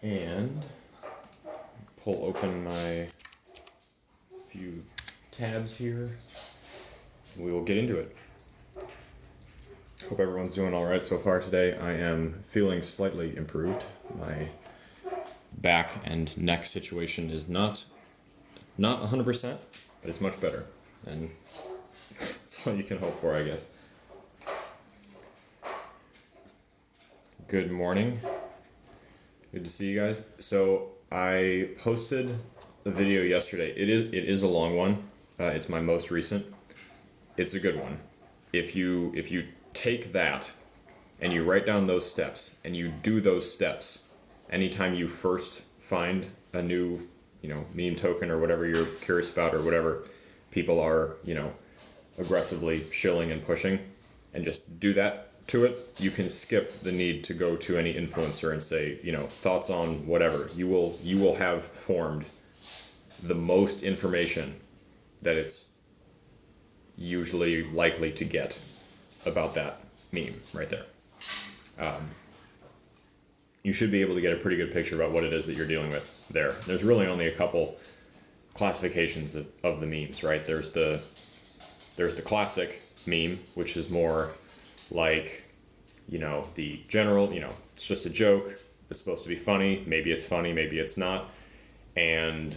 And pull open my few tabs here. We will get into it. Hope everyone's doing all right so far today. I am feeling slightly improved. My back and neck situation is not 100%, but it's much better. And that's all you can hope for, I guess. Good morning. Good to see you guys. So I posted a video yesterday. It is a long one. It's my most recent. It's a good one. If you take that and you write down those steps and you do those steps anytime you first find a new, meme token or whatever you're curious about or whatever people are, aggressively shilling and pushing, and just do that to it, you can skip the need to go to any influencer and say, thoughts on whatever. You will have formed the most information that it's usually likely to get about that meme right there. You should be able to get a pretty good picture about what it is that you're dealing with there. There's really only a couple classifications of the memes, right? There's the classic meme, which is more like, the general, it's just a joke. It's supposed to be funny. Maybe it's funny, maybe it's not. And,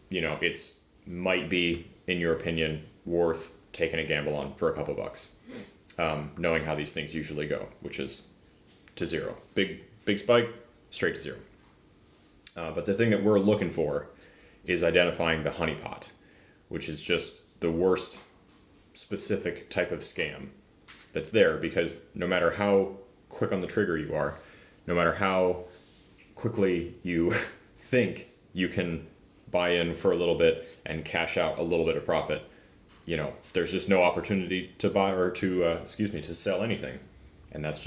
it's might be, in your opinion, worth taking a gamble on for a couple bucks. Knowing how these things usually go, which is to zero. Big spike, straight to zero. But the thing that we're looking for is identifying the honeypot, which is just the worst specific type of scam that's there, because no matter how quick on the trigger you are, no matter how quickly you think you can buy in for a little bit and cash out a little bit of profit, there's just no opportunity to buy or to sell anything. And that's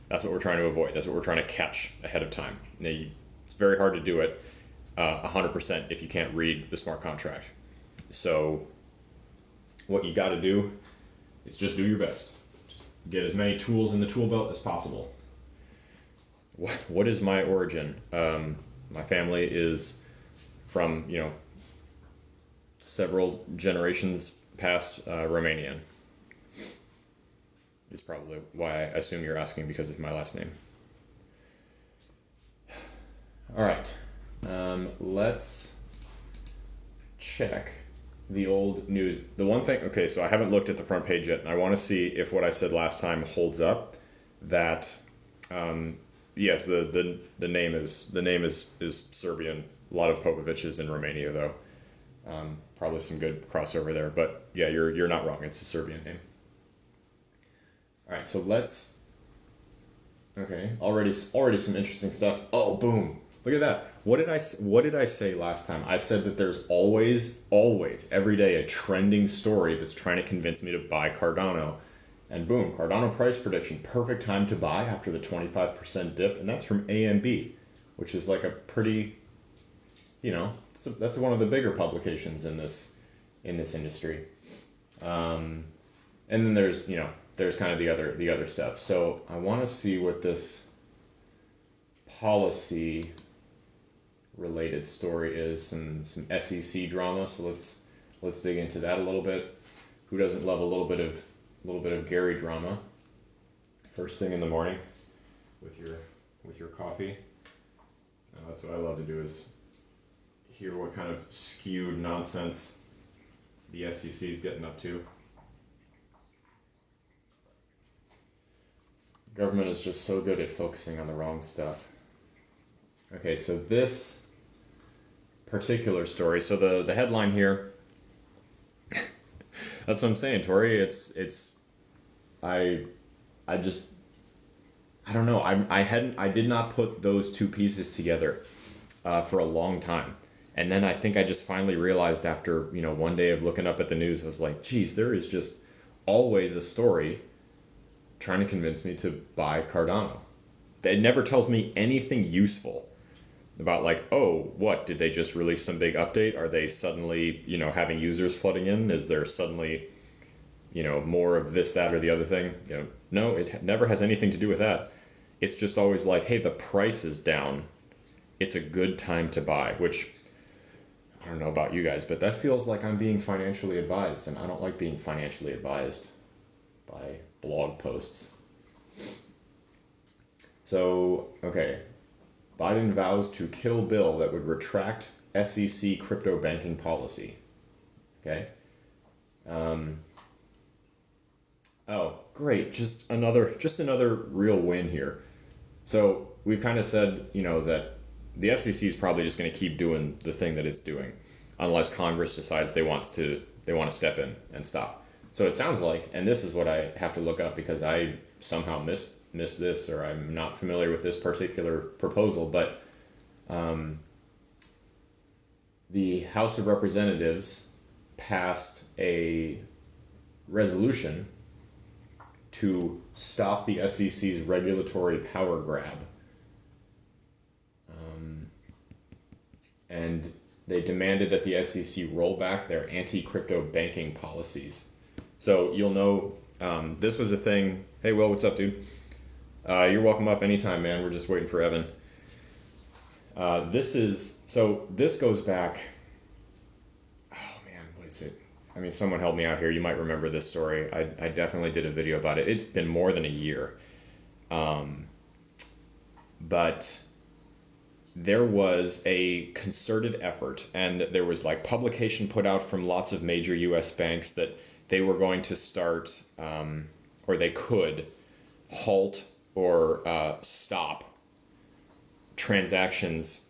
what we're trying to avoid. That's what we're trying to catch ahead of time. Now, it's very hard to do it 100% if you can't read the smart contract. So what you got to do is just do your best. Just get as many tools in the tool belt as possible. What is my origin? My family is from, several generations past Romanian. Is probably why I assume you're asking because of my last name. All right. Let's check the old news. The one thing, okay, so I haven't looked at the front page yet, and I want to see if what I said last time holds up. That, yes, the name is Serbian. A lot of Popoviches in Romania, though. Probably some good crossover there, but yeah, you're not wrong. It's a Serbian name. All right, so let's. Okay, already some interesting stuff. Oh, boom! Look at that. What did I say last time? I said that there's always every day a trending story that's trying to convince me to buy Cardano, and boom, Cardano price prediction. Perfect time to buy after the 25% dip, and that's from AMB, which is like a pretty, that's one of the bigger publications in this industry. And then there's kind of the other stuff. So I want to see what this policy related story is, some SEC drama. So let's dig into that a little bit. Who doesn't love a little bit of Gary drama? First thing in the morning with your coffee. That's what I love to do, is hear what kind of skewed nonsense the SEC is getting up to. Government is just so good at focusing on the wrong stuff. Okay, so this particular story, so the headline here, that's what I'm saying, Tori. I don't know. I did not put those two pieces together for a long time. And then I think I just finally realized after, one day of looking up at the news, I was like, geez, there is just always a story trying to convince me to buy Cardano. It never tells me anything useful about like, oh, what, did they just release some big update? Are they suddenly, having users flooding in? Is there suddenly, more of this, that, or the other thing? No, it never has anything to do with that. It's just always like, hey, the price is down. it's a good time to buy, which I don't know about you guys, but that feels like I'm being financially advised, and I don't like being financially advised by blog posts. So, okay. Biden vows to kill bill that would retract SEC crypto banking policy. Okay. Oh, great. Just another real win here. So we've kind of said, that the SEC is probably just going to keep doing the thing that it's doing, unless Congress decides they want to step in and stop. So it sounds like, and this is what I have to look up because I somehow missed this, or I'm not familiar with this particular proposal, but the House of Representatives passed a resolution to stop the SEC's regulatory power grab. And they demanded that the SEC roll back their anti-crypto banking policies. So you'll know, this was a thing. Hey, Will, what's up, dude? You're welcome up anytime, man. We're just waiting for Evan. This goes back, oh man, what is it? I mean, someone help me out here. You might remember this story. I definitely did a video about it. It's been more than a year. But there was a concerted effort, and there was like publication put out from lots of major US banks that they were going to start, or they could halt or stop transactions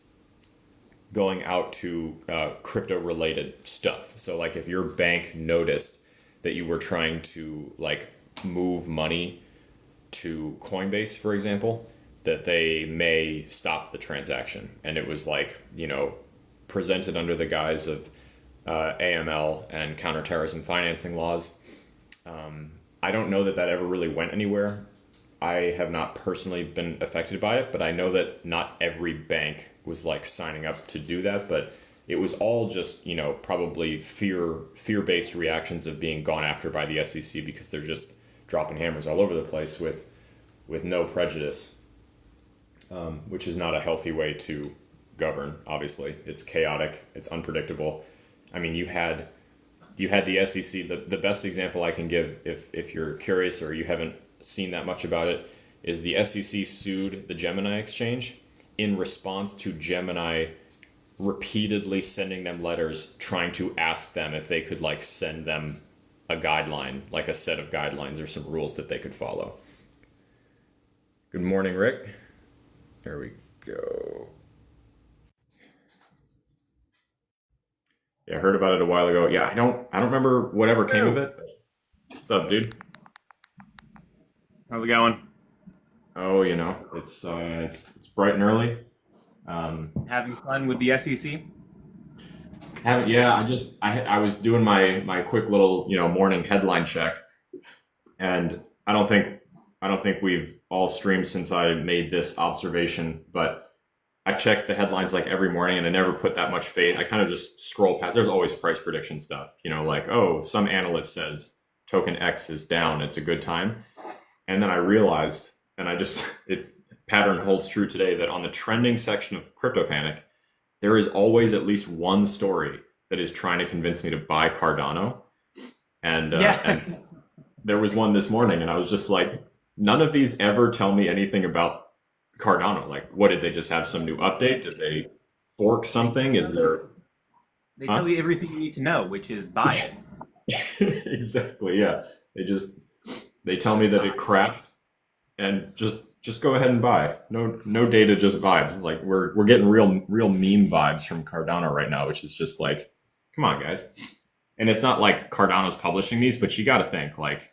going out to crypto related stuff. So like if your bank noticed that you were trying to like move money to Coinbase, for example, that they may stop the transaction. And it was like, presented under the guise of AML and counterterrorism financing laws. I don't know that ever really went anywhere. I have not personally been affected by it, but I know that not every bank was like signing up to do that, but it was all just, probably fear-based reactions of being gone after by the SEC because they're just dropping hammers all over the place with no prejudice, which is not a healthy way to govern, obviously. It's chaotic, it's unpredictable. I mean, you had the SEC, the best example I can give, if you're curious or you haven't seen that much about it, is the SEC sued the Gemini exchange in response to Gemini repeatedly sending them letters trying to ask them if they could like send them a guideline, like a set of guidelines or some rules that they could follow. Good morning, Rick. There we go. Yeah, I heard about it a while ago. Yeah, I don't remember whatever came of it. What's up, dude? How's it going? Oh, it's bright and early. Having fun with the SEC? Haven't. Yeah, I was doing my quick little morning headline check, and I don't think we've all streamed since I made this observation, but I check the headlines like every morning, and I never put that much faith. I kind of just scroll past. There's always price prediction stuff, like, oh, some analyst says token X is down, it's a good time. And then I realized, and pattern holds true today, that on the trending section of Crypto Panic, there is always at least one story that is trying to convince me to buy Cardano. And, and there was one this morning, and I was just like, none of these ever tell me anything about Cardano. Like, what, did they just have some new update? Did they fork something? Is there... They tell you everything you need to know, which is buy it. Exactly, yeah. They tell me that it crashed, and just go ahead and buy. No data, just vibes. Like we're getting real meme vibes from Cardano right now, which is just like, come on, guys. And it's not like Cardano's publishing these, but you got to think like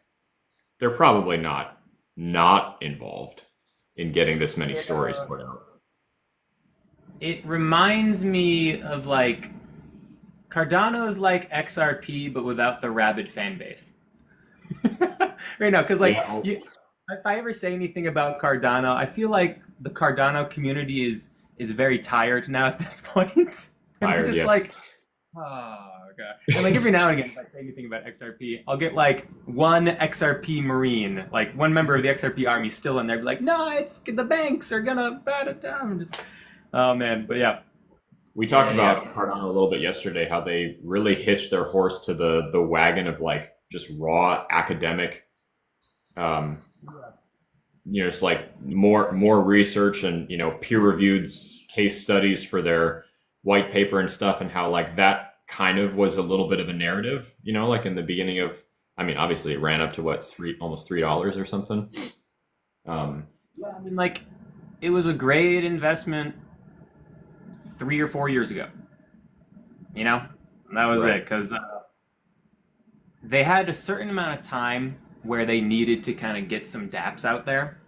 they're probably not involved in getting this many stories put out. It reminds me of like Cardano is like XRP, but without the rabid fan base. Right now, because like if I ever say anything about Cardano, I feel like the Cardano community is very tired now at this point. And Tired, I'm just yes. like, oh god. And like every now and again, if I say anything about XRP, I'll get like one XRP Marine, like one member of the XRP army still in there, be like, no, it's the banks are gonna bat it down. Oh man, but yeah. We talked Yeah, yeah. about Cardano a little bit yesterday, how they really hitched their horse to the wagon of like just raw academic, um, just like more research and peer reviewed case studies for their white paper and stuff, and how like that kind of was a little bit of a narrative, like in the beginning of. I mean, obviously, it ran up to what almost $3 or something. Um, Yeah, I mean, like, it was a great investment 3 or 4 years ago. You know, that was it right. because they had a certain amount of time where they needed to kind of get some DApps out there,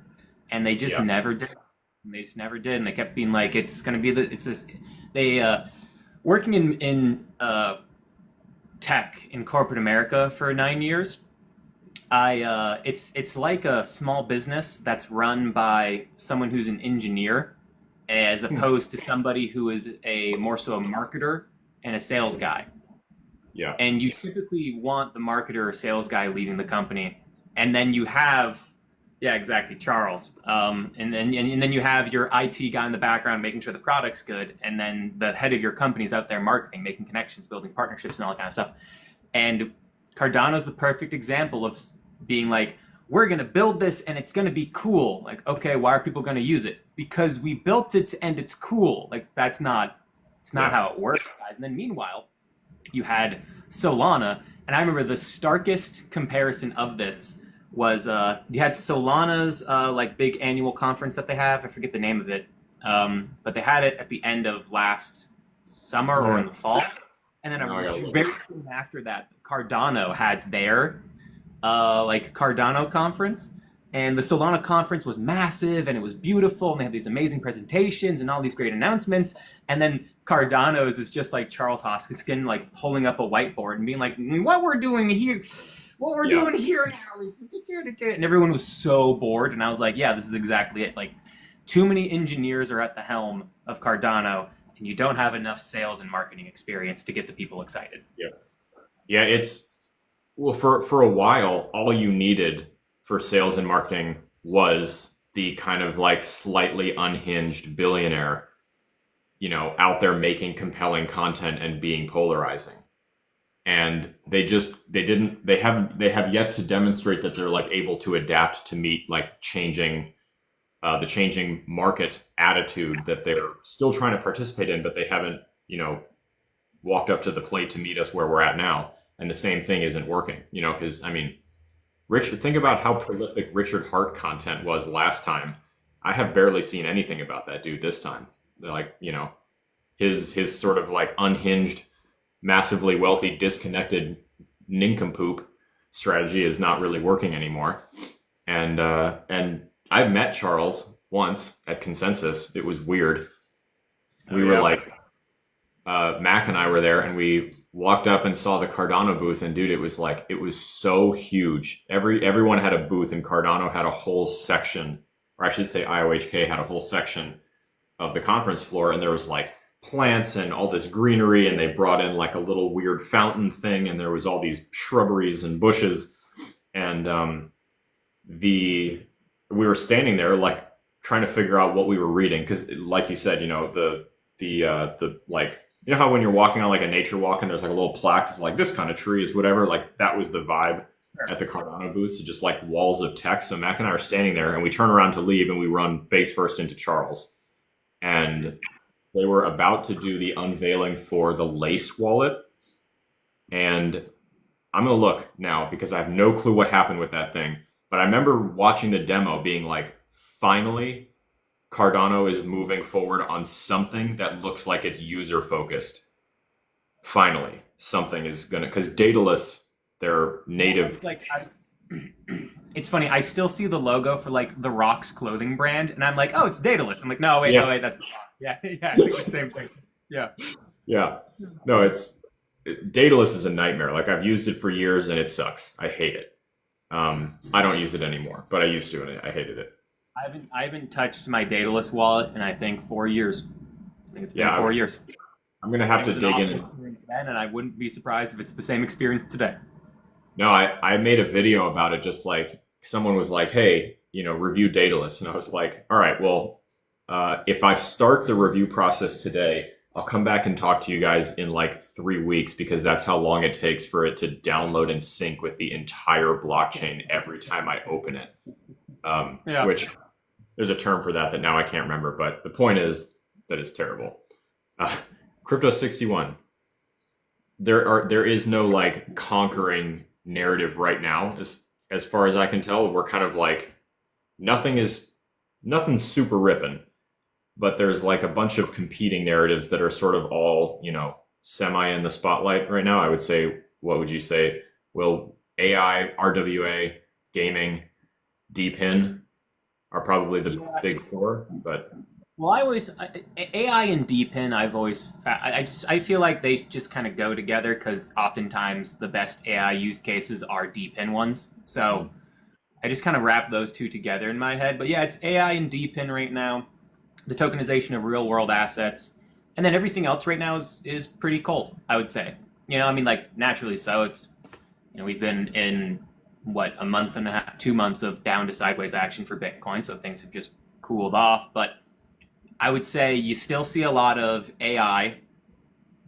and they just Yeah. never did. And they just never did, and they kept being like, "It's gonna be the it's this." They working in tech in corporate America for 9 years. It's like a small business that's run by someone who's an engineer, as opposed to somebody who is a more so a marketer and a sales guy. Yeah. And you typically want the marketer or sales guy leading the company, and then you have, yeah, exactly, Charles, and then you have your IT guy in the background making sure the product's good, and then the head of your company's out there marketing, making connections, building partnerships, and all that kind of stuff. And Cardano's the perfect example of being like, we're going to build this and it's going to be cool. Like, okay, why are people going to use it? Because we built it and it's cool. Like, it's not Yeah. how it works, guys. And then meanwhile, you had Solana, and I remember the starkest comparison of this was you had Solana's like big annual conference that they have. I forget the name of it, but they had it at the end of last summer or in the fall, and then Now I gotta look. very soon after that, Cardano had their like Cardano conference. And the Solana conference was massive and it was beautiful, and they had these amazing presentations and all these great announcements. And then Cardano's is just like Charles Hoskinson, like pulling up a whiteboard and being like, what we're Yeah. doing here now is," and everyone was so bored. And I was like, yeah, this is exactly it. Like, too many engineers are at the helm of Cardano, and you don't have enough sales and marketing experience to get the people excited. Yeah. Yeah. Well, for a while, all you needed for sales and marketing was the kind of like slightly unhinged billionaire, out there making compelling content and being polarizing. And they have yet to demonstrate that they're like able to adapt to meet like the changing market attitude that they're still trying to participate in, but they haven't, walked up to the plate to meet us where we're at now. And the same thing isn't working, because I mean, think about how prolific Richard Hart content was last time. I have barely seen anything about that dude this time. Like, his sort of like unhinged, massively wealthy, disconnected nincompoop strategy is not really working anymore. And I met Charles once at Consensus. It was weird. We were like, Mac and I were there, and we walked up and saw the Cardano booth, and dude, it was so huge. Everyone had a booth, and Cardano had a whole section, or I should say IOHK had a whole section of the conference floor, and there was like plants and all this greenery, and they brought in like a little weird fountain thing, and there was all these shrubberies and bushes, and we were standing there like trying to figure out what we were reading, because like you said, the like, how when you're walking on like a nature walk and there's like a little plaque that's like, this kind of tree is whatever, like that was the vibe at the Cardano booth. So just like walls of text. So Mac and I are standing there, and we turn around to leave, and we run face first into Charles, and they were about to do the unveiling for the Lace wallet. And I'm going to look now because I have no clue what happened with that thing. But I remember watching the demo being like, finally, Cardano is moving forward on something that looks like it's user focused. Finally, something is gonna, because Daedalus, their native. Like, it's funny. I still see the logo for like the Rock's clothing brand, and I'm like, oh, it's Daedalus. I'm like, no, wait, no, wait, that's the Rock. Yeah, yeah, I think the same thing. Yeah. Yeah, no, Daedalus is a nightmare. Like, I've used it for years and it sucks. I hate it. I don't use it anymore, but I used to, and I hated it. I haven't touched my Daedalus wallet in I think 4 years. I think it's been 4 years. I'm gonna have It to was an dig awful in. experience then, and I wouldn't be surprised if it's the same experience today. No, I made a video about it. Just like someone was like, "Hey, review Daedalus," and I was like, "All right, well, If I start the review process today, I'll come back and talk to you guys in like 3 weeks, because that's how long it takes for it to download and sync with the entire blockchain every time I open it. Which there's a term for that now I can't remember, but the point is that it's terrible. Crypto 61. There is no like conquering narrative right now, as far as I can tell. We're kind of like nothing's super ripping, but there's like a bunch of competing narratives that are sort of all, semi in the spotlight right now. I would say, what would you say? Well, AI, RWA, gaming, DPIN are probably the big four, but AI and DPIN, I feel like they just kind of go together, because oftentimes the best AI use cases are DPIN ones. So I just kind of wrap those two together in my head. But yeah, it's AI and DPIN right now, the tokenization of real world assets, and then everything else right now is pretty cold, I would say. Like naturally so. It's we've been in a month and a half, 2 months of down to sideways action for Bitcoin, so things have just cooled off. But I would say you still see a lot of AI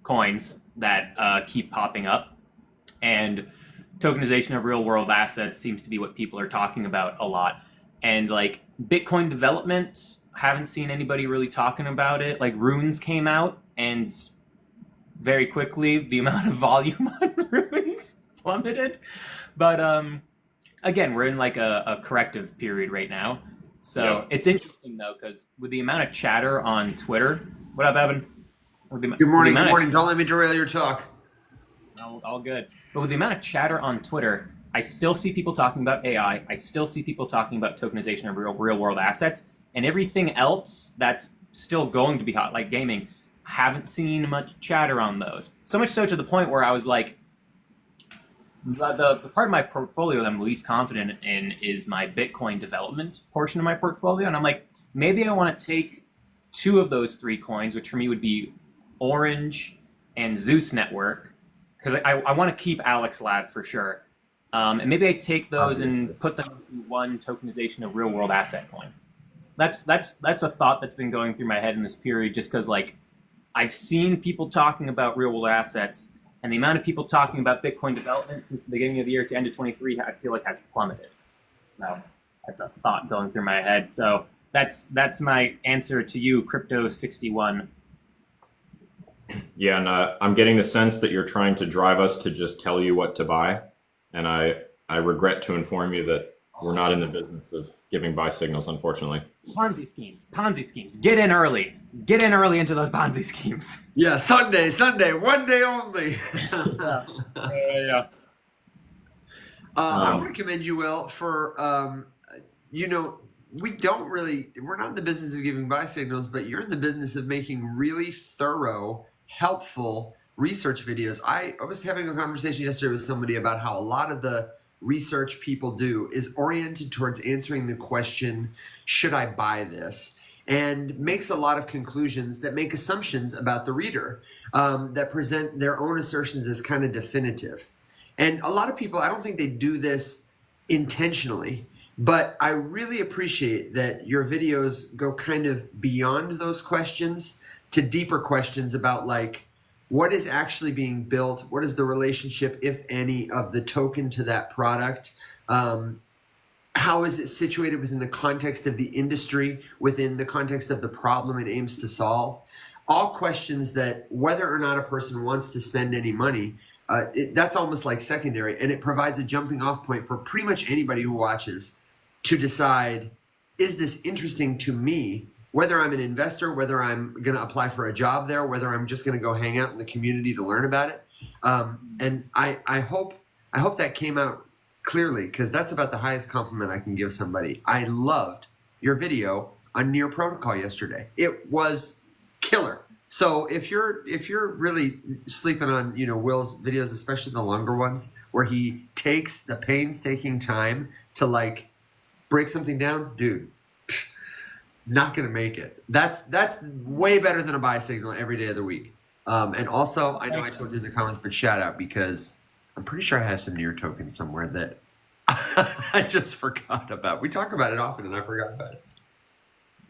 coins that keep popping up, and tokenization of real world assets seems to be what people are talking about a lot. And like Bitcoin development, haven't seen anybody really talking about it. Like Runes came out, and very quickly the amount of volume on Runes plummeted. But again, we're in like a corrective period right now. So It's interesting though, because with the amount of chatter on Twitter, what up, Evan? Good morning. Don't let me derail your talk. All good. But with the amount of chatter on Twitter, I still see people talking about AI. I still see people talking about tokenization of real world assets, and everything else that's still going to be hot, like gaming. Haven't seen much chatter on those. So much so to the point where I was like, the part of my portfolio that I'm least confident in is my Bitcoin development portion of my portfolio. And I'm like, maybe I want to take 2 of those 3 coins, which for me would be Orange and Zeus Network, because I want to keep Alex Lab for sure. And maybe I take those and put them into one tokenization of real world asset coin. That's a thought that's been going through my head in this period, just because like I've seen people talking about real world assets, and the amount of people talking about Bitcoin development since the beginning of the year to end of 23, I feel like has plummeted. Now, that's a thought going through my head. So that's my answer to you, Crypto 61. Yeah, and I'm getting the sense that you're trying to drive us to just tell you what to buy, and I regret to inform you that we're not in the business of giving buy signals, unfortunately. Ponzi schemes. Get in early into those Ponzi schemes. Yeah, Sunday, one day only. Yeah. I want to commend you, Will, for we're not in the business of giving buy signals, but you're in the business of making really thorough, helpful research videos. I was having a conversation yesterday with somebody about how a lot of the research people do is oriented towards answering the question, should I buy this? And makes a lot of conclusions that make assumptions about the reader, that present their own assertions as kind of definitive. And a lot of people, I don't think they do this intentionally, but I really appreciate that your videos go kind of beyond those questions to deeper questions about like, what is actually being built? What is the relationship, if any, of the token to that product? How is it situated within the context of the industry, within the context of the problem it aims to solve? All questions that whether or not a person wants to spend any money, that's almost like secondary. And it provides a jumping off point for pretty much anybody who watches to decide, is this interesting to me? Whether I'm an investor, whether I'm going to apply for a job there, whether I'm just going to go hang out in the community to learn about it. And I hope that came out clearly, because that's about the highest compliment I can give somebody. I loved your video on Near Protocol yesterday. It was killer. So if you're really sleeping on Will's videos, especially the longer ones, where he takes the painstaking time to like break something down, dude, not gonna make it. That's way better than a buy signal every day of the week. And also, I know I told you in the comments, but shout out, because I'm pretty sure I have some Near tokens somewhere that I just forgot about. We talk about it often, and I forgot about it.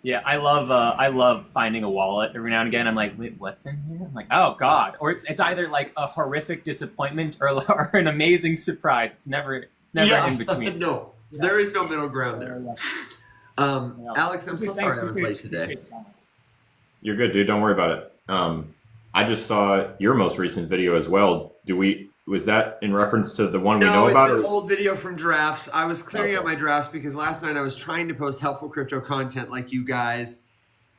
Yeah, I love finding a wallet every now and again. I'm like, wait, what's in here? I'm like, oh god, or it's either like a horrific disappointment or an amazing surprise. It's never in between. No, there is no middle ground there. Alex, I'm so sorry I was late today. You're good, dude. Don't worry about it. I just saw your most recent video as well. Was that in reference to the one we know about? No, it's an old video from drafts. I was clearing out my drafts because last night I was trying to post helpful crypto content like you guys,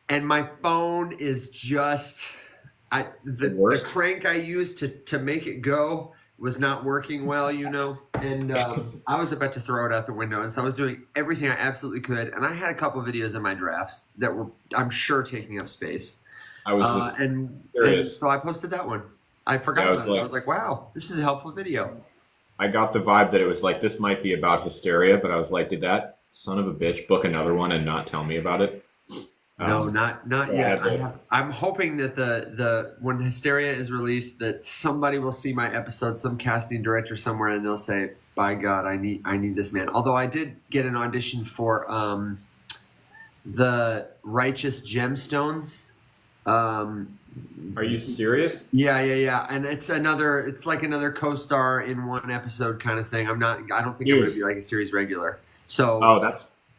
and my phone is just the crank I used to make it go was not working well, and I was about to throw it out the window, and so I was doing everything I absolutely could, and I had a couple videos in my drafts that were, I'm sure, taking up space. I was just and curious. So I posted that one. I forgot about it. I was like, wow, this is a helpful video. I got the vibe that it was like, this might be about hysteria, but I was like, did that son of a bitch book another one and not tell me about it? No, not yet. I'm hoping that the when Hysteria is released, that somebody will see my episode, some casting director somewhere, and they'll say, by God, I need this man. Although I did get an audition for the Righteous Gemstones. Are you serious? Yeah. And it's like another co-star in one episode kind of thing. I don't think it would be like a series regular. So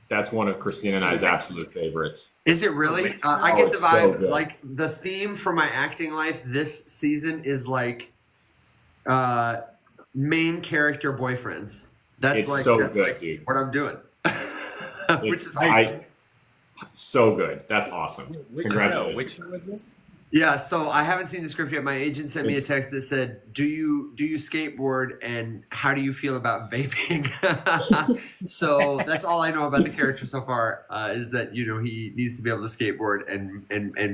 that's one of Christina and I's absolute favorites. Is it really? I get the vibe, so like the theme for my acting life this season is like main character boyfriends. That's good, dude. What I'm doing. Which is nice. So good. That's awesome. Congratulations. Which show was this? Yeah, so I haven't seen the script yet. My agent sent me a text that said, "Do you skateboard, and how do you feel about vaping?" So that's all I know about the character so far. Is that he needs to be able to skateboard and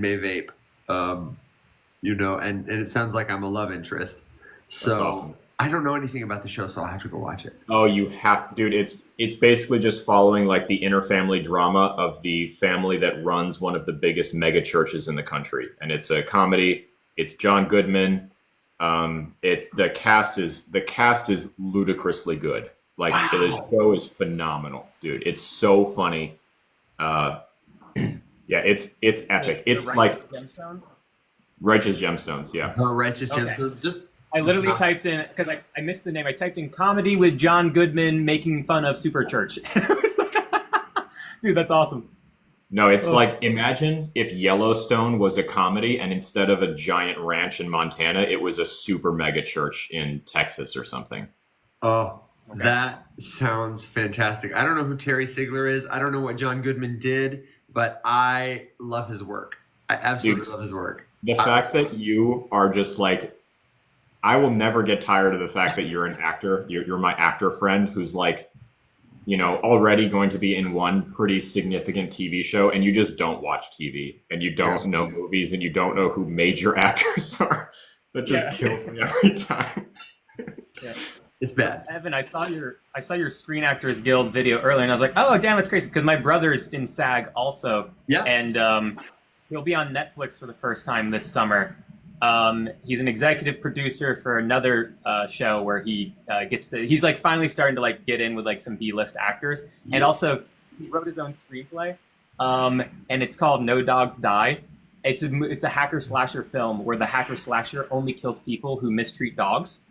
may vape. And it sounds like I'm a love interest. So that's awesome. I don't know anything about the show, so I'll have to go watch it. Oh, you have, dude. It's basically just following like the family drama of the family that runs one of the biggest mega churches in the country, and it's a comedy. It's John Goodman. It's the cast is ludicrously good. Like the show is phenomenal, dude. It's so funny. Yeah, it's epic. It's like Righteous Gemstones. Yeah. Oh, Righteous Gemstones. Just. I literally typed in, because I missed the name, I typed in comedy with John Goodman making fun of Super Church. Dude, that's awesome. No, it's like, imagine if Yellowstone was a comedy and instead of a giant ranch in Montana, it was a super mega church in Texas or something. Oh, okay. That sounds fantastic. I don't know who Terry Sigler is. I don't know what John Goodman did, but I love his work. I absolutely love his work. The fact that you are just like, I will never get tired of the fact that you're an actor. You're my actor friend who's like, already going to be in one pretty significant TV show, and you just don't watch TV, and you don't know movies, and you don't know who major actors are. That just kills me every time. Yeah. It's bad. Evan, I saw your Screen Actors Guild video earlier, and I was like, oh damn, it's crazy, because my brother's in SAG also. Yeah. And he'll be on Netflix for the first time this summer. He's an executive producer for another show where he he's like finally starting to like get in with like some B-list actors, and also he wrote his own screenplay, and it's called No Dogs Die. It's a hacker slasher film where the hacker slasher only kills people who mistreat dogs,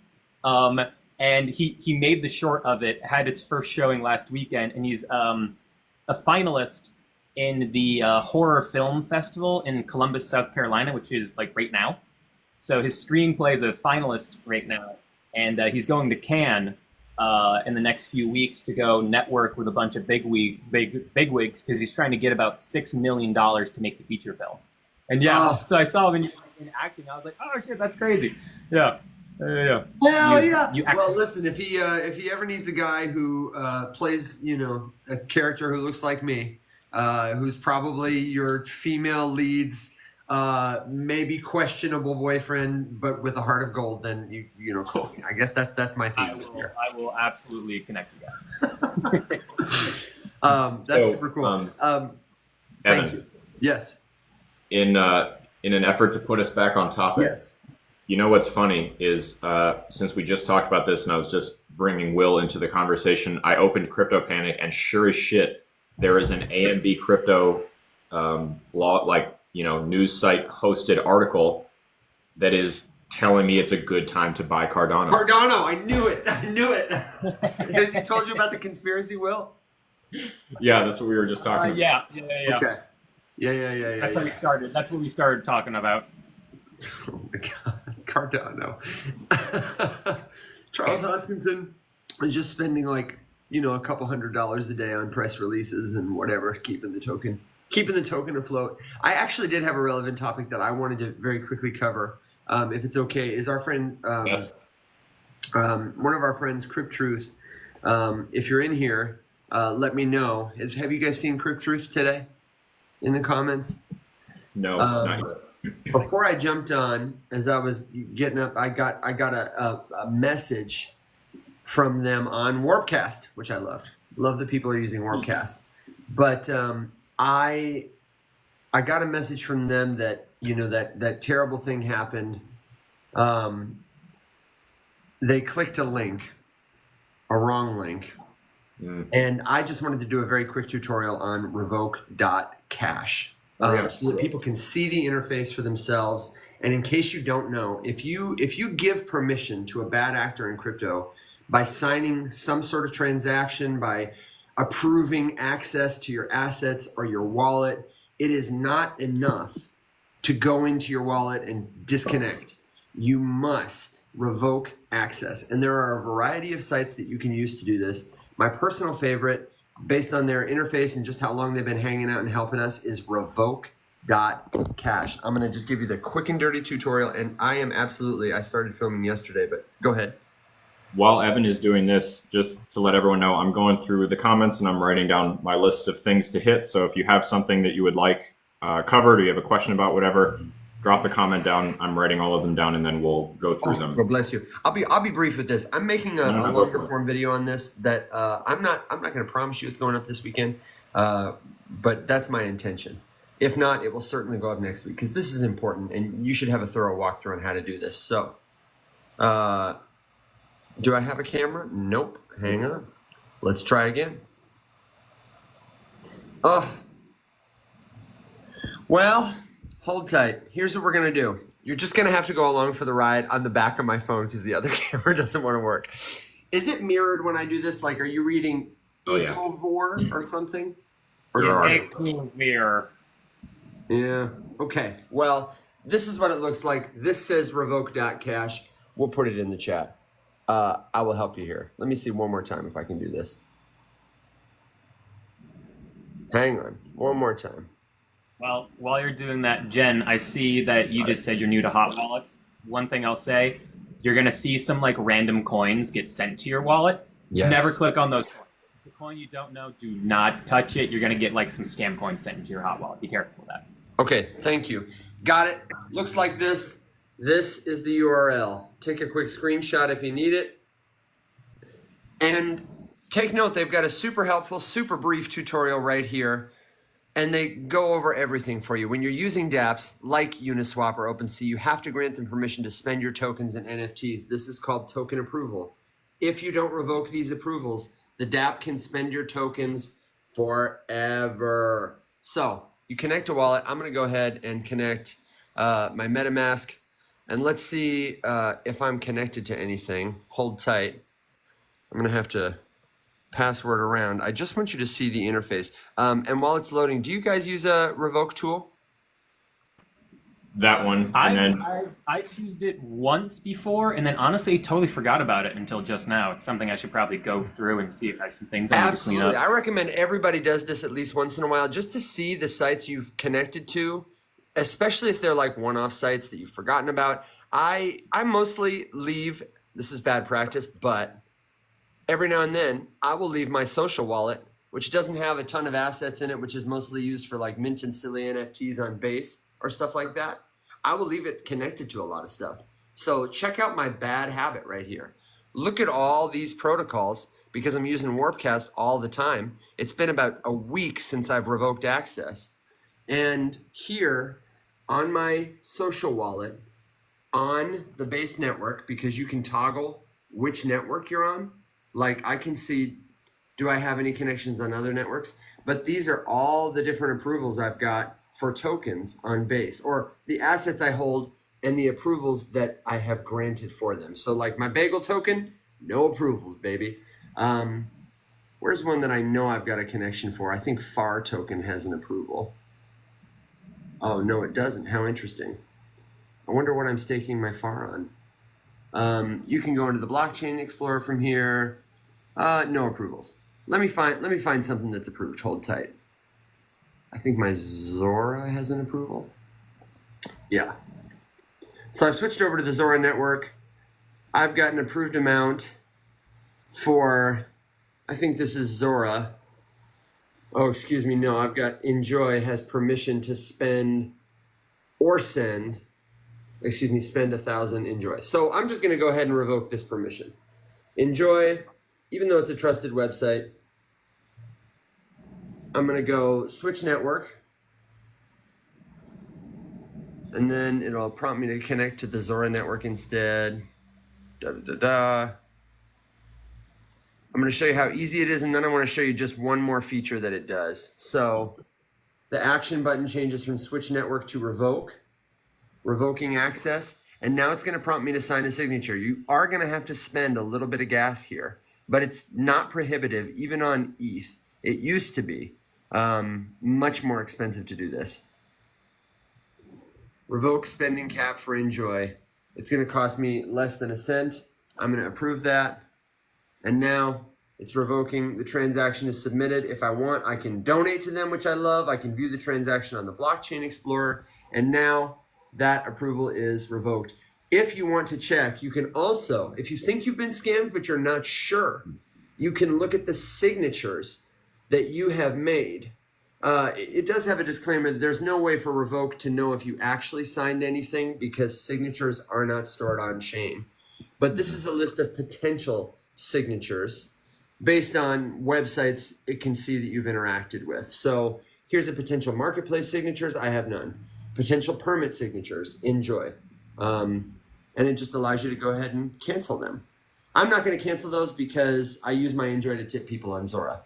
and he made the short of it, had its first showing last weekend, and he's a finalist in the horror film festival in Columbus, South Carolina, which is like right now. So his screenplay is a finalist right now, and he's going to Cannes in the next few weeks to go network with a bunch of bigwigs because he's trying to get about $6 million to make the feature film. And so I saw him in acting. I was like, oh shit, that's crazy. Yeah. Hell yeah. Well, listen, if he ever needs a guy who plays, a character who looks like me, who's probably your female lead's maybe questionable boyfriend, but with a heart of gold, then I guess that's my theme. I will absolutely connect you guys. That's super cool. Thank you. Yes. In an effort to put us back on topic. Yes. You know what's funny is since we just talked about this and I was just bringing Will into the conversation, I opened Crypto Panic and sure as shit, there is an A and B crypto news site hosted article that is telling me it's a good time to buy Cardano. Cardano, I knew it. Has he told you about the conspiracy, Will? Yeah, that's what we were just talking about. Yeah. Okay. Yeah. That's how we started. That's what we started talking about. Oh my God, Cardano. Charles Hoskinson is just spending like, a couple $100 a day on press releases and whatever, keeping the token afloat. I actually did have a relevant topic that I wanted to very quickly cover, if it's okay. Is our friend, Yes. one of our friends, Crypt Truth. If you're in here, let me know. Have you guys seen Crypt Truth today in the comments? No, not yet. Before I jumped on, as I was getting up, I got a message from them on Warpcast, which I loved. Love that people are using Warpcast. But I got a message from them that that terrible thing happened. They clicked a wrong link. And I just wanted to do a very quick tutorial on revoke.cash. So that people can see the interface for themselves. And in case you don't know, if you give permission to a bad actor in crypto by signing some sort of transaction, by approving access to your assets or your wallet, it is not enough to go into your wallet and disconnect. You must revoke access. And there are a variety of sites that you can use to do this. My personal favorite, based on their interface and just how long they've been hanging out and helping us, is revoke.cash. I'm going to just give you the quick and dirty tutorial. And I started filming yesterday, but go ahead. While Evan is doing this, just to let everyone know, I'm going through the comments and I'm writing down my list of things to hit. So if you have something that you would like covered or you have a question about whatever, drop a comment down. I'm writing all of them down and then we'll go through them. God bless you. I'll be brief with this. I'm making a longer form video on this that I'm not going to promise you it's going up this weekend, but that's my intention. If not, it will certainly go up next week because this is important and you should have a thorough walkthrough on how to do this. So, do I have a camera? Nope. Hang on. Let's try again. Well, hold tight. Here's what we're going to do. You're just going to have to go along for the ride on the back of my phone because the other camera doesn't want to work. Is it mirrored when I do this? Like, are you reading Ecovore or something? Ecovore. Yeah. Okay. Well, this is what it looks like. This says revoke.cash. We'll put it in the chat. I will help you here. Let me see one more time if I can do this. Hang on. One more time. Well, while you're doing that, Jen, I see that you just said you're new to hot wallets. One thing I'll say, you're going to see some like random coins get sent to your wallet. Yes. Never click on those coins. If it's a coin you don't know, do not touch it. You're going to get like some scam coins sent into your hot wallet. Be careful with that. Okay, thank you. Got it. Looks like this. This is the URL. Take a quick screenshot if you need it. And take note, they've got a super helpful, super brief tutorial right here. And they go over everything for you. When you're using dApps like Uniswap or OpenSea, you have to grant them permission to spend your tokens in NFTs. This is called token approval. If you don't revoke these approvals, the dApp can spend your tokens forever. So you connect a wallet. I'm going to go ahead and connect my MetaMask. And let's see if I'm connected to anything. Hold tight. I'm going to have to password around. I just want you to see the interface. And while it's loading, do you guys use a revoke tool? That one. I've used it once before, and then honestly totally forgot about it until just now. It's something I should probably go through and see if I have some things I need to clean Absolutely. up. I recommend everybody does this at least once in a while just to see the sites you've connected to, especially if they're like one-off sites that you've forgotten about. I mostly leave, this is bad practice, but every now and then I will leave my social wallet, which doesn't have a ton of assets in it, which is mostly used for like mint and silly NFTs on Base or stuff like that. I will leave it connected to a lot of stuff. So check out my bad habit right here. Look at all these protocols because I'm using Warpcast all the time. It's been about a week since I've revoked access. And here on my social wallet, on the Base network, because you can toggle which network you're on. Like I can see, Do I have any connections on other networks? But these are all the different approvals I've got for tokens on Base, or the assets I hold and the approvals that I have granted for them. So like my Bagel token, no approvals, baby. Where's one that I know I've got a connection for? I think FAR token has an approval. Oh, no, it doesn't. How interesting. I wonder what I'm staking my FAR on. You can go into the blockchain explorer from here. No approvals. Let me find something that's approved. Hold tight. I think my Zora has an approval. Yeah. So I've switched over to the Zora network. I've got an approved amount for, I think this is Zora. Oh, excuse me. No, I've got Enjoy has permission to spend or send, spend 1,000 Enjoy. So I'm just going to go ahead and revoke this permission. Enjoy, even though it's a trusted website, I'm going to go switch network. And then it'll prompt me to connect to the Zora network instead. I'm going to show you how easy it is, and then I want to show you just one more feature that it does. So the action button changes from switch network to revoking access, and now it's going to prompt me to sign a signature. You are going to have to spend a little bit of gas here, but it's not prohibitive, even on ETH. It used to be much more expensive to do this. Revoke spending cap for Enjoy. It's going to cost me less than a cent. I'm going to approve that. And now it's revoking. The transaction is submitted. If I want, I can donate to them, which I love. I can view the transaction on the blockchain explorer. And now that approval is revoked. If you want to check, you can also, if you think you've been scammed, but you're not sure, you can look at the signatures that you have made. It does have a disclaimer. There's no way for Revoke to know if you actually signed anything because signatures are not stored on chain. But this is a list of potential signatures based on websites it can see that you've interacted with. So here's a potential marketplace signatures. I have none. Potential permit signatures. Enjoy. And it just allows you to go ahead and cancel them. I'm not going to cancel those because I use my Enjoy to tip people on Zora.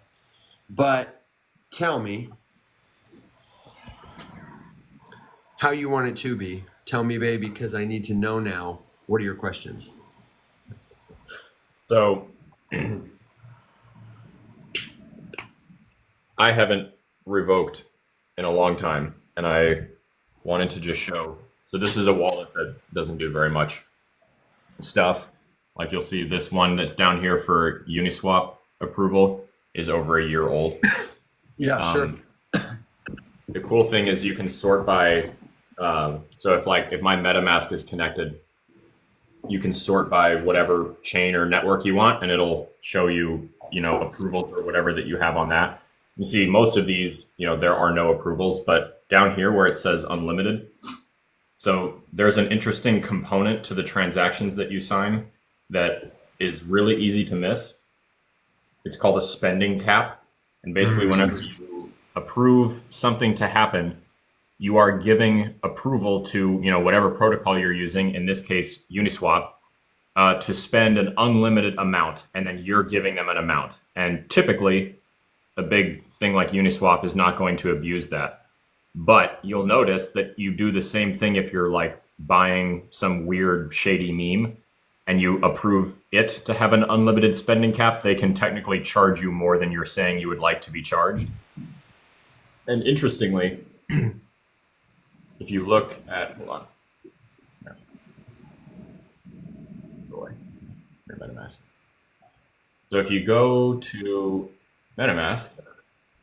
But tell me how you want it to be. Tell me, baby, because I need to know now. What are your questions? So I haven't revoked in a long time, and I wanted to just show. So this is a wallet that doesn't do very much stuff. Like you'll see this one that's down here for Uniswap approval is over a year old. Yeah, sure. The cool thing is you can sort by, so if my MetaMask is connected, you can sort by whatever chain or network you want, and it'll show you, approvals or whatever that you have on that. You see most of these, there are no approvals, but down here where it says unlimited, so there's an interesting component to the transactions that you sign that is really easy to miss. It's called a spending cap. And basically whenever you approve something to happen, you are giving approval to, whatever protocol you're using, in this case, Uniswap, to spend an unlimited amount, and then you're giving them an amount. And typically, a big thing like Uniswap is not going to abuse that. But you'll notice that you do the same thing if you're like buying some weird shady meme and you approve it to have an unlimited spending cap. They can technically charge you more than you're saying you would like to be charged. And interestingly, if you look at, hold on. Go away. Your MetaMask. So if you go to MetaMask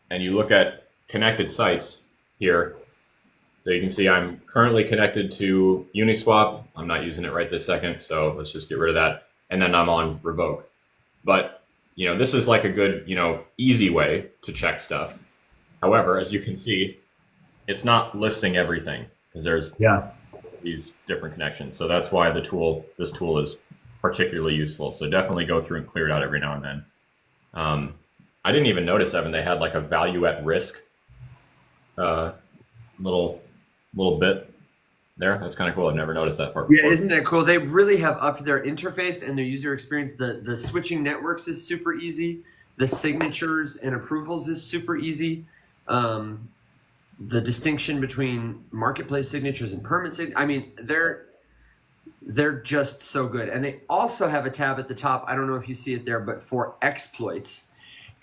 and you look at connected sites here, so you can see I'm currently connected to Uniswap. I'm not using it right this second, so let's just get rid of that. And then I'm on Revoke. But, this is like a good, easy way to check stuff. However, as you can see, it's not listing everything because there's these different connections. So that's why this tool is particularly useful. So definitely go through and clear it out every now and then. I didn't even notice, Evan, they had like a value at risk little bit there. That's kind of cool. I've never noticed that part before. Yeah, isn't that cool? They really have upped their interface and their user experience. The switching networks is super easy. The signatures and approvals is super easy. The distinction between marketplace signatures and permit signatures, I mean, they're just so good. And they also have a tab at the top, I don't know if you see it there, but for exploits.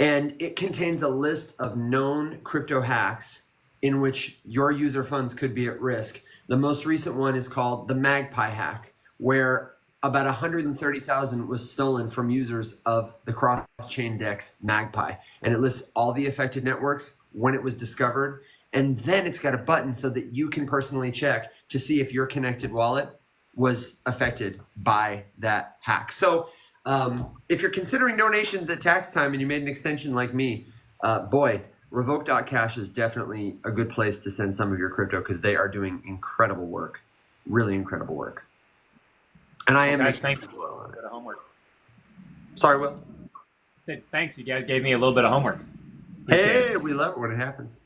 And it contains a list of known crypto hacks in which your user funds could be at risk. The most recent one is called the Magpie hack, where about 130,000 was stolen from users of the cross-chain DEX Magpie. And it lists all the affected networks, when it was discovered, and then it's got a button so that you can personally check to see if your connected wallet was affected by that hack. So if you're considering donations at tax time and you made an extension like me, boy, Revoke.cash is definitely a good place to send some of your crypto because they are doing incredible work, really incredible work. And I am. Guys, thanks. Homework. Sorry, Will. Thanks, you guys gave me a little bit of homework. Appreciate it. We love it when it happens.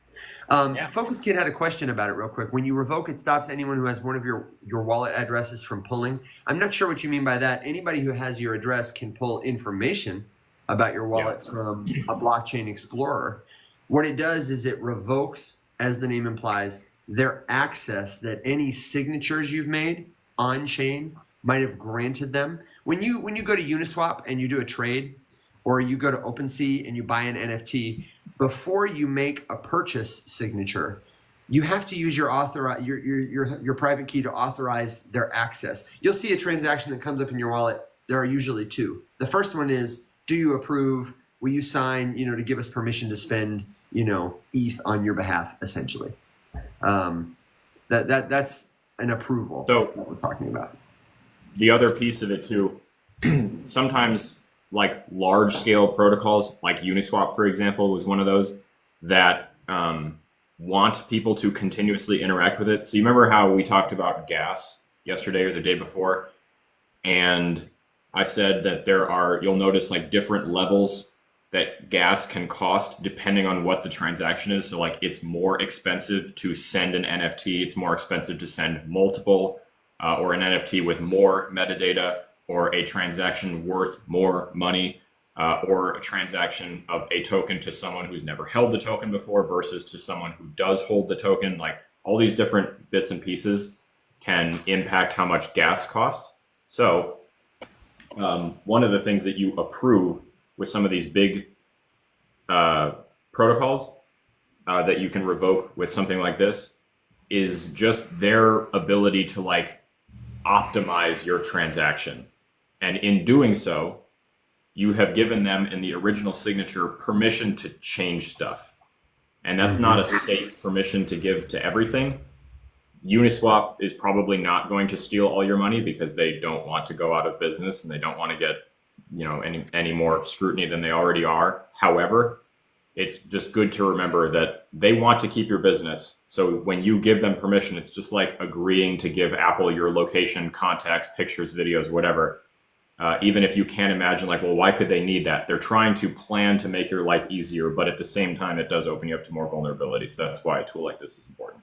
Focus Kid had a question about it real quick. When you revoke, it stops anyone who has one of your wallet addresses from pulling. I'm not sure what you mean by that. Anybody who has your address can pull information about your wallet from a blockchain explorer. What it does is it revokes, as the name implies, their access that any signatures you've made on chain might have granted them. When you go to Uniswap and you do a trade, or you go to OpenSea and you buy an NFT, before you make a purchase signature, you have to use your private key to authorize their access. You'll see a transaction that comes up in your wallet. There are usually two. The first one is, do you approve? Will you sign, to give us permission to spend, ETH on your behalf, essentially. That's an approval. So what we're talking about. The other piece of it too, sometimes like large scale protocols like Uniswap, for example, was one of those that want people to continuously interact with it. So you remember how we talked about gas yesterday or the day before? And I said that you'll notice like different levels that gas can cost depending on what the transaction is. So like it's more expensive to send an NFT, it's more expensive to send multiple or an NFT with more metadata, or a transaction worth more money, or a transaction of a token to someone who's never held the token before versus to someone who does hold the token. Like all these different bits and pieces can impact how much gas costs. So one of the things that you approve with some of these big protocols that you can revoke with something like this is just their ability to like optimize your transaction. And in doing so, you have given them in the original signature permission to change stuff. And that's not a safe permission to give to everything. Uniswap is probably not going to steal all your money because they don't want to go out of business and they don't want to get, any more scrutiny than they already are. However, it's just good to remember that they want to keep your business. So when you give them permission, it's just like agreeing to give Apple your location, contacts, pictures, videos, whatever. Even if you can't imagine like, well, why could they need that? They're trying to plan to make your life easier, but at the same time, it does open you up to more vulnerability. So that's why a tool like this is important.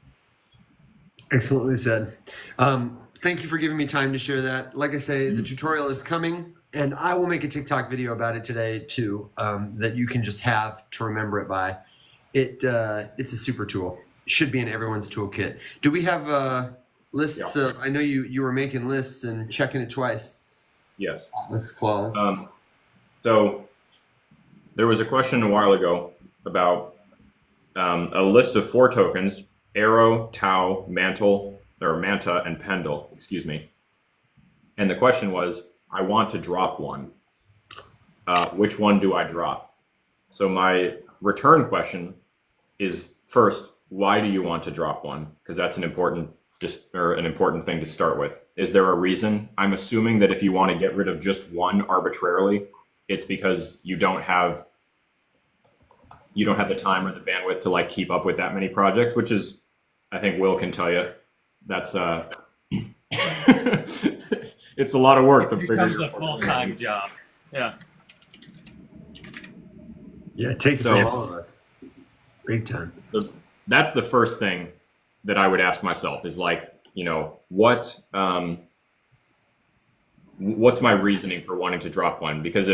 Excellently said. Thank you for giving me time to share that. Like I say, the tutorial is coming, and I will make a TikTok video about it today too, that you can just have to remember it by. It's a super tool. Should be in everyone's toolkit. Do we have lists of, I know you were making lists and checking it twice. Yes. That's clause. So there was a question a while ago about a list of 4 tokens: Arrow, Tau, Manta, and Pendle, excuse me. And the question was, I want to drop one. Which one do I drop? So my return question is, first, why do you want to drop one? Because that's an important thing to start with. Is there a reason? I'm assuming that if you want to get rid of just one arbitrarily, it's because you don't have the time or the bandwidth to like keep up with that many projects, which is, I think Will can tell you, that's it's a lot of work. It becomes a full-time job. Yeah. Yeah, it takes it from all of us. Big time. So that's the first thing that I would ask myself is like, what's my reasoning for wanting to drop one? Because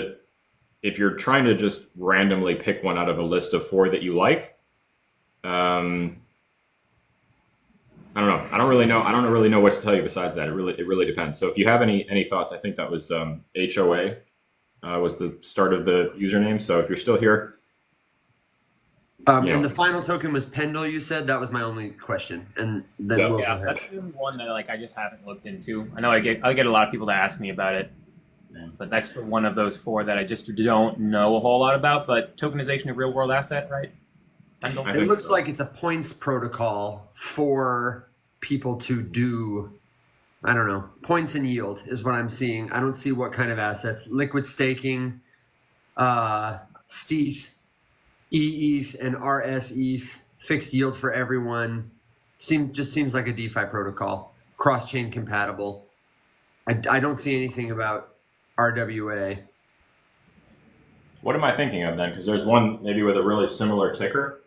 if you're trying to just randomly pick one out of a list of 4 that you like, I don't know. I don't really know what to tell you besides that. It really depends. So if you have any thoughts, I think that was HOA was the start of the username. So if you're still here, and the final token was Pendle. You said that was my only question, and then yeah, that's the one that like I just haven't looked into. I know I get a lot of people to ask me about it, but that's one of those 4 that I just don't know a whole lot about. But tokenization of real world asset, right? Pendle. It looks like it's a points protocol for people to do, I don't know, points and yield is what I'm seeing. I don't see what kind of assets. Liquid staking, stETH, EETH, and RSETH, fixed yield for everyone. Just seems like a DeFi protocol, cross-chain compatible. I don't see anything about RWA. What am I thinking of then? Because there's one maybe with a really similar ticker.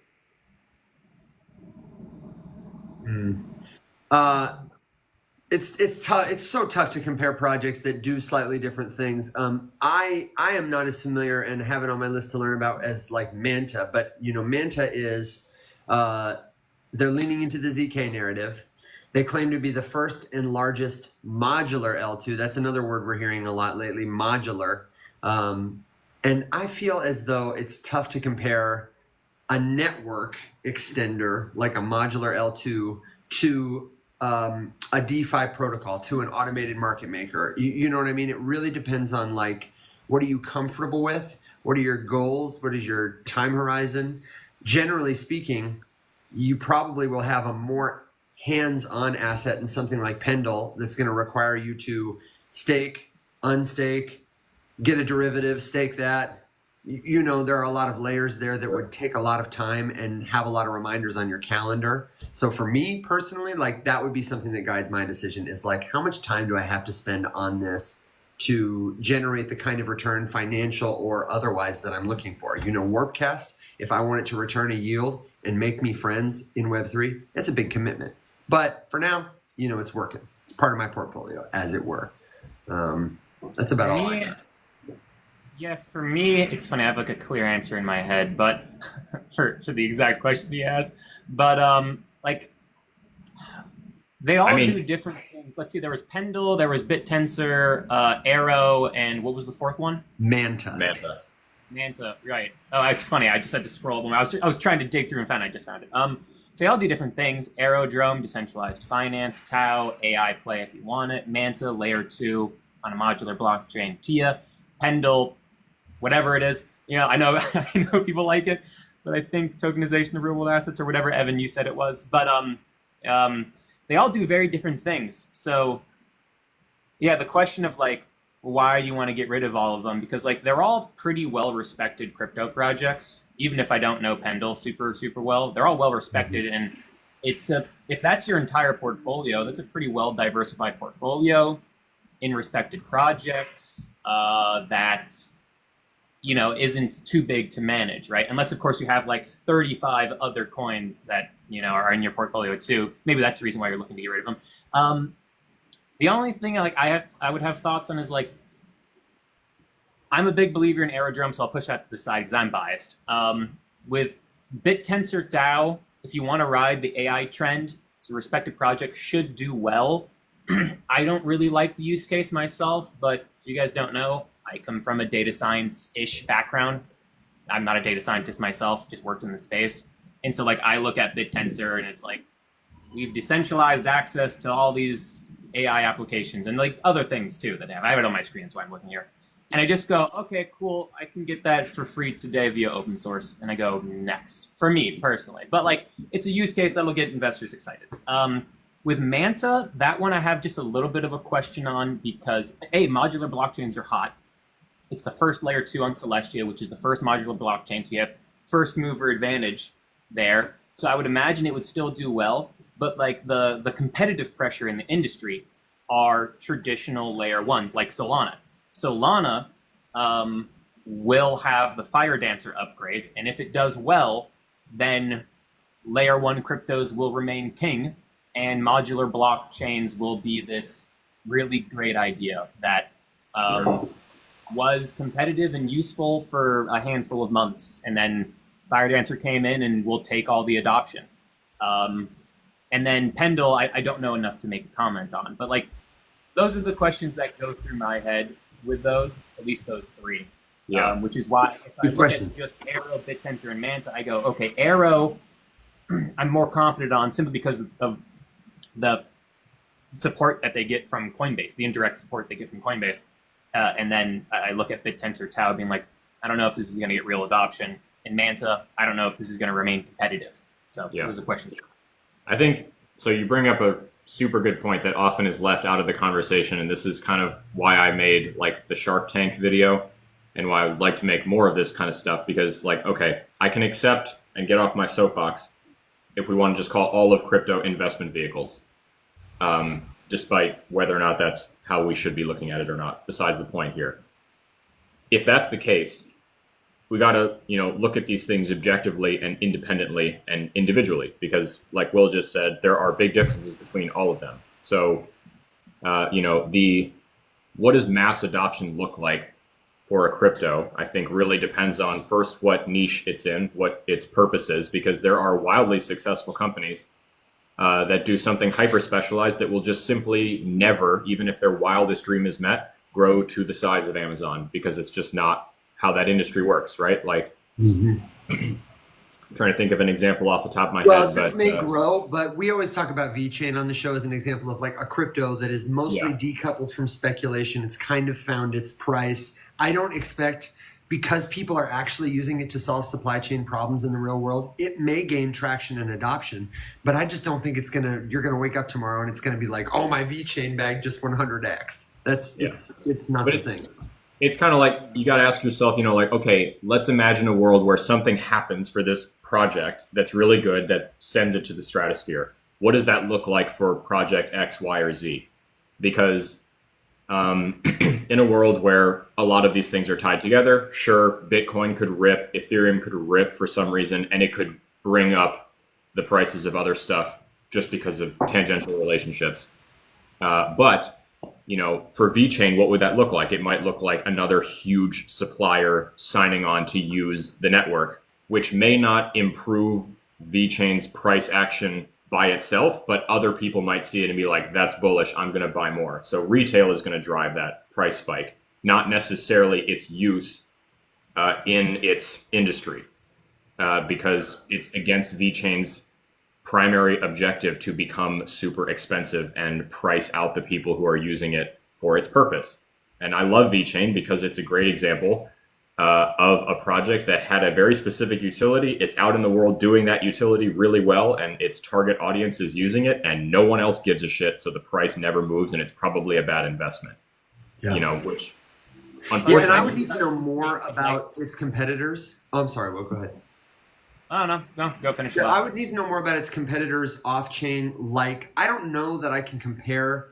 It's tough. It's so tough to compare projects that do slightly different things. I am not as familiar and have it on my list to learn about as like Manta, but Manta is they're leaning into the ZK narrative. They claim to be the first and largest modular L2. That's another word we're hearing a lot lately, modular. And I feel as though it's tough to compare a network extender like a modular L2 to a DeFi protocol, to an automated market maker. You know what I mean? It really depends on like, what are you comfortable with? What are your goals? What is your time horizon? Generally speaking, you probably will have a more hands-on asset in something like Pendle that's going to require you to stake, unstake, get a derivative, stake that. There are a lot of layers there that would take a lot of time and have a lot of reminders on your calendar. So for me personally, like that would be something that guides my decision, is like, how much time do I have to spend on this to generate the kind of return, financial or otherwise, that I'm looking for? Warpcast, if I want it to return a yield and make me friends in Web3, that's a big commitment. But for now, it's working. It's part of my portfolio, as it were. That's about all I got. Yeah, for me, it's funny. I have like a clear answer in my head, but for the exact question he asked. But like, they all do different things. Let's see. There was Pendle, there was BitTensor, Arrow, and what was the 4th one? Manta, right? Oh, it's funny. I just had to scroll. I was trying to dig through and I just found it. So they all do different things. Aerodrome, decentralized finance. Tau, AI play if you want it. Manta, layer 2 on a modular blockchain. Tia, Pendle, whatever it is. I know I know people like it, but I think tokenization of real world assets, or whatever, Evan, you said it was. But they all do very different things. So yeah, the question of like why you want to get rid of all of them, because like they're all pretty well respected crypto projects. Even if I don't know Pendle super well, they're all well respected, and if that's your entire portfolio, that's a pretty well diversified portfolio in respected projects that isn't too big to manage, right? Unless of course you have like 35 other coins that are in your portfolio too. Maybe that's the reason why you're looking to get rid of them. The only thing like I would have thoughts on is like, I'm a big believer in Aerodrome, so I'll push that to the side because I'm biased. With BitTensor DAO, if you want to ride the AI trend, it's a respected project, should do well. I don't really like the use case myself, but if you guys don't know, I come from a data science-ish background. I'm not a data scientist myself, just worked in the space. And so like I look at BitTensor and it's like, we've decentralized access to all these AI applications and like other things too that they have. I have it on my screen, that's why I'm looking here. And I just go, okay, cool, I can get that for free today via open source. And I go, next, for me personally. But like, it's a use case that'll get investors excited. With Manta, that one I have just a little bit of a question on because, A, modular blockchains are hot. It's the first layer 2 on Celestia, which is the first modular blockchain. So you have first mover advantage there. So I would imagine it would still do well. But like the competitive pressure in the industry are traditional layer 1s like Solana. Solana will have the Fire Dancer upgrade. And if it does well, then layer 1 cryptos will remain king. And modular blockchains will be this really great idea that was competitive and useful for a handful of months, and then FireDancer came in and will take all the adoption. And then Pendle, I don't know enough to make a comment on, but like those are the questions that go through my head with those, at least those three. Yeah. Which is why if I look at just Arrow, BitTensor, and Manta, I go, okay, Arrow, I'm more confident on simply because of the support that they get from Coinbase, the indirect support they get from Coinbase. And then I look at BitTensor Tau being like, I don't know if this is going to get real adoption. And Manta, I don't know if this is going to remain competitive. So those are questions. I think, so you bring up a super good point that often is left out of the conversation. And this is kind of why I made like the Shark Tank video and why I would like to make more of this kind of stuff, because like, okay, I can accept and get off my soapbox if we want to just call all of crypto investment vehicles, despite whether or not that's how we should be looking at it or not, besides the point here. If that's the case, we got to, look at these things objectively and independently and individually, because like Will just said, there are big differences between all of them. So, what does mass adoption look like for a crypto, I think really depends on first what niche it's in, what its purpose is, because there are wildly successful companies that do something hyper specialized that will just simply never, even if their wildest dream is met, grow to the size of Amazon, because it's just not how that industry works, right? Like, I'm trying to think of an example off the top of my head. Well, this may grow, but we always talk about VeChain on the show as an example of like a crypto that is mostly decoupled from speculation. It's kind of found its price. I don't expect, because people are actually using it to solve supply chain problems in the real world, it may gain traction and adoption, but I just don't think you're gonna wake up tomorrow and it's gonna be like, oh, my VeChain bag just 100x. It's not the thing. It's kind of like, you got to ask yourself, okay, let's imagine a world where something happens for this project that's really good, that sends it to the stratosphere. What does that look like for project X, Y, or Z? Because in a world where a lot of these things are tied together, sure, Bitcoin could rip, Ethereum could rip for some reason, and it could bring up the prices of other stuff just because of tangential relationships. But for VeChain, what would that look like? It might look like another huge supplier signing on to use the network, which may not improve VeChain's price action by itself, but other people might see it and be like, that's bullish, I'm going to buy more. So retail is going to drive that price spike, not necessarily its use in its industry, because it's against VeChain's primary objective to become super expensive and price out the people who are using it for its purpose. And I love VeChain because it's a great example of a project that had a very specific utility. It's out in the world doing that utility really well, and its target audience is using it, and no one else gives a shit, so the price never moves, and it's probably a bad investment. Which unfortunately... and I would need to know more about its competitors. Oh, I'm sorry, Will, go ahead. Oh, no, go finish it. I would need to know more about its competitors off-chain. Like, I don't know that I can compare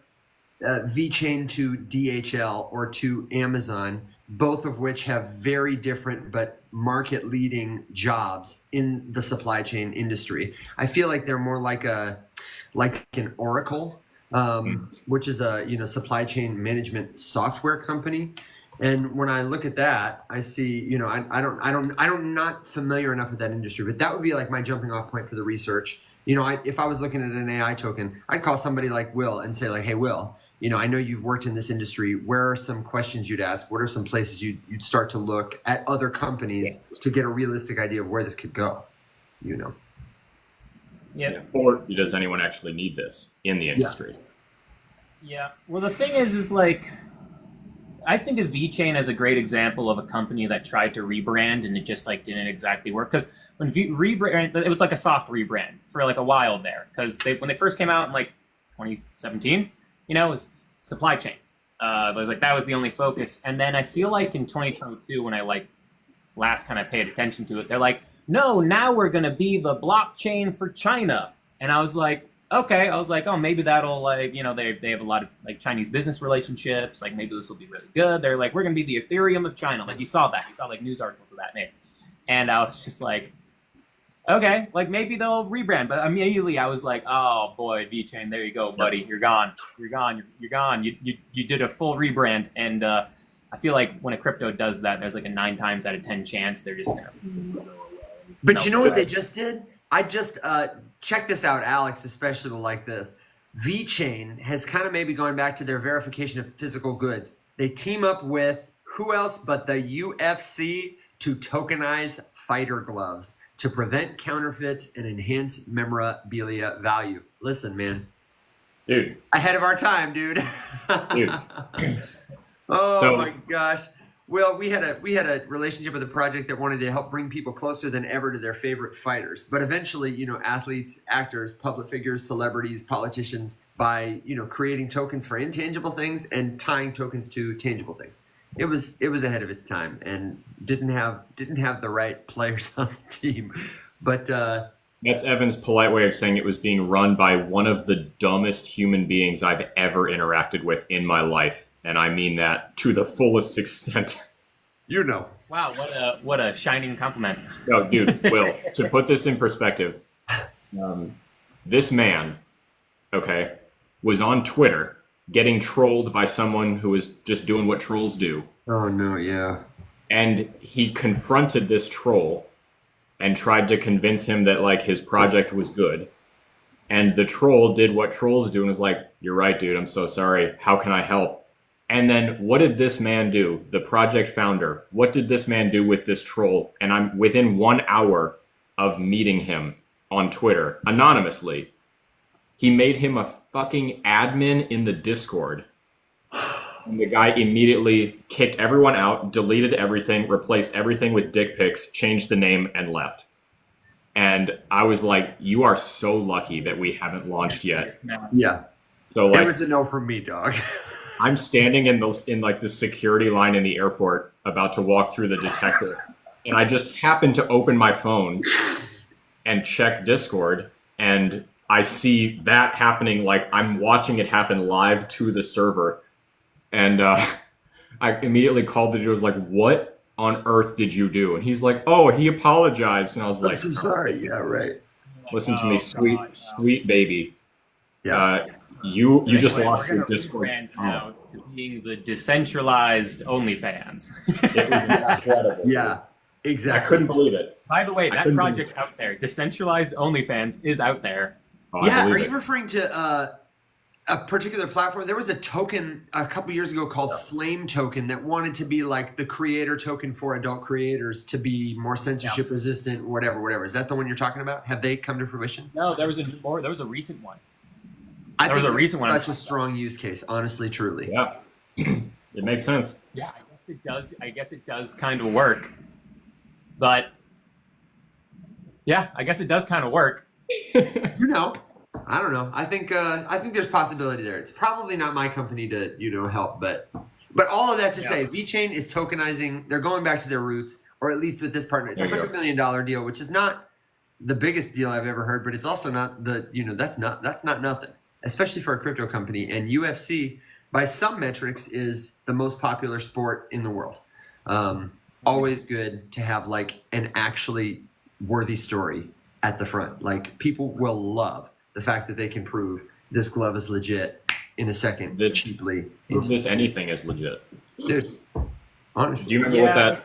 VeChain to DHL or to Amazon, both of which have very different but market-leading jobs in the supply chain industry. I feel like they're more like an Oracle, which is a supply chain management software company. And when I look at that, I see, I'm not familiar enough with that industry, but that would be like my jumping off point for the research. If I was looking at an AI token, I'd call somebody like Will and say like, hey, Will, I know you've worked in this industry. Where are some questions you'd ask? What are some places you'd start to look at other companies to get a realistic idea of where this could go? Yeah. Or does anyone actually need this in the industry? Yeah. Well, the thing is like, I think of VeChain as a great example of a company that tried to rebrand and it just like didn't exactly work. Because when rebrand, it was like a soft rebrand for like a while there. Because when they first came out in like 2017, it was supply chain. It was like that was the only focus. And then I feel like in 2022, when I like last kind of paid attention to it, they're like, no, now we're gonna be the blockchain for China. And I was like, okay, I was like, oh, maybe that'll like, they have a lot of like Chinese business relationships. Like maybe this will be really good. They're like, we're going to be the Ethereum of China. Like you saw like news articles of that name. And I was just like, okay, like maybe they'll rebrand. But immediately I was like, oh boy, VeChain, there you go, buddy. You're gone. You did a full rebrand. And I feel like when a crypto does that, there's like a 9 times out of 10 chance they're just gonna. But you know what they just did? I just check this out. Alex especially will like this. VeChain has kind of maybe going back to their verification of physical goods. They team up with who else but the UFC to tokenize fighter gloves to prevent counterfeits and enhance memorabilia value. Listen, man. Dude. Ahead of our time, dude. Dude. Oh my gosh. Well, we had a relationship with a project that wanted to help bring people closer than ever to their favorite fighters. But eventually, you know, athletes, actors, public figures, celebrities, politicians, by, you know, creating tokens for intangible things and tying tokens to tangible things. It was ahead of its time and didn't have the right players on the team. But that's Evan's polite way of saying it was being run by one of the dumbest human beings I've ever interacted with in my life. And I mean that to the fullest extent. You know. Wow, what a shining compliment. No, dude, Will, to put this in perspective, this man, okay, was on Twitter getting trolled by someone who was just doing what trolls do. Oh, no, yeah. And he confronted this troll and tried to convince him that, like, his project was good. And the troll did what trolls do and was like, "You're right, dude, I'm so sorry. How can I help?" And then what did this man do? The project founder, what did this man do with this troll? And I'm within 1 hour of meeting him on Twitter anonymously. He made him a fucking admin in the Discord. And the guy immediately kicked everyone out, deleted everything, replaced everything with dick pics, changed the name, and left. And I was like, you are so lucky that we haven't launched yet. Yeah. So like, it was a no from me, dog. I'm standing in like the security line in the airport about to walk through the detector. And I just happened to open my phone and check Discord. And I see that happening. Like I'm watching it happen live to the server. And I immediately called the dude. I was like, "What on earth did you do?" And he's like, "Oh, he apologized." And I was like, "I'm so sorry." Yeah, right. Listen to me, sweet baby. Yeah. You just lost your Discord. Now to being the decentralized OnlyFans. It was incredible. Yeah, exactly. I couldn't believe it. By the way, that project out there, decentralized OnlyFans, is out there. Oh, yeah, are you referring to a particular platform? There was a token a couple years ago called Flame Token that wanted to be like the creator token for adult creators to be more censorship resistant, whatever. Is that the one you're talking about? Have they come to fruition? No, there was a recent one. I think it's such a strong use case, honestly, truly. Yeah, it makes sense. Yeah, I guess it does kind of work. But yeah, I guess it does kind of work. You know, I don't know. I think there's possibility there. It's probably not my company to help, but all of that to say, VeChain is tokenizing. They're going back to their roots, or at least with this partner, it's a $100 million deal, which is not the biggest deal I've ever heard, but it's also not that's not nothing, especially for a crypto company. And UFC, by some metrics, is the most popular sport in the world. Always good to have like an actually worthy story at the front. Like people will love the fact that they can prove this glove is legit in a second, cheaply. This anything is legit, dude. Honestly, do you remember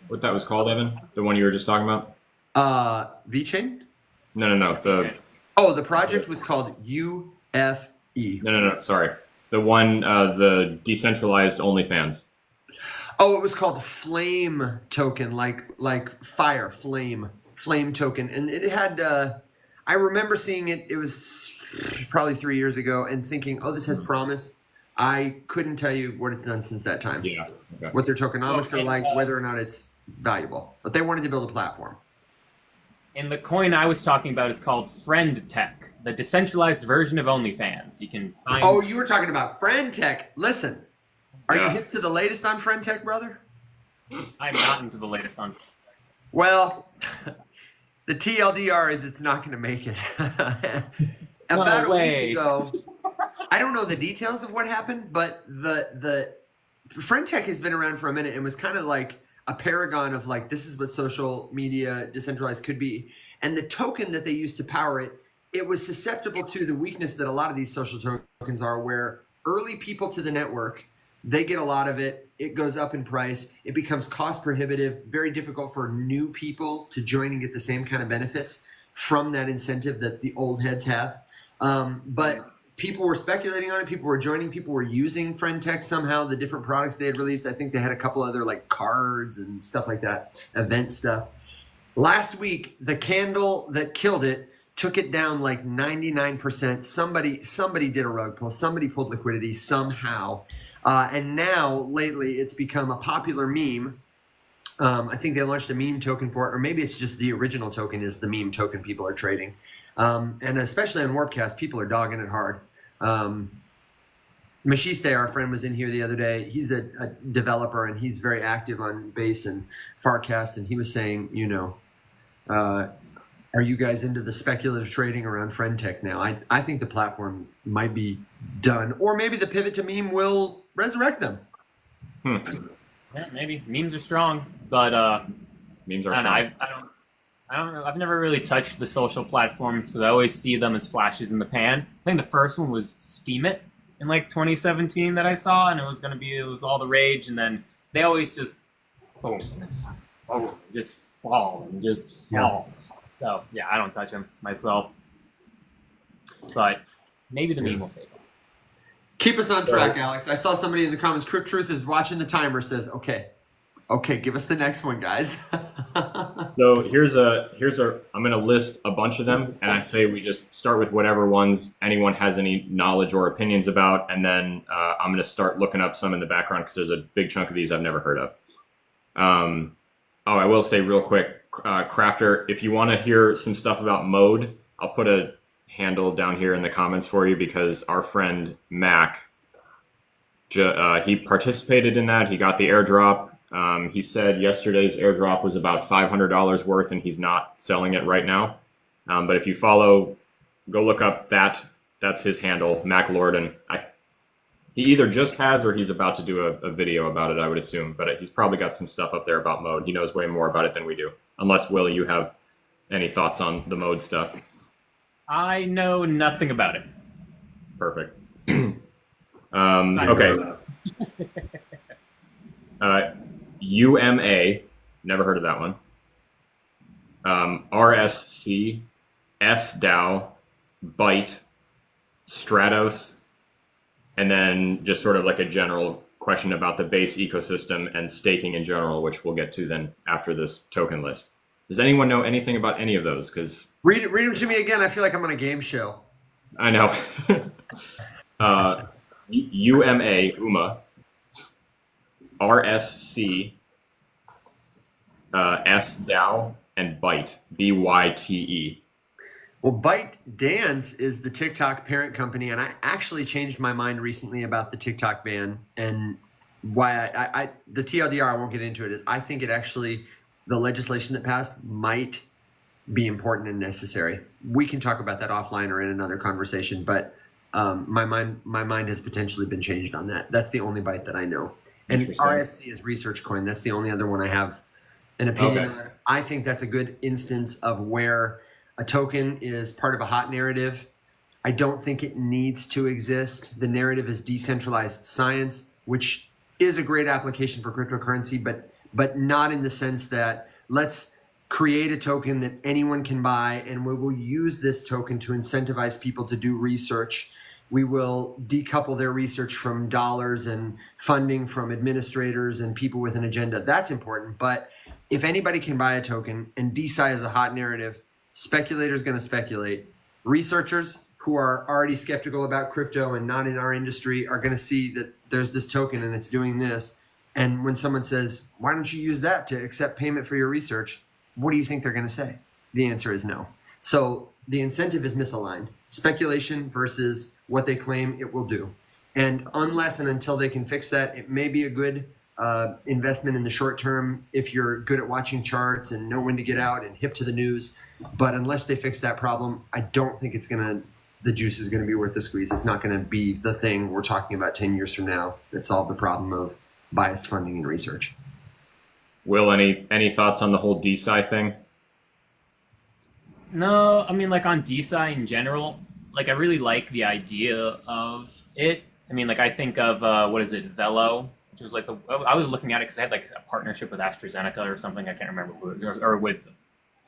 what that was called, Evan? The one you were just talking about? VeChain? No. The project was called UFE. No. Sorry, the one the decentralized OnlyFans. Oh, it was called Flame Token, like fire, flame token, and it had. I remember seeing it. It was probably 3 years ago, and thinking, "Oh, this has promise." I couldn't tell you what it's done since that time. Yeah. Okay. What their tokenomics are like, whether or not it's valuable, but they wanted to build a platform. And the coin I was talking about is called Friend Tech, the decentralized version of OnlyFans. You can find. Oh, you were talking about Friend Tech. Listen, are you hip to the latest on Friend Tech, brother? I'm not into the latest on. Well, the TLDR is it's not going to make it. About a week ago, I don't know the details of what happened, but the Friend Tech has been around for a minute and was kind of like a paragon of like, this is what social media decentralized could be. And the token that they used to power it, it was susceptible to the weakness that a lot of these social tokens are, where early people to the network They get a lot of it. It goes up in price. It becomes cost prohibitive, very difficult for new people to join and get the same kind of benefits from that incentive that the old heads have. But people were speculating on it. People were joining. People were using Friend Tech somehow, the different products they had released. I think they had a couple other like cards and stuff like that, event stuff. Last week, the candle that killed it took it down like 99%. Somebody did a rug pull. Somebody pulled liquidity somehow. And now, lately, it's become a popular meme. I think they launched a meme token for it, or maybe it's just the original token is the meme token people are trading. And especially on Warpcast, people are dogging it hard. Mashiste, our friend, was in here the other day. He's a developer, and he's very active on Base and Farcast, and he was saying, are you guys into the speculative trading around Friend Tech now? I think the platform might be done, or maybe the pivot to meme will resurrect them. Yeah, maybe memes are strong, but memes are strong. I don't know. I've never really touched the social platforms because I always see them as flashes in the pan. I think the first one was Steam It in like 2017 that I saw, and it was all the rage, and then they always just just fall. So yeah, I don't touch them myself, but maybe the meme will save them. Keep us on track, Alex. I saw somebody in the comments. Crypt Truth is watching the timer. Says, "Okay, give us the next one, guys." So here's I'm gonna list a bunch of them, and I say we just start with whatever ones anyone has any knowledge or opinions about, and then I'm gonna start looking up some in the background because there's a big chunk of these I've never heard of. I will say real quick, Crafter, if you want to hear some stuff about mode, I'll put a handle down here in the comments for you because our friend Mac, he participated in that. He got the airdrop. He said yesterday's airdrop was about $500 worth, and he's not selling it right now. But if you follow, go look up that. That's his handle, Mac Lorden. He either just has or he's about to do a video about it, I would assume. But he's probably got some stuff up there about mode. He knows way more about it than we do. Unless, Will, you have any thoughts on the mode stuff? I know nothing about it. Perfect. Okay. UMA, never heard of that one. RSC, SDAO, Byte, Stratos, and then just sort of like a general question about the base ecosystem and staking in general, which we'll get to then after this token list. Does anyone know anything about any of those? Because read them to me again. I feel like I'm on a game show. I know. UMA, RSC, SDAO, and Byte, BYTE. Well, ByteDance is the TikTok parent company, and I actually changed my mind recently about the TikTok ban, and why the TLDR, I won't get into it, is I think it actually, the legislation that passed might be important and necessary. We can talk about that offline or in another conversation, but my mind has potentially been changed on that. That's the only Byte that I know. And RSC is Research Coin. That's the only other one I have an opinion on. I think that's a good instance of where a token is part of a hot narrative. I don't think it needs to exist. The narrative is decentralized science, which is a great application for cryptocurrency, but not in the sense that let's create a token that anyone can buy, and we will use this token to incentivize people to do research. We will decouple their research from dollars and funding from administrators and people with an agenda. That's important. But if anybody can buy a token, and DeSci is a hot narrative, speculators going to speculate. Researchers who are already skeptical about crypto and not in our industry are going to see that there's this token and it's doing this. And when someone says, why don't you use that to accept payment for your research? What do you think they're going to say? The answer is no. So the incentive is misaligned. Speculation versus what they claim it will do. And unless and until they can fix that, it may be a good investment in the short term if you're good at watching charts and know when to get out and hip to the news. But unless they fix that problem, I don't think the juice is going to be worth the squeeze. It's not going to be the thing we're talking about 10 years from now that solved the problem of biased funding and research. Will, any thoughts on the whole DeSci thing? No, I mean, like on DeSci in general, like I really like the idea of it I mean, like I think of what is it, Velo, which was like I was looking at it because they had like a partnership with AstraZeneca or something. I can't remember who, or with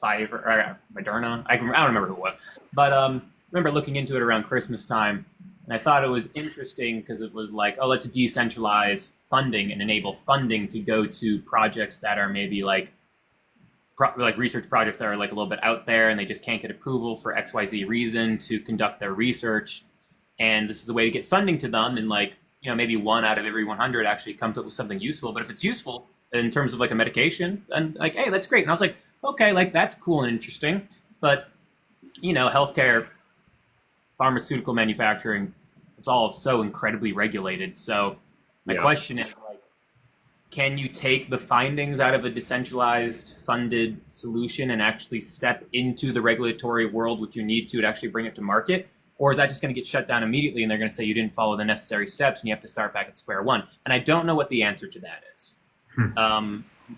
Pfizer or Moderna. I don't remember who it was, but I remember looking into it around Christmas time, and I thought it was interesting because it was like, oh, let's decentralize funding and enable funding to go to projects that are maybe like research projects that are like a little bit out there and they just can't get approval for XYZ reason to conduct their research. And this is a way to get funding to them. And like, you know, maybe 1 out of every 100 actually comes up with something useful. But if it's useful in terms of like a medication, then like, hey, that's great. And I was like, okay, like that's cool and interesting. But, you know, healthcare, pharmaceutical manufacturing, it's all so incredibly regulated. So my question is, like, can you take the findings out of a decentralized funded solution and actually step into the regulatory world, which you need to actually bring it to market? Or is that just going to get shut down immediately and they're going to say you didn't follow the necessary steps and you have to start back at square one? And I don't know what the answer to that is.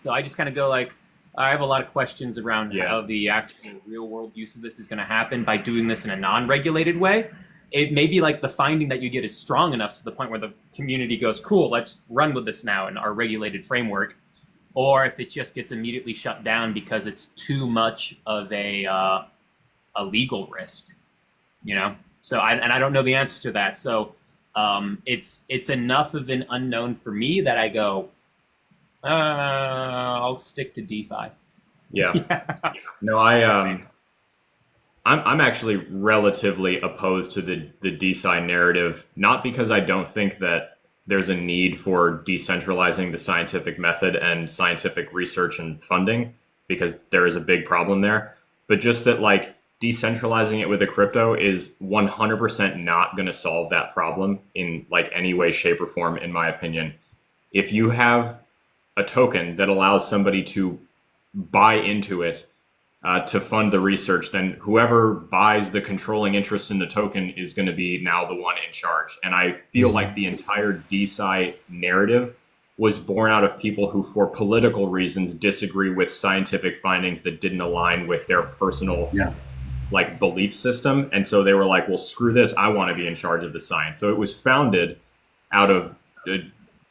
So I just kind of go like, I have a lot of questions around how the actual real world use of this is going to happen by doing this in a non-regulated way. It may be like the finding that you get is strong enough to the point where the community goes, cool, let's run with this now in our regulated framework. Or if it just gets immediately shut down because it's too much of a legal risk, you know? So I don't know the answer to that. So it's enough of an unknown for me that I go, I'll stick to DeFi. Yeah. No, I'm actually relatively opposed to the DeSci narrative, not because I don't think that there's a need for decentralizing the scientific method and scientific research and funding, because there is a big problem there, but just that like decentralizing it with a crypto is 100% not going to solve that problem in like any way, shape, or form, in my opinion. If you have a token that allows somebody to buy into it to fund the research, then whoever buys the controlling interest in the token is going to be now the one in charge. And I feel like the entire DeSci narrative was born out of people who, for political reasons, disagree with scientific findings that didn't align with their personal like belief system. And so they were like, well, screw this, I want to be in charge of the science. So it was founded out of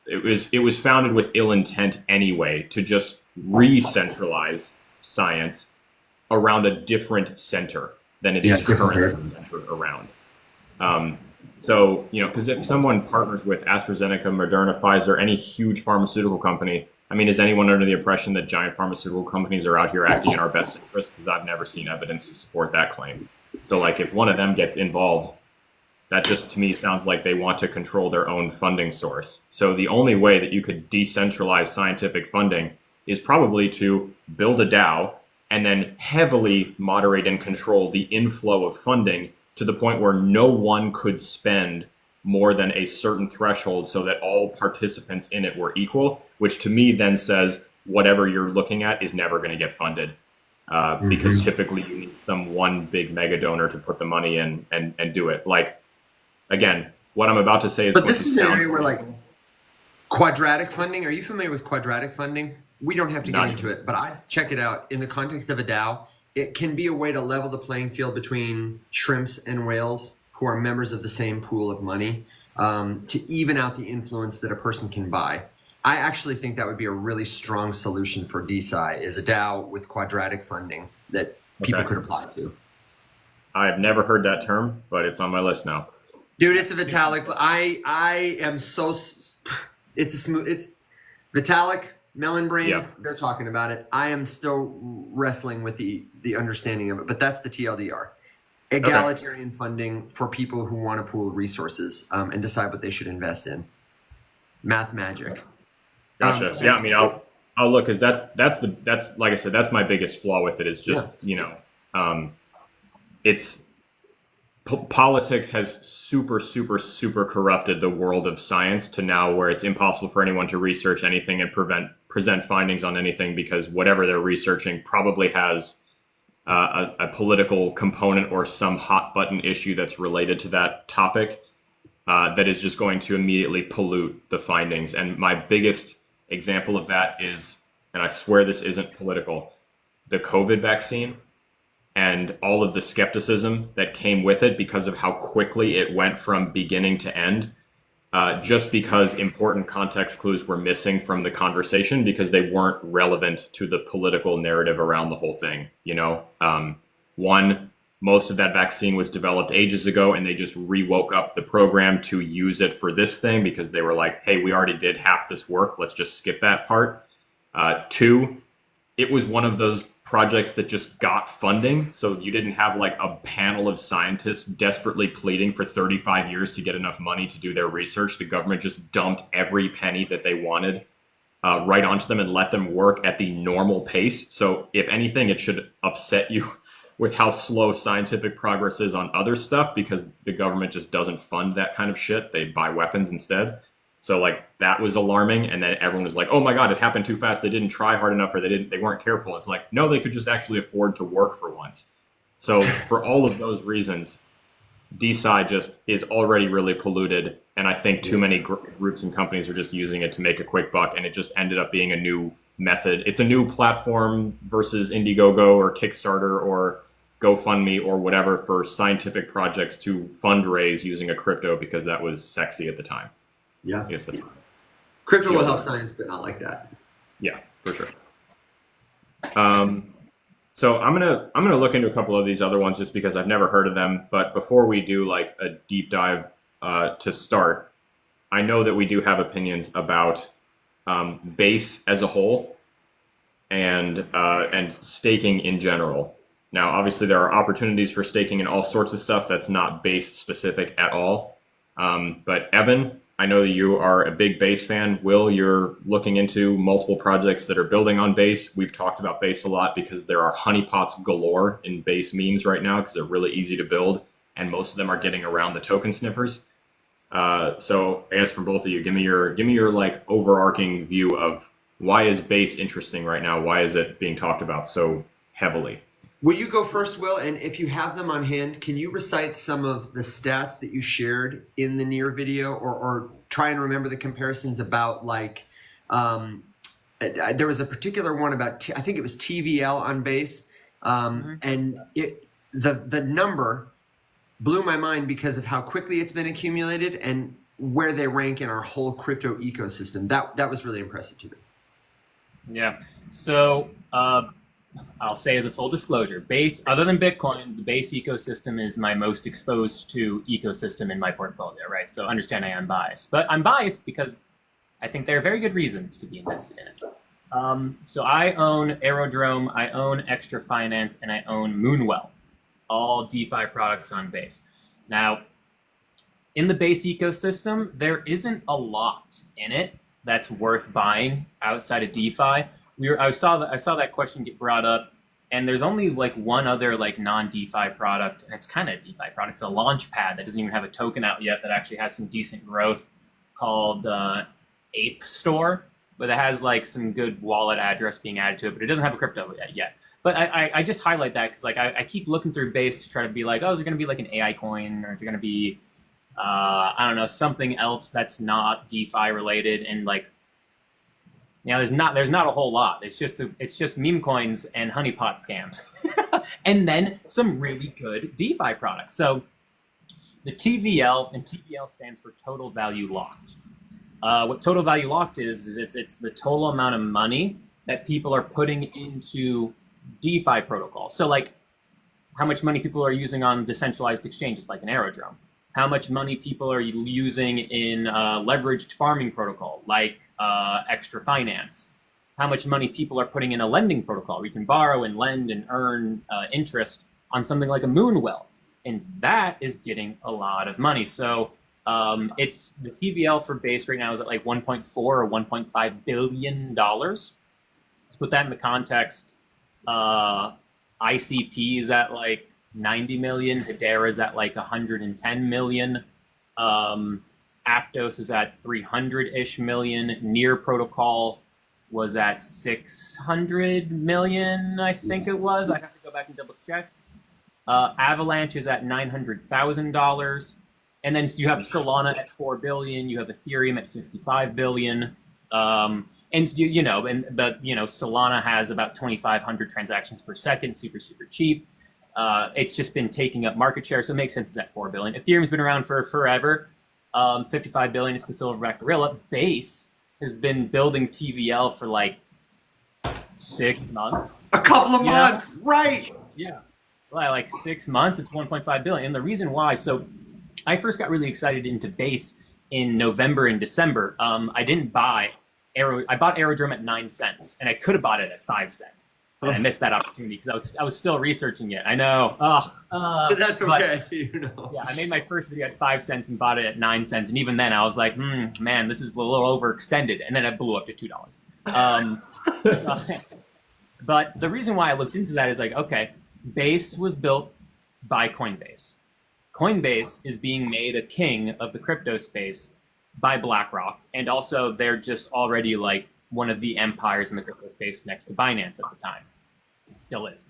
it was founded with ill intent anyway, to just re-centralize science around a different center than it is currently centered around. So, you know, because if someone partners with AstraZeneca, Moderna, Pfizer, any huge pharmaceutical company, I mean, is anyone under the impression that giant pharmaceutical companies are out here acting in our best interest? Because I've never seen evidence to support that claim. So, like, if one of them gets involved, that just, to me, sounds like they want to control their own funding source. So the only way that you could decentralize scientific funding is probably to build a DAO and then heavily moderate and control the inflow of funding to the point where no one could spend more than a certain threshold so that all participants in it were equal, which to me then says whatever you're looking at is never going to get funded. Because typically you need some one big mega donor to put the money in and do it. Like, again, what I'm about to say is... But this is an area where, like, quadratic funding, are you familiar with quadratic funding? We don't have to get into it, but I check it out in the context of a DAO. It can be a way to level the playing field between shrimps and whales who are members of the same pool of money, to even out the influence that a person can buy. I actually think that would be a really strong solution for DeSci, is a DAO with quadratic funding that people could apply to. I've never heard that term, but it's on my list now. Dude, it's a Vitalik. I am so... It's Vitalik, Melon Brains, they're talking about it. I am still wrestling with the understanding of it, but that's the TLDR. Egalitarian funding for people who want to pool resources and decide what they should invest in. Math magic. Gotcha. Yeah, I mean, I'll look, because that's like I said, that's my biggest flaw with it, is just, you know, it's... Politics has super corrupted the world of science to now where it's impossible for anyone to research anything and present findings on anything, because whatever they're researching probably has a political component or some hot button issue that's related to that topic that is just going to immediately pollute the findings. And my biggest example of that is, and I swear this isn't political, the COVID vaccine. And all of the skepticism that came with it because of how quickly it went from beginning to end. just because important context clues were missing from the conversation because they weren't relevant to the political narrative around the whole thing. One, most of that vaccine was developed ages ago and they just re-woke up the program to use it for this thing because they were like, hey, we already did half this work. Let's just skip that part. Two, it was one of those projects that just got funding. So you didn't have like a panel of scientists desperately pleading for 35 years to get enough money to do their research. The government just dumped every penny that they wanted right onto them and let them work at the normal pace. So if anything, it should upset you with how slow scientific progress is on other stuff because the government just doesn't fund that kind of shit. They buy weapons instead. So like that was alarming. And then everyone was like, oh my God, it happened too fast. They didn't try hard enough or they weren't careful. It's like, no, they could just actually afford to work for once. So for all of those reasons, DeSci just is already really polluted. And I think too many groups and companies are just using it to make a quick buck. And it just ended up being a new method. It's a new platform versus Indiegogo or Kickstarter or GoFundMe or whatever for scientific projects to fundraise using a crypto because that was sexy at the time. Yeah. I guess that's crypto will help science, but not like that. Yeah, for sure. So I'm gonna look into a couple of these other ones just because I've never heard of them. But before we do like a deep dive to start, I know that we do have opinions about Base as a whole and staking in general. Now, obviously, there are opportunities for staking in all sorts of stuff that's not Base specific at all. But Evan, I know that you are a big Base fan. Will, you're looking into multiple projects that are building on Base. We've talked about Base a lot because there are honeypots galore in Base memes right now because they're really easy to build, and most of them are getting around the token sniffers. So I guess from both of you, give me your like overarching view of why is Base interesting right now? Why is it being talked about so heavily? Will you go first, Will? And if you have them on hand, can you recite some of the stats that you shared in the near video or try and remember the comparisons about like, there was a particular one about, I think it was TVL on Base. And the number blew my mind because of how quickly it's been accumulated and where they rank in our whole crypto ecosystem. That was really impressive to me. Yeah. So, I'll say as a full disclosure, Base, other than Bitcoin, the Base ecosystem is my most exposed to ecosystem in my portfolio, right? So understand I am biased. But I'm biased because I think there are very good reasons to be invested in it. So I own Aerodrome, I own Extra Finance, and I own Moonwell, all DeFi products on Base. Now, in the Base ecosystem, there isn't a lot in it that's worth buying outside of DeFi. I saw that question get brought up, and there's only like one other like non-DeFi product, and it's kind of a DeFi product. It's a Launchpad that doesn't even have a token out yet that actually has some decent growth called Ape Store, but it has like some good wallet address being added to it, but it doesn't have a crypto yet. But I just highlight that because like I keep looking through Base to try to be like, oh, is it going to be like an AI coin, or is it going to be I don't know, something else that's not DeFi related, and like. There's not a whole lot. It's just meme coins and honeypot scams, and then some really good DeFi products. So the TVL, and TVL stands for Total Value Locked. What Total Value Locked is it's the total amount of money that people are putting into DeFi protocols. So like how much money people are using on decentralized exchanges like an Aerodrome, how much money people are using in leveraged farming protocol like Extra Finance, how much money people are putting in a lending protocol where you can borrow and lend and earn interest on something like a Moonwell, and that is getting a lot of money. So it's the TVL for Base right now is at like 1.4 or 1.5 billion dollars. Let's put that in the context. ICP is at like 90 million. Hedera is at like 110 million. Aptos is at 300-ish million. Near Protocol was at 600 million, I think it was. I have to go back and double check. Avalanche is at $900,000. And then you have Solana at 4 billion. You have Ethereum at 55 billion. And Solana has about 2,500 transactions per second, super, super cheap. It's just been taking up market share, so it makes sense it's at 4 billion. Ethereum's been around for forever. 55 billion is the silverback gorilla. Base has been building TVL for like 6 months. A couple of months, right? Yeah, like 6 months. It's 1.5 billion. And the reason why, so I first got really excited into Base in November and December. I didn't buy I bought Aerodrome at 9 cents, and I could have bought it at 5 cents. And I missed that opportunity because I was still researching it. I know. But that's okay. But, Yeah, I made my first video at 5 cents and bought it at 9 cents. And even then, I was like, man, this is a little overextended. And then it blew up to $2. But the reason why I looked into that is like, okay, Base was built by Coinbase. Coinbase is being made a king of the crypto space by BlackRock. And also, they're just already like one of the empires in the crypto space next to Binance at the time. Still is.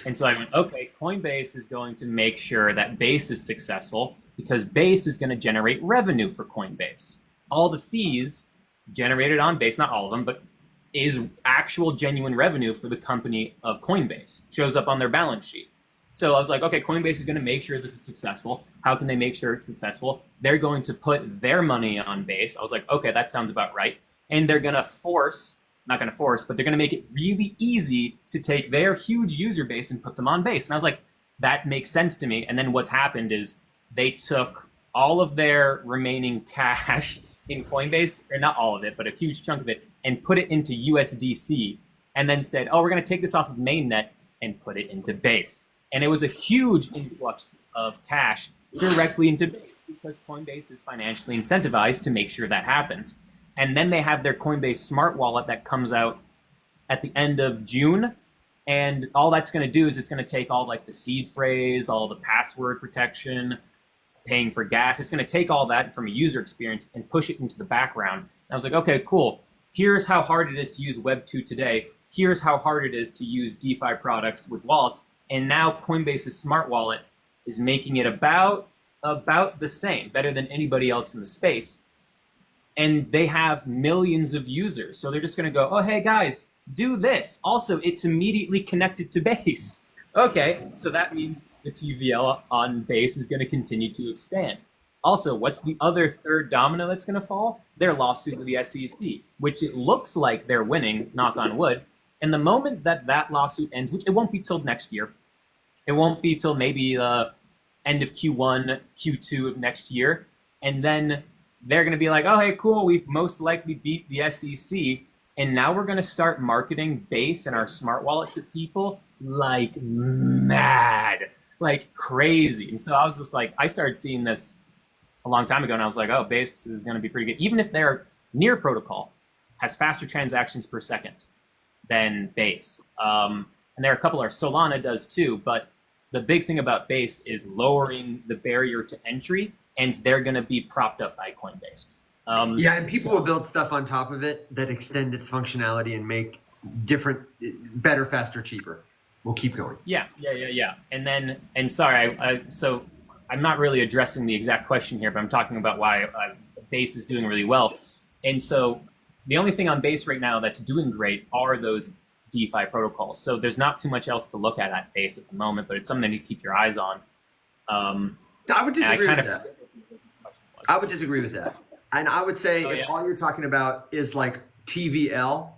And so I went, okay, Coinbase is going to make sure that Base is successful because Base is going to generate revenue for Coinbase. All the fees generated on Base, not all of them, but is actual genuine revenue for the company of Coinbase. Shows up on their balance sheet. So I was like, okay, Coinbase is going to make sure this is successful. How can they make sure it's successful? They're going to put their money on Base. I was like, okay, that sounds about right. And they're going to not going to force, but they're going to make it really easy to take their huge user base and put them on Base. And I was like, that makes sense to me. And then what's happened is they took all of their remaining cash in Coinbase, or not all of it, but a huge chunk of it, and put it into USDC, and then said, oh, we're going to take this off of mainnet and put it into Base. And it was a huge influx of cash directly into Base because Coinbase is financially incentivized to make sure that happens. And then they have their Coinbase smart wallet that comes out at the end of June. And all that's going to do is it's going to take all like the seed phrase, all the password protection, paying for gas. It's going to take all that from a user experience and push it into the background. And I was like, okay, cool. Here's how hard it is to use Web 2 today. Here's how hard it is to use DeFi products with wallets. And now Coinbase's smart wallet is making it about the same, better than anybody else in the space. And they have millions of users. So they're just going to go, oh, hey, guys, do this. Also, it's immediately connected to Base. Okay, so that means the TVL on Base is going to continue to expand. Also, what's the other third domino that's going to fall? Their lawsuit with the SEC, which it looks like they're winning, knock on wood. And the moment that that lawsuit ends, which it won't be till next year, it won't be till maybe end of Q1, Q2 of next year, and then they're going to be like, oh, hey, cool, we've most likely beat the SEC, and now we're going to start marketing Base and our smart wallet to people like mad, like crazy. And so I was just like, I started seeing this a long time ago, and I was like, oh, Base is going to be pretty good. Even if their near protocol has faster transactions per second than Base. And there are a couple, Solana does too, but the big thing about Base is lowering the barrier to entry, and they're going to be propped up by Coinbase. Yeah, and people will build stuff on top of it that extend its functionality and make better, faster, cheaper. We'll keep going. Yeah. And sorry, so I'm not really addressing the exact question here, but I'm talking about why Base is doing really well. And so the only thing on Base right now that's doing great are those DeFi protocols. So there's not too much else to look at Base at the moment, but it's something to keep your eyes on. I would disagree with that. I would disagree with that. And I would say if all you're talking about is like TVL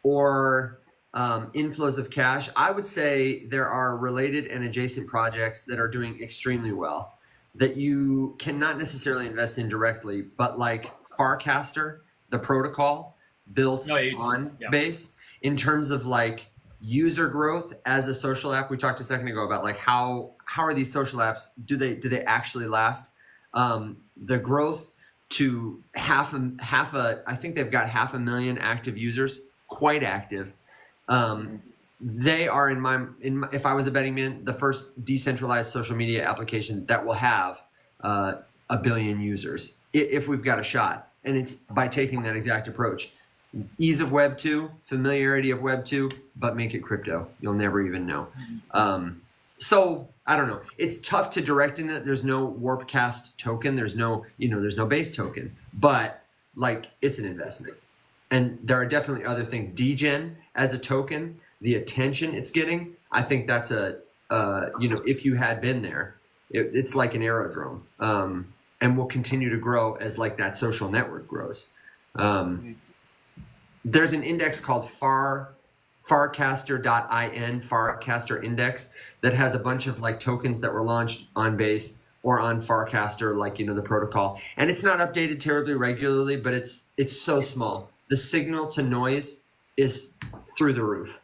or inflows of cash, I would say there are related and adjacent projects that are doing extremely well that you cannot necessarily invest in directly, but like Farcaster, the protocol built on Base, in terms of like user growth as a social app. We talked a second ago about like how are these social apps, do they actually last? The growth to half a I think they've got 500,000 active users, quite active. They are if I was a betting man, the first decentralized social media application that will have 1 billion users if we've got a shot. And it's by taking that exact approach. Ease of Web 2, familiarity of Web 2, but make it crypto. You'll never even know. So I don't know. It's tough to direct in that. There's no Warpcast token. There's no Base token, but like it's an investment. And there are definitely other things. Degen as a token, the attention it's getting, I think that's if you had been there, it's like an aerodrome. and will continue to grow as like that social network grows. There's an index called farcaster.in, Farcaster Index, that has a bunch of like tokens that were launched on Base or on Farcaster, like, you know, the protocol. And it's not updated terribly regularly, but it's so small. The signal to noise is through the roof.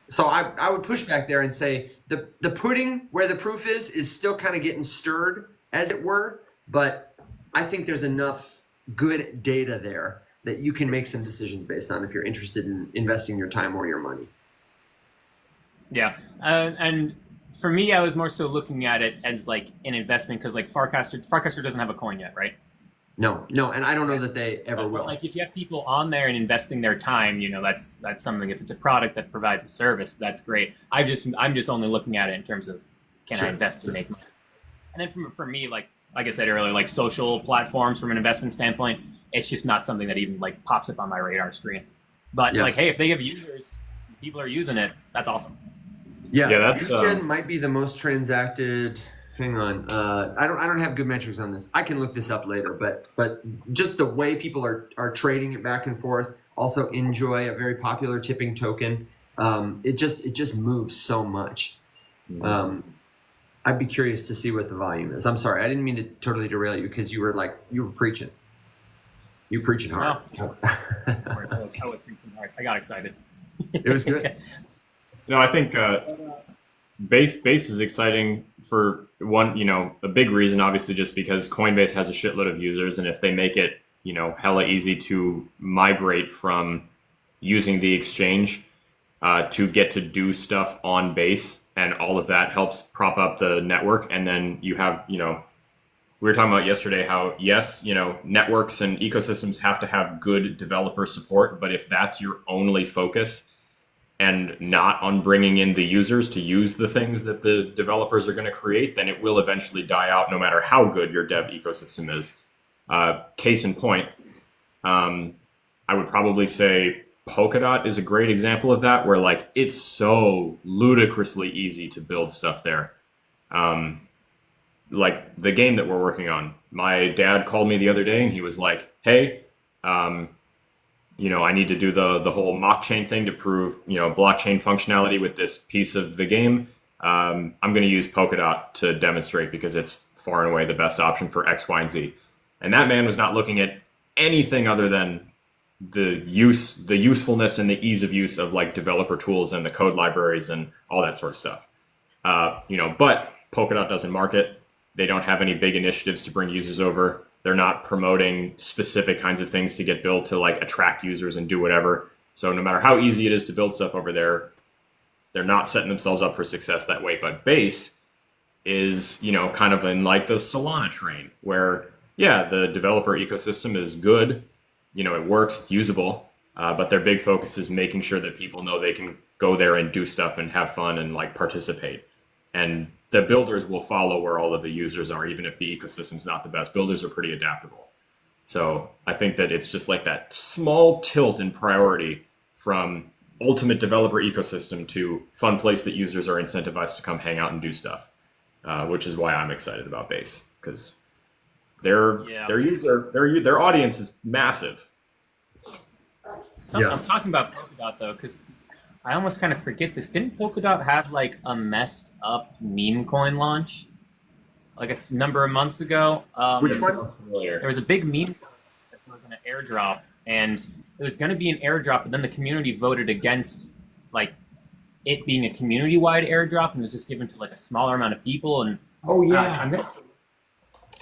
So I would push back there and say the pudding where the proof is still kind of getting stirred, as it were, but I think there's enough good data there that you can make some decisions based on if you're interested in investing your time or your money. Yeah, and for me, I was more so looking at it as like an investment because like Farcaster doesn't have a coin yet, right? No, and I don't know that they ever will. Like if you have people on there and investing their time, you know, that's something. If it's a product that provides a service, that's great. I'm just only looking at it in terms of can I invest to make money. And then for me, like I said earlier, like social platforms from an investment standpoint, it's just not something that even like pops up on my radar screen. But like, hey, if they have users, people are using it, that's awesome. Yeah, that's might be the most transacted. Hang on, I don't have good metrics on this. I can look this up later, but just the way people are trading it back and forth. Also, Enjoy, a very popular tipping token. It just moves so much. I'd be curious to see what the volume is. I'm sorry, I didn't mean to totally derail you because you were preaching. You preaching hard. Oh. I was preaching hard. I got excited. It was good. No, I think Base is exciting for one, you know, a big reason, obviously, just because Coinbase has a shitload of users, and if they make it, you know, hella easy to migrate from using the exchange to get to do stuff on Base, and all of that helps prop up the network, and then you have, you know, we were talking about yesterday how, yes, you know, networks and ecosystems have to have good developer support, but if that's your only focus and not on bringing in the users to use the things that the developers are going to create, then it will eventually die out no matter how good your dev ecosystem is. Case in point, I would probably say Polkadot is a great example of that, where like it's so ludicrously easy to build stuff there. Like the game that we're working on, my dad called me the other day and he was like, hey, you know, I need to do the whole mock chain thing to prove, you know, blockchain functionality with this piece of the game. I'm going to use Polkadot to demonstrate because it's far and away the best option for X, Y, and Z. And that man was not looking at anything other than the usefulness and the ease of use of like developer tools and the code libraries and all that sort of stuff. You know, but Polkadot doesn't market. They don't have any big initiatives to bring users over. They're not promoting specific kinds of things to get built to like attract users and do whatever. So no matter how easy it is to build stuff over there, they're not setting themselves up for success that way. But Base is, you know, kind of in like the Solana train where, yeah, the developer ecosystem is good. You know, it works, it's usable. But their big focus is making sure that people know they can go there and do stuff and have fun and like participate. And the builders will follow where all of the users are, even if the ecosystem's not the best. Builders are pretty adaptable. So I think that it's just like that small tilt in priority from ultimate developer ecosystem to fun place that users are incentivized to come hang out and do stuff, which is why I'm excited about Base, because their audience is massive. I'm talking about Polkadot though, because I almost kind of forget this. Didn't Polkadot have like a messed up meme coin launch like a number of months ago? Which one? There was a big meme coin that was going to airdrop, and it was going to be an airdrop, but then the community voted against like it being a community-wide airdrop, and it was just given to like a smaller amount of people. And oh yeah, I'm gonna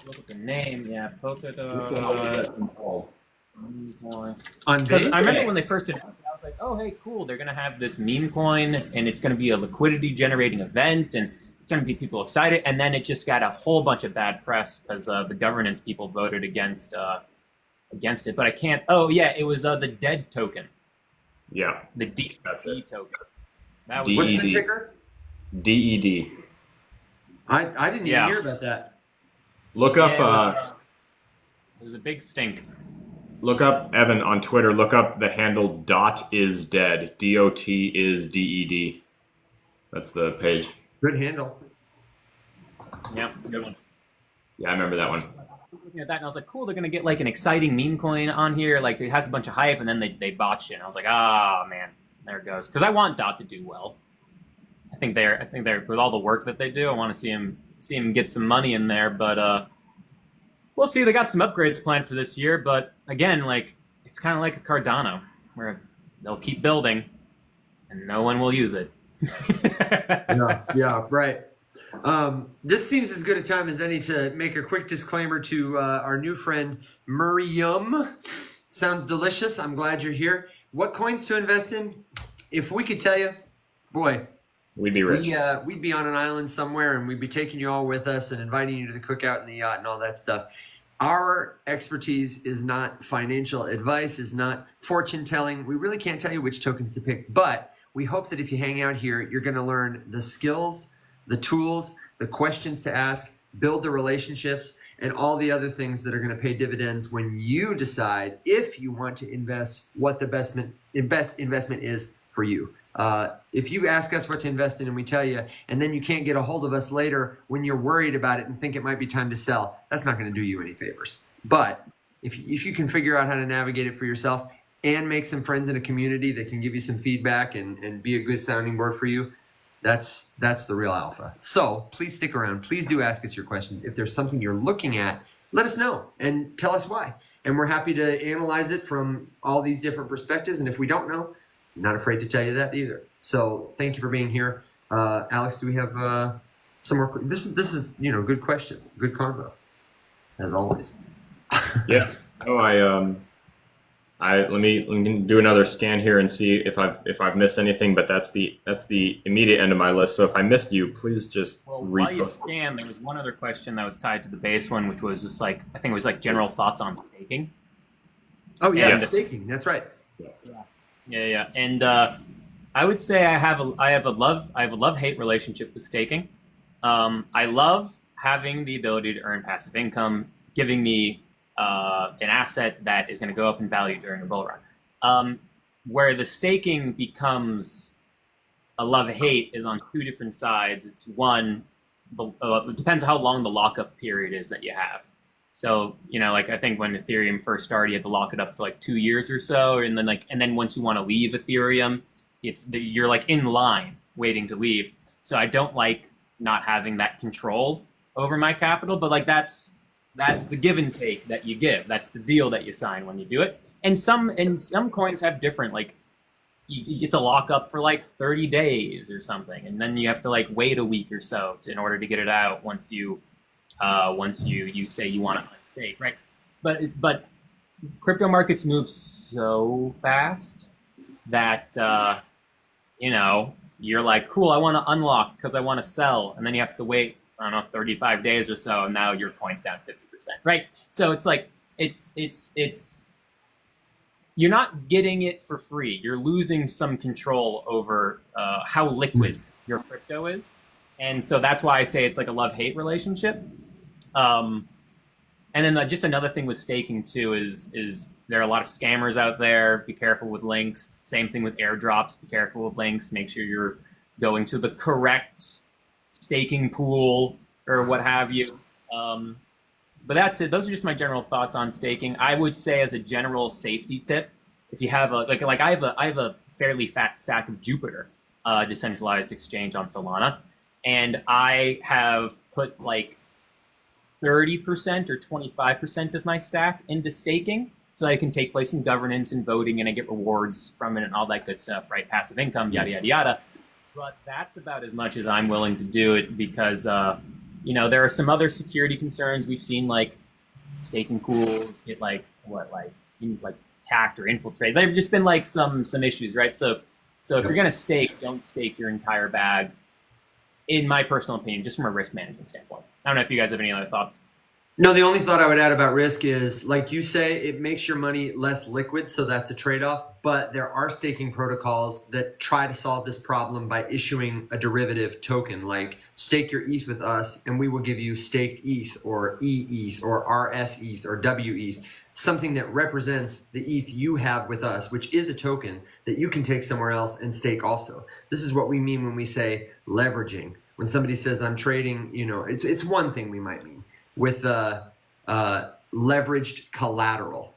look at the name. Yeah, Polkadot. Because I remember when they first announced it, I was like, oh, hey, cool. They're going to have this meme coin, and it's going to be a liquidity-generating event, and it's going to be people excited. And then it just got a whole bunch of bad press because the governance people voted against it. But I can't. Oh, yeah, it was the dead token. Yeah. The DED token. That was what's the ticker? DED. I didn't even hear about that. Look up. It was a big stink. Look up, Evan, on Twitter, look up the handle .isdead. DOT is DED. That's the page. Good handle. Yeah, it's a good one. Yeah, I remember that one. Looking at that, and I was like, cool, they're gonna get like an exciting meme coin on here, like it has a bunch of hype, and then they botched it. And I was like, ah, man, there it goes. Because I want Dot to do well. I think they're with all the work that they do. I want to see him get some money in there, but we'll see. They got some upgrades planned for this year, but again, like it's kind of like a Cardano, where they'll keep building, and no one will use it. Yeah, right. This seems as good a time as any to make a quick disclaimer to our new friend Miriam. Sounds delicious. I'm glad you're here. What coins to invest in? If we could tell you, boy, we'd be rich. We'd be on an island somewhere, and we'd be taking you all with us and inviting you to the cookout and the yacht and all that stuff. Our expertise is not financial advice, is not fortune telling. We really can't tell you which tokens to pick, but we hope that if you hang out here, you're going to learn the skills, the tools, the questions to ask, build the relationships, and all the other things that are going to pay dividends when you decide if you want to invest, what the best investment is for you. If you ask us what to invest in and we tell you, and then you can't get a hold of us later when you're worried about it and think it might be time to sell, that's not going to do you any favors. But if you can figure out how to navigate it for yourself and make some friends in a community that can give you some feedback and be a good sounding board for you, that's the real alpha. So please stick around. Please do ask us your questions. If there's something you're looking at, let us know and tell us why. And we're happy to analyze it from all these different perspectives. And if we don't know, not afraid to tell you that either. So thank you for being here. Alex, do we have some more? This is good questions, good convo, as always. Yes. Oh, let me do another scan here and see if I've missed anything. But that's the immediate end of my list. So if I missed you, please just while you scan, there was one other question that was tied to the base one, which was just like I think it was like general thoughts on staking. Oh yeah, staking. That's right. Yeah. And I would say I have a love-hate relationship with staking. I love having the ability to earn passive income, giving me an asset that is going to go up in value during a bull run. Where the staking becomes a love-hate is on two different sides. It's one, it depends how long the lockup period is that you have. So, like I think when Ethereum first started, you had to lock it up for like 2 years or so. And then once you want to leave Ethereum, you're like in line waiting to leave. So I don't like not having that control over my capital, but like that's the give and take that you give. That's the deal that you sign when you do it. And some coins have different, like you get to lock up for like 30 days or something. And then you have to like wait a week or so in order to get it out once you say you want to unstake, right? But crypto markets move so fast that you're like, cool, I want to unlock because I want to sell, and then you have to wait, I don't know, 35 days or so, and now your coin's down 50%, right? So it's like it's you're not getting it for free. You're losing some control over how liquid your crypto is, and so that's why I say it's like a love-hate relationship. And then just another thing with staking too is there are a lot of scammers out there. Be careful with links. Same thing with airdrops. Be careful with links. Make sure you're going to the correct staking pool or what have you. But that's it. Those are just my general thoughts on staking. I would say as a general safety tip, if you have I have a fairly fat stack of Jupiter, decentralized exchange on Solana, and I have put like 30% or 25% of my stack into staking so that I can take place in governance and voting and I get rewards from it and all that good stuff, right? Passive income, yada, yada, yada. But that's about as much as I'm willing to do it because, there are some other security concerns. We've seen like staking pools get hacked or infiltrated. There've just been like some issues, right? So if you're going to stake, don't stake your entire bag. In my personal opinion, just from a risk management standpoint. I don't know if you guys have any other thoughts. No, the only thought I would add about risk is, like you say, it makes your money less liquid, so that's a trade-off. But there are staking protocols that try to solve this problem by issuing a derivative token, like stake your ETH with us, and we will give you staked ETH or ETH or RS ETH or WETH, something that represents the ETH you have with us, which is a token that you can take somewhere else and stake also. This is what we mean when we say leveraging. When somebody says, I'm trading, it's one thing we might mean. with leveraged collateral.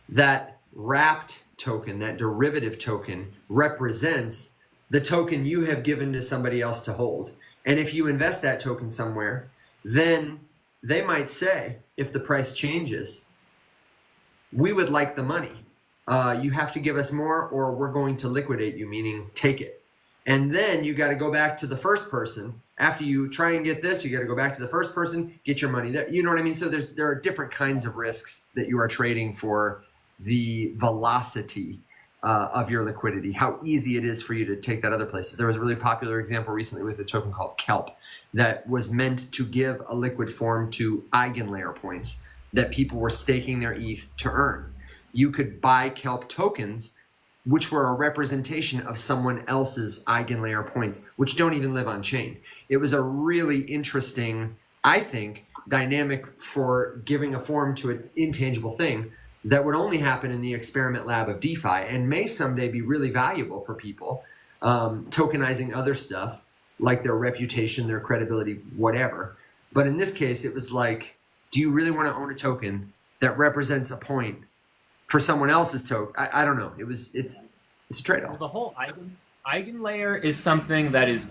That wrapped token, that derivative token, represents the token you have given to somebody else to hold. And if you invest that token somewhere, then they might say, if the price changes, we would like the money. You have to give us more or we're going to liquidate you, meaning take it. And then you got to go back to the first person. After you try and get this, you got to go back to the first person, get your money there. You know what I mean? So there are different kinds of risks that you are trading for the velocity of your liquidity, how easy it is for you to take that other places. There was a really popular example recently with a token called Kelp that was meant to give a liquid form to eigenlayer points that people were staking their ETH to earn. You could buy Kelp tokens, which were a representation of someone else's eigenlayer points, which don't even live on chain. It was a really interesting, I think, dynamic for giving a form to an intangible thing that would only happen in the experiment lab of DeFi and may someday be really valuable for people, tokenizing other stuff like their reputation, their credibility, whatever. But in this case, it was like, do you really want to own a token that represents a point for someone else's token? I don't know. It's a trade-off. Well, the whole eigenlayer is something that is,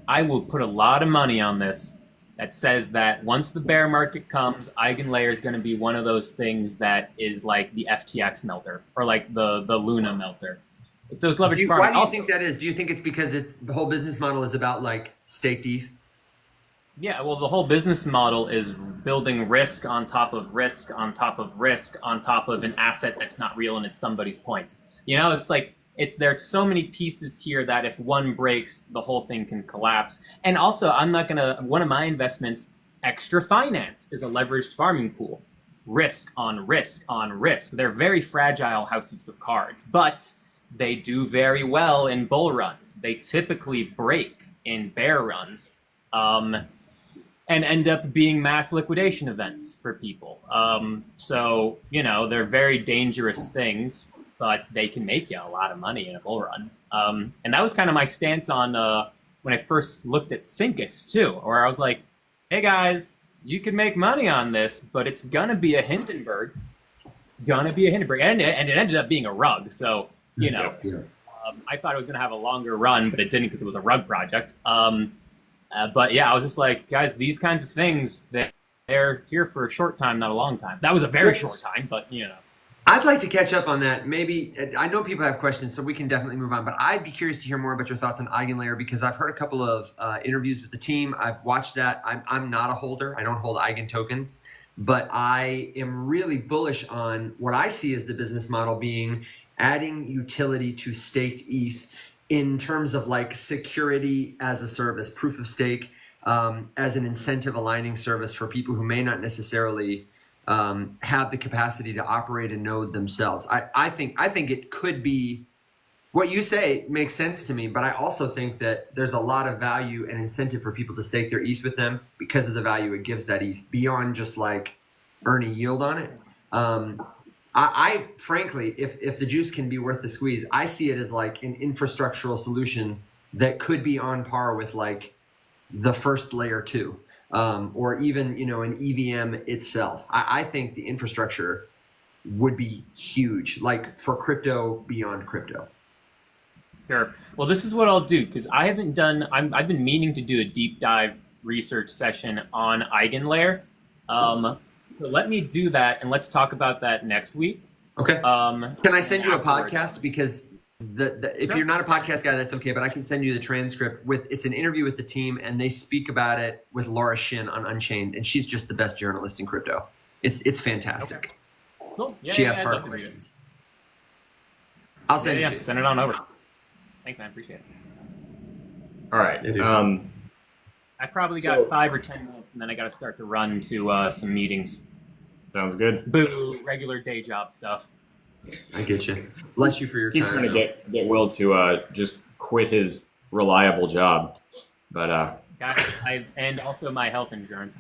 I will put a lot of money on this, that says that once the bear market comes, eigenlayer is going to be one of those things that is like the FTX melter or like the Luna melter. It's those leverage farming. Why do you think that is? Do you think it's because the whole business model is about like staked ETH? Yeah, well, the whole business model is building risk on top of risk on top of risk on top of an asset that's not real and it's somebody's points. You know, it's like, there's so many pieces here that if one breaks, the whole thing can collapse. And also, one of my investments, Extra Finance, is a leveraged farming pool. Risk on risk on risk. They're very fragile houses of cards, but they do very well in bull runs. They typically break in bear runs. And end up being mass liquidation events for people. So, you know, they're very dangerous things, but they can make you a lot of money in a bull run. And that was kind of my stance on when I first looked at Syncus too, where I was like, hey guys, you can make money on this, but it's gonna be a Hindenburg. And it ended up being a rug. So, you know, I thought it was gonna have a longer run, but it didn't because it was a rug project. But yeah, I was just like, guys, these kinds of things, they're here for a short time, not a long time. That was a very short time, but you know. I'd like to catch up on that. Maybe, I know people have questions, so we can definitely move on, but I'd be curious to hear more about your thoughts on Eigenlayer because I've heard a couple of interviews with the team. I've watched that. I'm not a holder. I don't hold Eigen tokens, but I am really bullish on what I see as the business model being adding utility to staked ETH in terms of like security as a service, proof of stake as an incentive aligning service for people who may not necessarily have the capacity to operate a node themselves. I think it could be, what you say makes sense to me, but I also think that there's a lot of value and incentive for people to stake their ETH with them because of the value it gives that ETH beyond just like earn a yield on it. I frankly, if the juice can be worth the squeeze, I see it as like an infrastructural solution that could be on par with like the first layer 2, or even, you know, an EVM itself. I think the infrastructure would be huge, like for crypto beyond crypto. Sure. Well, this is what I'll do because I've been meaning to do a deep dive research session on Eigenlayer. So let me do that, and let's talk about that next week. Okay. Can I send you a podcast? Because if Sure. you're not a podcast guy, that's okay, but I can send you the transcript it's an interview with the team, and they speak about it with Laura Shin on Unchained, and she's just the best journalist in crypto. It's fantastic. Okay. Cool. Yeah, She yeah, asks I'd hard love to read it. questions. I'll send it to you. Send it on over. Thanks, man. Appreciate it. All right. I probably got 5 or 10 minutes, and then I got to start to run to some meetings. Sounds good. Boo, regular day job stuff. I get you. Bless you for your He's time. trying to get Will to just quit his reliable job, but and also my health insurance.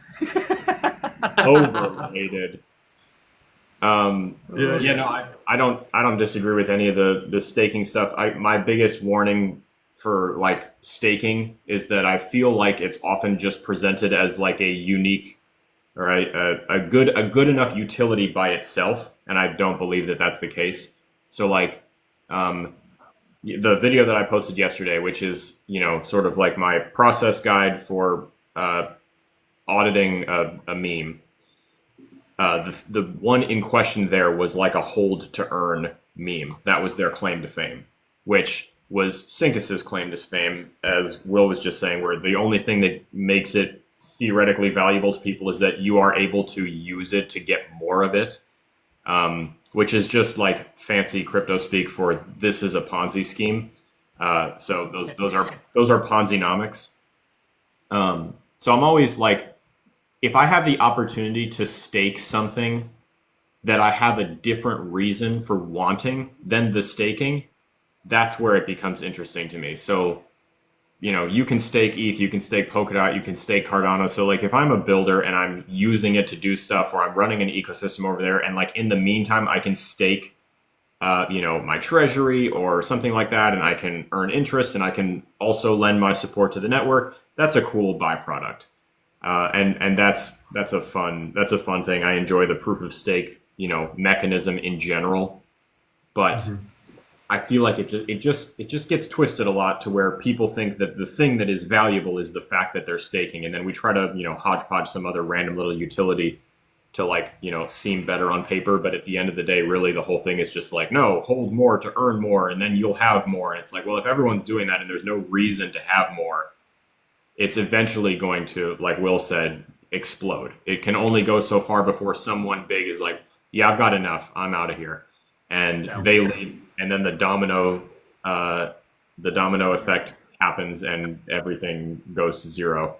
overrated. I don't disagree with any of the staking stuff. My biggest warning for like staking is that I feel like it's often just presented as like a unique all right, a good enough utility by itself, and I don't believe that that's the case. So like, the video that I posted yesterday, which is sort of like my process guide for auditing a meme. The one in question there was like a hold to earn meme. That was their claim to fame, which was Syncus's claim to fame, as Will was just saying, where the only thing that makes it theoretically valuable to people is that you are able to use it to get more of it, which is just like fancy crypto speak for this is a Ponzi scheme. So those are Ponzi-nomics. So I'm always like, if I have the opportunity to stake something that I have a different reason for wanting than the staking, that's where it becomes interesting to me. So, you can stake ETH, you can stake Polkadot, you can stake Cardano. So like if I'm a builder and I'm using it to do stuff, or I'm running an ecosystem over there, and like in the meantime, I can stake, my treasury or something like that, and I can earn interest, and I can also lend my support to the network. That's a cool byproduct. And that's a fun thing. I enjoy the proof of stake, mechanism in general, but I feel like it just gets twisted a lot to where people think that the thing that is valuable is the fact that they're staking, and then we try to hodgepodge some other random little utility to seem better on paper, but at the end of the day, really the whole thing is just like, no, hold more to earn more, and then you'll have more. And it's like, well, if everyone's doing that and there's no reason to have more, it's eventually going to, like Will said, explode. It can only go so far before someone big is like, yeah, I've got enough, I'm out of here. And they leave, and then the domino effect happens and everything goes to zero.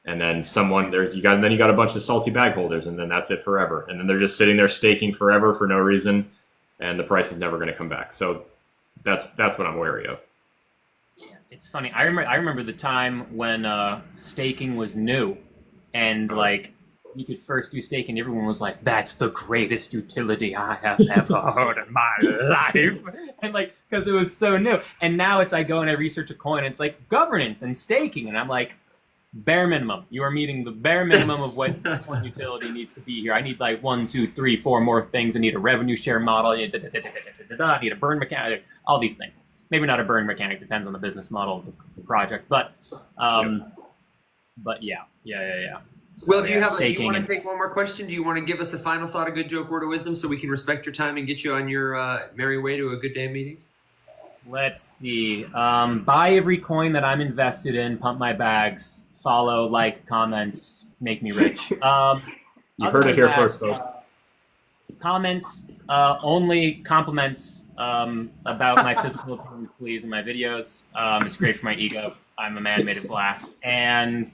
And then you got a bunch of salty bag holders, and then that's it forever. And then they're just sitting there staking forever for no reason, and the price is never going to come back. So that's what I'm wary of. It's funny. I remember the time when staking was new, and like you could first do staking. Everyone was like, "That's the greatest utility I have ever heard in my life," and like because it was so new. And now I go and I research a coin. And it's like governance and staking, and I'm like, bare minimum. You are meeting the bare minimum of what one utility needs to be here. I need like 1, 2, 3, 4 more things. I need a revenue share model. I need a burn mechanic. All these things. Maybe not a burn mechanic, depends on the business model of the project, but yeah. So, Will, do you want to take one more question? Do you want to give us a final thought, a good joke, word of wisdom, so we can respect your time and get you on your merry way to a good day of meetings? Let's see. Buy every coin that I'm invested in, pump my bags, follow, like, comment, make me rich. You heard it here first, folks. Comments, only compliments about my physical appearance, please, in my videos. It's great for my ego. I'm a man made of glass. And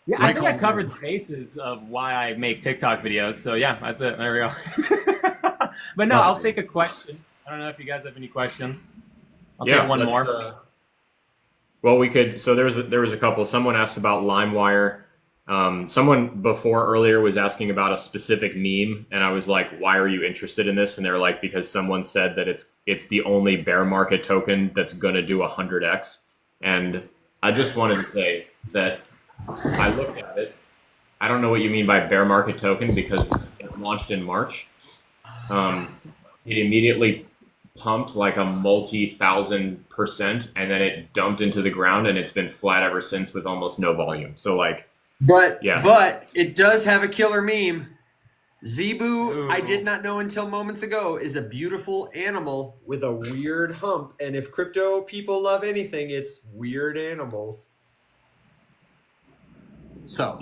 yeah, I think I covered the bases of why I make TikTok videos. So yeah, that's it. There we go. But no, I'll take a question. I don't know if you guys have any questions. I'll take one more. Well, we could. So there was a couple. Someone asked about LimeWire. Someone before earlier was asking about a specific meme, and I was like, why are you interested in this? And they're like, because someone said that it's the only bear market token that's going to do 100x. And I just wanted to say that I looked at it. I don't know what you mean by bear market token, because it launched in March. It immediately pumped like a multi-1,000%, and then it dumped into the ground, and it's been flat ever since with almost no volume. So like, But it does have a killer meme. Zebu, I did not know until moments ago, is a beautiful animal with a weird hump. And if crypto people love anything, it's weird animals. So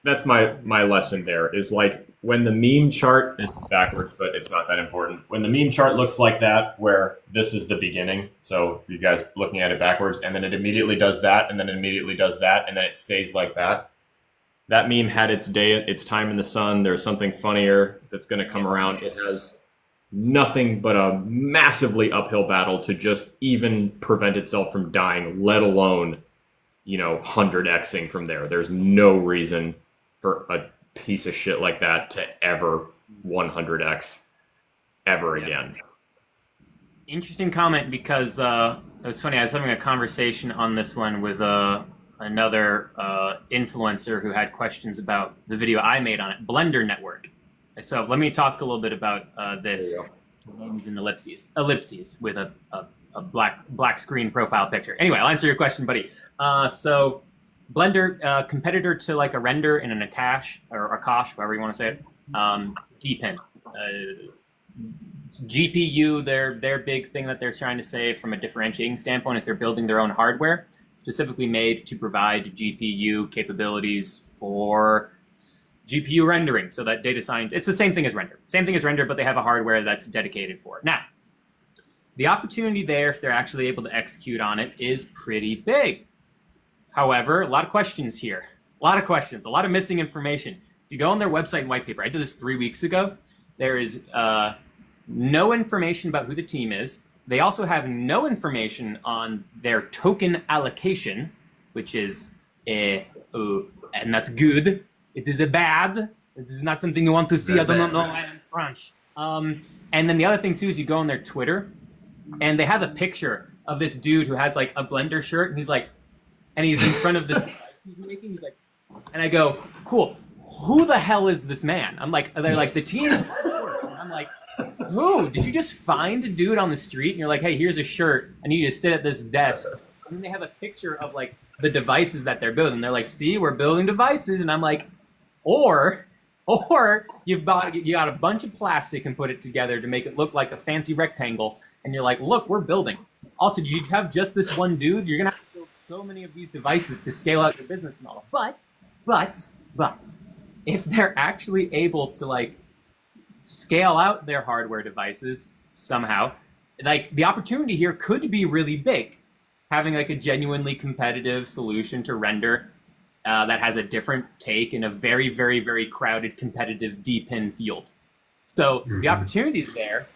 that's my lesson there, is like when the meme chart is backwards, but it's not that important. When the meme chart looks like that, where this is the beginning, so you guys looking at it backwards, and then it immediately does that, and then it immediately does that, and then it stays like that. That meme had its day, its time in the sun. There's something funnier that's going to come around. It has nothing but a massively uphill battle to just even prevent itself from dying, let alone 100xing from there. There's no reason for a piece of shit like that to ever 100x ever again. Interesting comment, because it was funny. I was having a conversation on this one with another influencer who had questions about the video I made on it, Blender Network. So let me talk a little bit about this. Names and ellipses with a black screen profile picture. Anyway, I'll answer your question, buddy. So Blender, competitor to like a render and an Akash or Akash, however you want to say it, DPIN. GPU, their big thing that they're trying to say from a differentiating standpoint is they're building their own hardware, specifically made to provide GPU capabilities for GPU rendering, so that data science, it's the same thing as render, but they have a hardware that's dedicated for it. Now, the opportunity there, if they're actually able to execute on it, is pretty big. However, a lot of questions here. A lot of questions, a lot of missing information. If you go on their website and white paper, I did this 3 weeks ago, there is no information about who the team is. They also have no information on their token allocation, which is not good. It is bad. It is not something you want to see. Very I do not know I am French. And then the other thing too is you go on their Twitter, and they have a picture of this dude who has like a Blender shirt, and he's like, and he's in front of this device he's making. He's like, and I go, cool. Who the hell is this man? I'm like, they're like the team is hardcore. And I'm like, who? Did you just find a dude on the street and you're like, hey, here's a shirt. I need you to sit at this desk. And then they have a picture of like the devices that they're building. They're like, see, we're building devices, and I'm like. Or you got a bunch of plastic and put it together to make it look like a fancy rectangle, and you're like, look, we're building. Also, did you have just this one dude? You're gonna have to build so many of these devices to scale out your business model. But, if they're actually able to like scale out their hardware devices somehow, like the opportunity here could be really big, having like a genuinely competitive solution to render. That has a different take in a very, very, very crowded, competitive DPIN field. So the opportunity's there.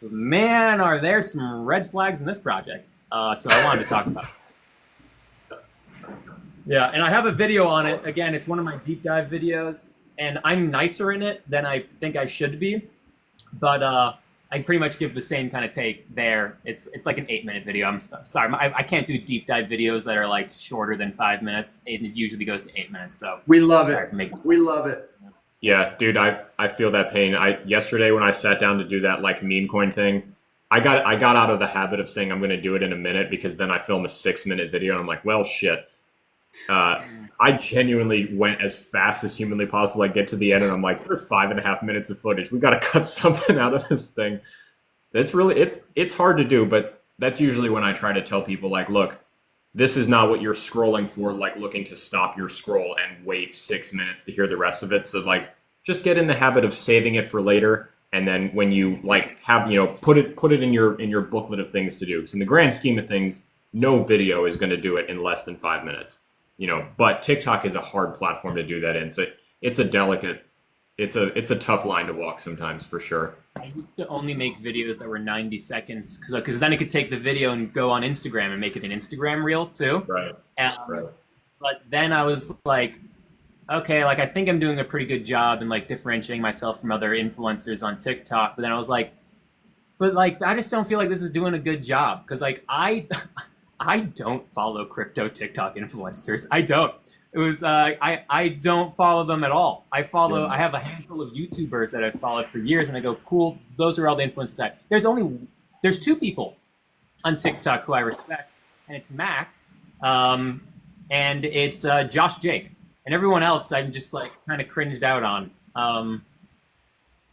But man, are there some red flags in this project. So I wanted to talk about it. Yeah, and I have a video on it. Again, it's one of my deep dive videos, and I'm nicer in it than I think I should be. But I pretty much give the same kind of take there. It's like an 8-minute video. I'm sorry, I can't do deep dive videos that are like shorter than 5 minutes. It usually goes to 8 minutes. So we love it. We love it. Yeah, dude, I feel that pain. Yesterday when I sat down to do that like meme coin thing, I got out of the habit of saying I'm going to do it in a minute, because then I film a 6-minute video and I'm like, well, shit. I genuinely went as fast as humanly possible. I get to the end and I'm like, there's 5.5 minutes of footage. We got to cut something out of this thing. It's hard to do, but that's usually when I try to tell people like, look, this is not what you're scrolling for, like looking to stop your scroll and wait 6 minutes to hear the rest of it. So like, just get in the habit of saving it for later. And then when you like have, put it in your booklet of things to do. Because in the grand scheme of things, no video is going to do it in less than 5 minutes. But TikTok is a hard platform to do that in. So it's a tough line to walk sometimes, for sure. I used to only make videos that were 90 seconds because then I could take the video and go on Instagram and make it an Instagram reel too. Right. Right. But then I was like, okay, like I think I'm doing a pretty good job in like differentiating myself from other influencers on TikTok. But then I was like, I just don't feel like this is doing a good job, because like I don't follow crypto TikTok influencers. I don't. It was I don't follow them at all. I have a handful of YouTubers that I've followed for years, and I go, cool, those are all the influencers. There's 2 people on TikTok who I respect, and it's Mac, and it's Josh Jake, and everyone else I'm just like kind of cringed out on.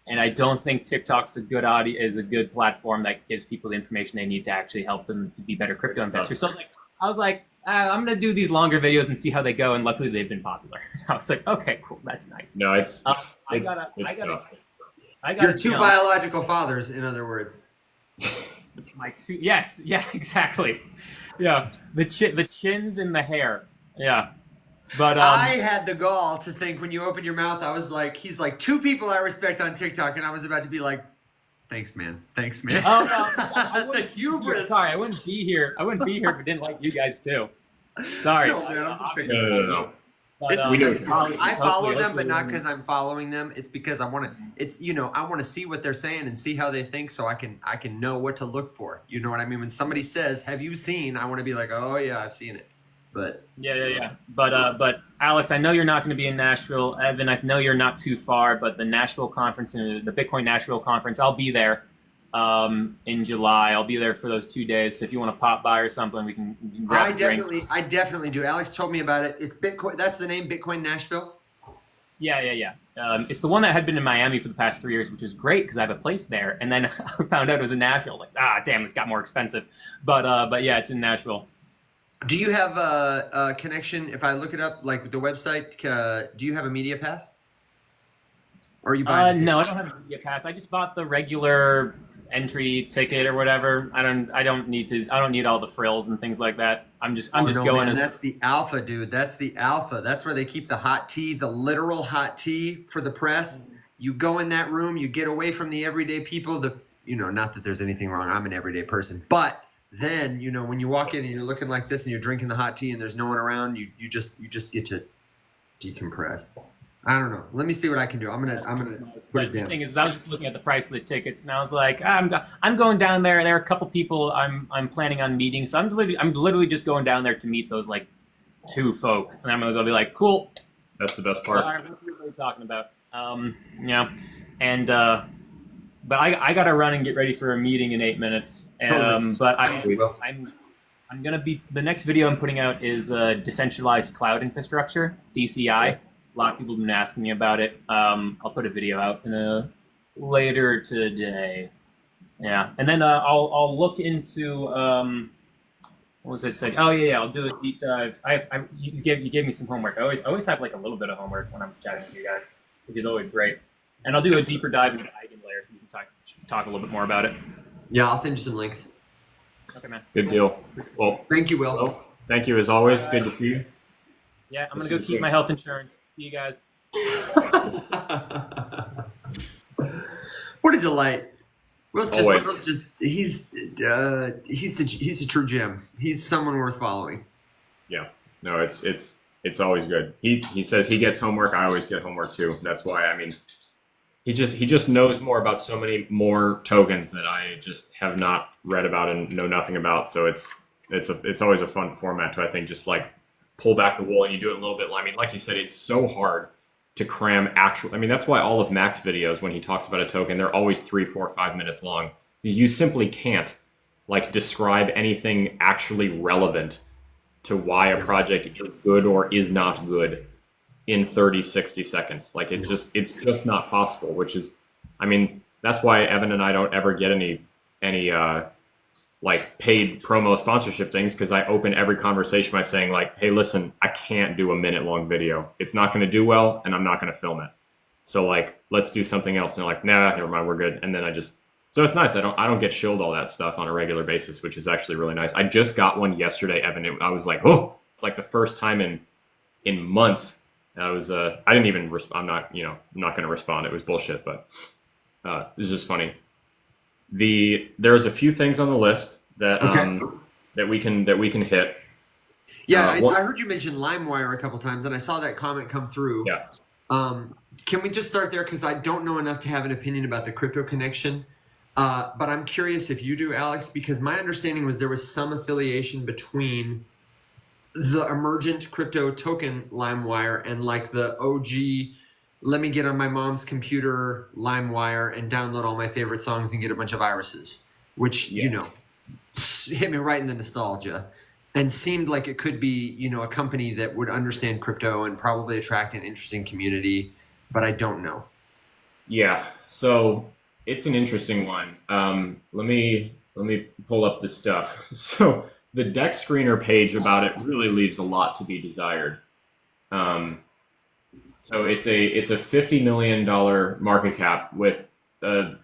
And I don't think TikTok's a good platform that gives people the information they need to actually help them to be better crypto investors. So I was like, I'm gonna do these longer videos and see how they go. And luckily, they've been popular. I was like, okay, cool, that's nice. No, it's tough. Your 2 biological fathers, in other words. My 2, yes, yeah, exactly. Yeah, the chins and the hair. Yeah. But I had the gall to think when you opened your mouth, I was like, he's like 2 people I respect on TikTok, and I was about to be like, thanks, man. Thanks, man. Oh no, the hubris. Sorry, I wouldn't be here. I wouldn't be here if I didn't like you guys too. Sorry. No, man, I'm just no. But, I follow them, but not because I'm following them. It's because I want to. I want to see what they're saying and see how they think, so I can know what to look for. You know what I mean? When somebody says, "Have you seen?" I want to be like, "Oh yeah, I've seen it." But Yeah. But Alex, I know you're not going to be in Nashville. Evan, I know you're not too far, but the Nashville conference, the Bitcoin Nashville conference, I'll be there in July. I'll be there for those 2 days. So if you want to pop by or something, we can grab a drink. I definitely do. Alex told me about it. It's Bitcoin. That's the name, Bitcoin Nashville. Yeah. It's the one that had been in Miami for the past 3 years, which is great because I have a place there. And then I found out it was in Nashville. Like, damn, it's got more expensive. But yeah, it's in Nashville. Do you have a connection? If I look it up, like the website, do you have a media pass? Or are you buying? No, I don't have a media pass. I just bought the regular entry ticket or whatever. I don't need all the frills and things like that. I'm just going. Man, that's the alpha, dude. That's the alpha. That's where they keep the hot tea, the literal hot tea for the press. You go in that room, you get away from the everyday people. Not that there's anything wrong. I'm an everyday person, but then when you walk in and you're looking like this and you're drinking the hot tea and there's no one around, you just get to decompress. I don't know. Let me see what I can do. I'm gonna put it down. The thing is, I was just looking at the price of the tickets, and I was like, I'm going down there. There are a couple people I'm planning on meeting, so I'm literally just going down there to meet those like 2 folk, and I'm gonna go be like, cool. That's the best part. What are you talking about? But I gotta run and get ready for a meeting in 8 minutes. But I'm gonna be the next video I'm putting out is decentralized cloud infrastructure, DCI. A lot of people have been asking me about it. I'll put a video out later today. Yeah, and then I'll look into what was I saying? Oh yeah, I'll do a deep dive. You gave me some homework. I always have like a little bit of homework when I'm chatting to you guys, which is always great. And I'll do a deeper dive into the eigenlayer so we can talk a little bit more about it. Yeah, I'll send you some links. Okay, man. Good deal. Well, thank you, Will. Well, thank you as always. Good to see you. Yeah, I'm gonna go keep my health insurance. See you guys. What a delight. Will's he's a true gem. He's someone worth following. Yeah. No, it's always good. He says he gets homework. I always get homework too. That's why, I mean, he just knows more about so many more tokens that I just have not read about and know nothing about. So it's always a fun format to, I think, just like pull back the wool and you do it a little bit. I mean, like you said, it's so hard to cram I mean, that's why all of Mack's videos, when he talks about a token, they're always 3, 4, 5 minutes long. You simply can't like describe anything actually relevant to why a project is good or is not good in 30, 60 seconds. Like it's just not possible, which is, I mean, that's why Evan and I don't ever get any like paid promo sponsorship things, because I open every conversation by saying like, hey, listen, I can't do a minute-long video. It's not going to do well, and I'm not going to film it. So like, let's do something else. And they're like, nah, never mind, we're good. And then so it's nice. I don't get shilled all that stuff on a regular basis, which is actually really nice. I just got one yesterday, Evan. I was like, oh, it's like the first time in months. I didn't even I'm not going to respond. It was bullshit, but it was just funny. There's a few things on the list that that we can hit. Yeah, I heard you mention LimeWire a couple times, and I saw that comment come through. Yeah. Can we just start there, because I don't know enough to have an opinion about the crypto connection, but I'm curious if you do, Alex, because my understanding was there was some affiliation between the emergent crypto token LimeWire and like the OG. Let me get on my mom's computer LimeWire and download all my favorite songs and get a bunch of irises, which, hit me right in the nostalgia and seemed like it could be, a company that would understand crypto and probably attract an interesting community, but I don't know. Yeah. So it's an interesting one. Let me pull up the stuff. So the deck screener page about it really leaves a lot to be desired. So it's a $50 million market cap with, I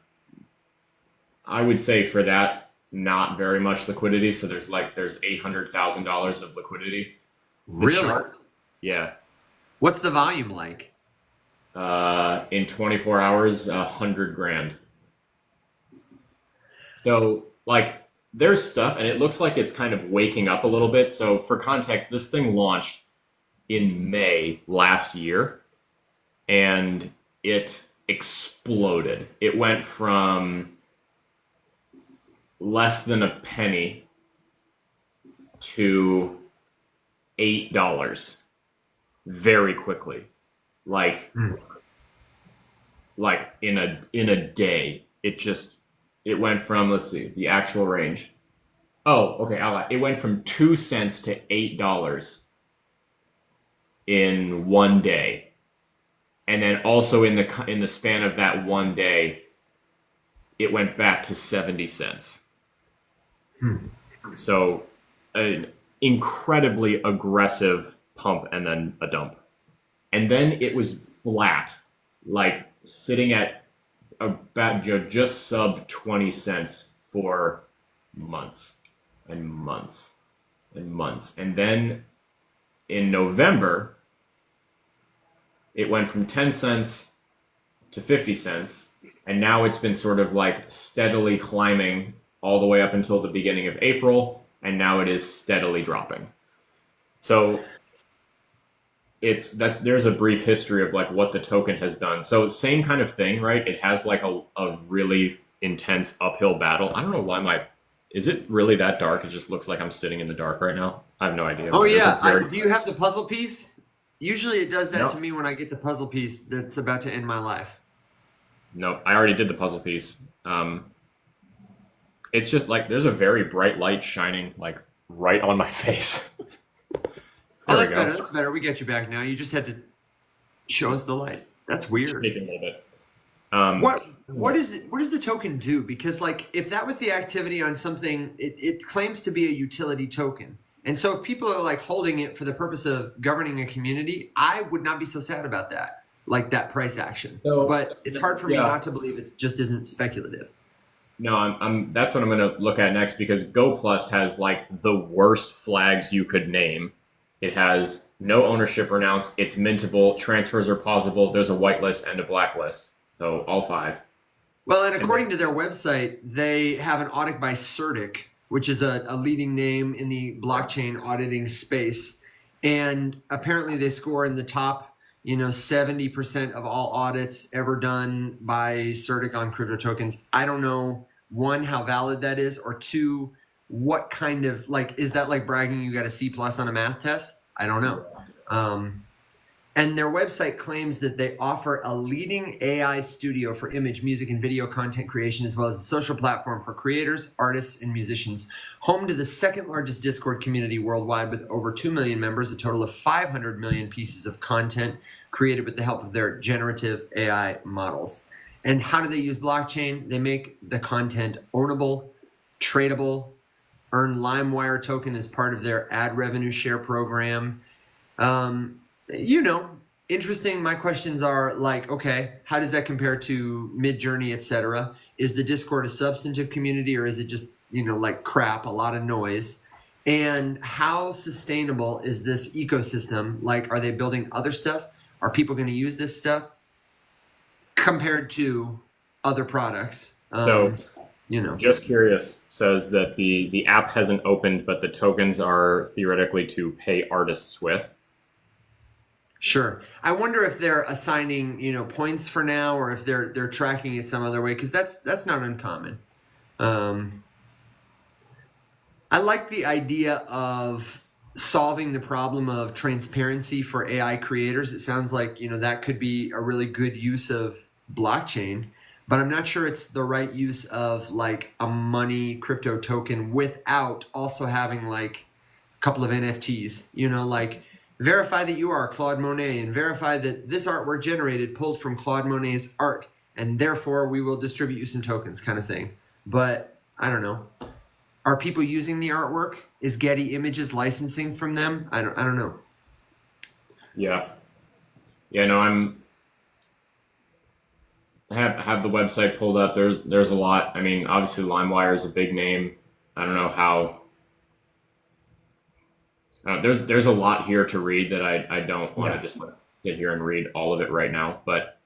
would say for that, not very much liquidity. So there's $800,000 of liquidity. Really? Yeah. What's the volume like? In 24 hours, 100 grand. So like there's stuff, and it looks like it's kind of waking up a little bit. So for context, this thing launched in May last year. And it exploded. It went from less than a penny to $8 very quickly. Like in a day. It went from, let's see, the actual range. Oh, okay, it went from 2 cents to $8 in one day. And then also in the span of that one day, it went back to 70 cents. So an incredibly aggressive pump and then a dump. And then it was flat, like sitting at about just sub 20 cents for months and months and months. And then in November, it went from 10 cents to 50 cents. And now it's been sort of like steadily climbing all the way up until the beginning of April. And now it is steadily dropping. So there's a brief history of like what the token has done. So same kind of thing, right? It has like a really intense uphill battle. I don't know why is it really that dark? It just looks like I'm sitting in the dark right now. I have no idea. Oh yeah, do you have the puzzle piece? Usually it does that to me when I get the puzzle piece that's about to end my life. Nope, I already did the puzzle piece. It's just like there's a very bright light shining like right on my face. Oh, that's better. That's better. We get you back now. You just had to show us the light. That's weird. Shaking a little bit. What does the token do? Because like if that was the activity on something, it claims to be a utility token. And so if people are like holding it for the purpose of governing a community, I would not be so sad about that, like that price action. But it's hard for me not to believe it just isn't speculative. No, that's what I'm going to look at next, because Go Plus has like the worst flags you could name. It has no ownership renounced. It's mintable. Transfers are pausable. There's a whitelist and a blacklist. So all 5. Well, and according to their website, they have an audit by CertiK, which is a leading name in the blockchain auditing space. And apparently they score in the top, 70% of all audits ever done by CertiK on crypto tokens. I don't know, 1, how valid that is, or 2, what kind of, like, is that like bragging you got a C+ on a math test? I don't know. And their website claims that they offer a leading AI studio for image, music, and video content creation, as well as a social platform for creators, artists, and musicians. Home to the second largest Discord community worldwide with over 2 million members, a total of 500 million pieces of content created with the help of their generative AI models. And how do they use blockchain? They make the content ownable, tradable, earn LimeWire token as part of their ad revenue share program. Interesting. My questions are like, okay, how does that compare to Midjourney, etc.? Is the Discord a substantive community, or is it just, like crap, a lot of noise? And how sustainable is this ecosystem? Like, are they building other stuff? Are people going to use this stuff compared to other products? Just curious says that the app hasn't opened, but the tokens are theoretically to pay artists with. Sure. I wonder if they're assigning, points for now, or if they're tracking it some other way, because that's not uncommon. I like the idea of solving the problem of transparency for AI creators. It sounds like, that could be a really good use of blockchain, but I'm not sure it's the right use of like a money crypto token without also having like a couple of NFTs, like verify that you are Claude Monet and verify that this artwork generated pulled from Claude Monet's art, and therefore we will distribute you some tokens kind of thing. But I don't know. Are people using the artwork? Is Getty Images licensing from them? I don't know. Yeah. Yeah, no, I have the website pulled up. There's a lot. I mean, obviously LimeWire is a big name. I don't know how. There's a lot here to read that I don't want to just sit here and read all of it right now. But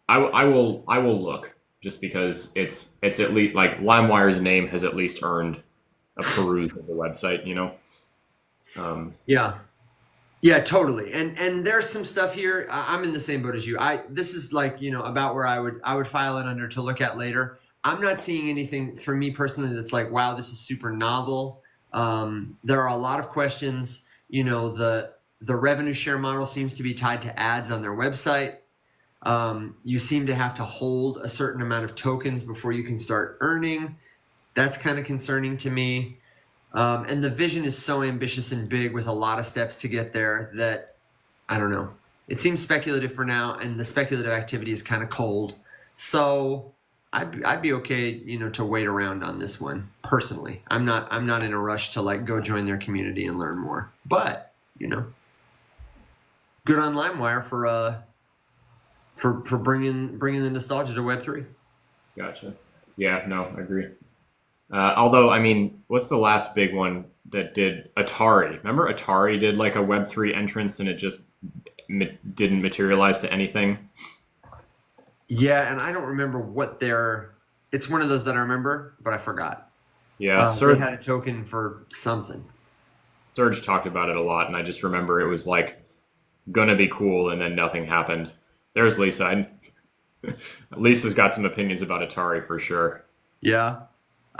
I will look, just because it's at least like LimeWire's name has at least earned a peruse of the website, Yeah, totally. And there's some stuff here. I'm in the same boat as you. This is like, about where I would file it under to look at later. I'm not seeing anything for me personally that's like, wow, this is super novel. There are a lot of questions. the revenue share model seems to be tied to ads on their website. You seem to have to hold a certain amount of tokens before you can start earning. That's kind of concerning to me. And the vision is so ambitious and big with a lot of steps to get there that I don't know. It seems speculative for now, and the speculative activity is kind of cold. So I'd be okay, to wait around on this one personally. I'm not in a rush to like go join their community and learn more. But good on LimeWire for bringing the nostalgia to Web3. Gotcha. Yeah, no, I agree. Although, I mean, what's the last big one that did Atari? Remember Atari did like a Web3 entrance and it just didn't materialize to anything? Yeah, and I don't remember what it's one of those that I remember, but I forgot. Yeah, Serge had a token for something. Serge talked about it a lot, and I just remember it was like gonna be cool, and then nothing happened. There's Lisa. Lisa's got some opinions about Atari for sure. Yeah.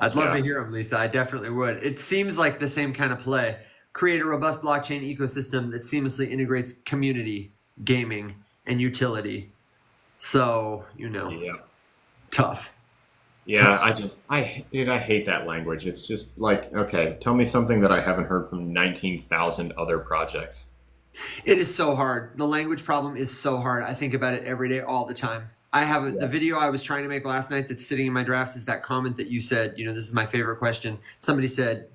I'd love to hear them, Lisa. I definitely would. It seems like the same kind of play. Create a robust blockchain ecosystem that seamlessly integrates community, gaming, and utility. So, tough. Yeah, tough. I hate that language. It's just like, okay, tell me something that I haven't heard from 19,000 other projects. It is so hard. The language problem is so hard. I think about it every day, all the time. I have the video I was trying to make last night that's sitting in my drafts is that comment that you said, this is my favorite question. Somebody said,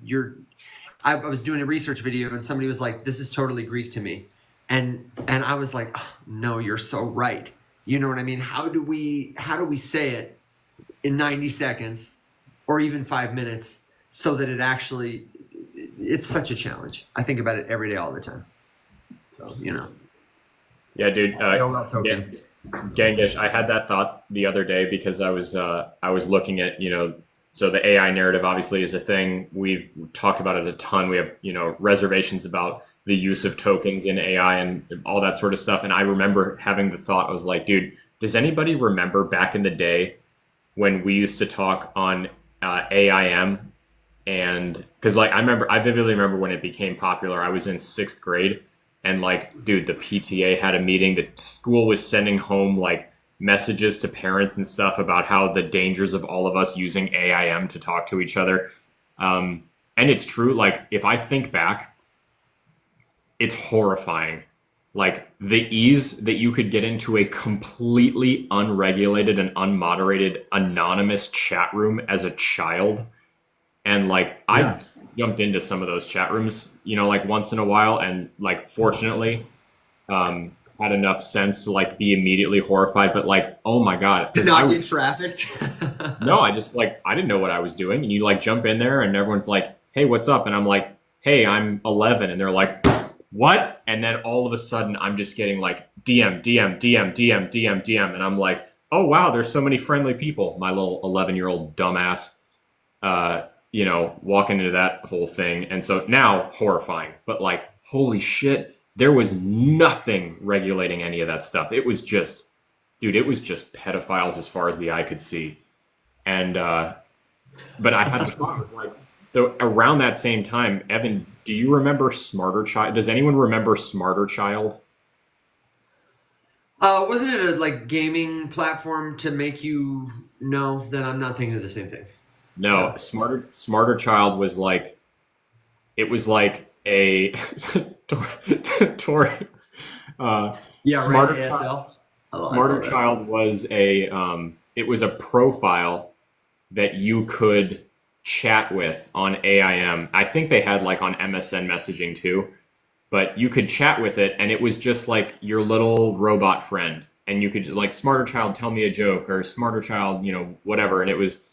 I was doing a research video and somebody was like, this is totally Greek to me. And I was like, oh, no, you're so right. You know what I mean? How do we say it in 90 seconds or even 5 minutes so that it's such a challenge. I think about it every day, all the time. So, Yeah, dude. token. Gangish, I had that thought the other day because I was looking at, so the AI narrative obviously is a thing. We've talked about it a ton. We have, reservations about the use of tokens in AI and all that sort of stuff. And I remember having the thought, I was like, dude, does anybody remember back in the day when we used to talk on AIM? And because I vividly remember when it became popular. I was in 6th grade. And dude, the PTA had a meeting. The school was sending home messages to parents and stuff about how the dangers of all of us using AIM to talk to each other. And it's true. If I think back, it's horrifying. The ease that you could get into a completely unregulated and unmoderated anonymous chat room as a child. And I jumped into some of those chat rooms, once in a while, and fortunately, had enough sense to be immediately horrified. But oh my god, did not get trafficked. No, I just I didn't know what I was doing, and you jump in there, and everyone's like, "Hey, what's up?" And I'm like, "Hey, I'm 11," and they're like, "What?" And then all of a sudden, I'm just getting DM, DM, DM, DM, DM, DM, and I'm like, "Oh wow, there's so many friendly people." My little 11-year-old dumbass. Walking into that whole thing. And so now horrifying, but holy shit, there was nothing regulating any of that stuff. It was just, dude, it was just pedophiles as far as the eye could see. And, but I had the thought, so around that same time, Evan, do you remember Smarter Child? Does anyone remember Smarter Child? Wasn't it a gaming platform to make you know that I'm not thinking of the same thing? No, Smarter Child was it was a Smarter Child was it was a profile that you could chat with on AIM. I think they had on MSN messaging too, but you could chat with it, and it was just your little robot friend, and you could Smarter Child, tell me a joke, or Smarter Child, whatever, and it was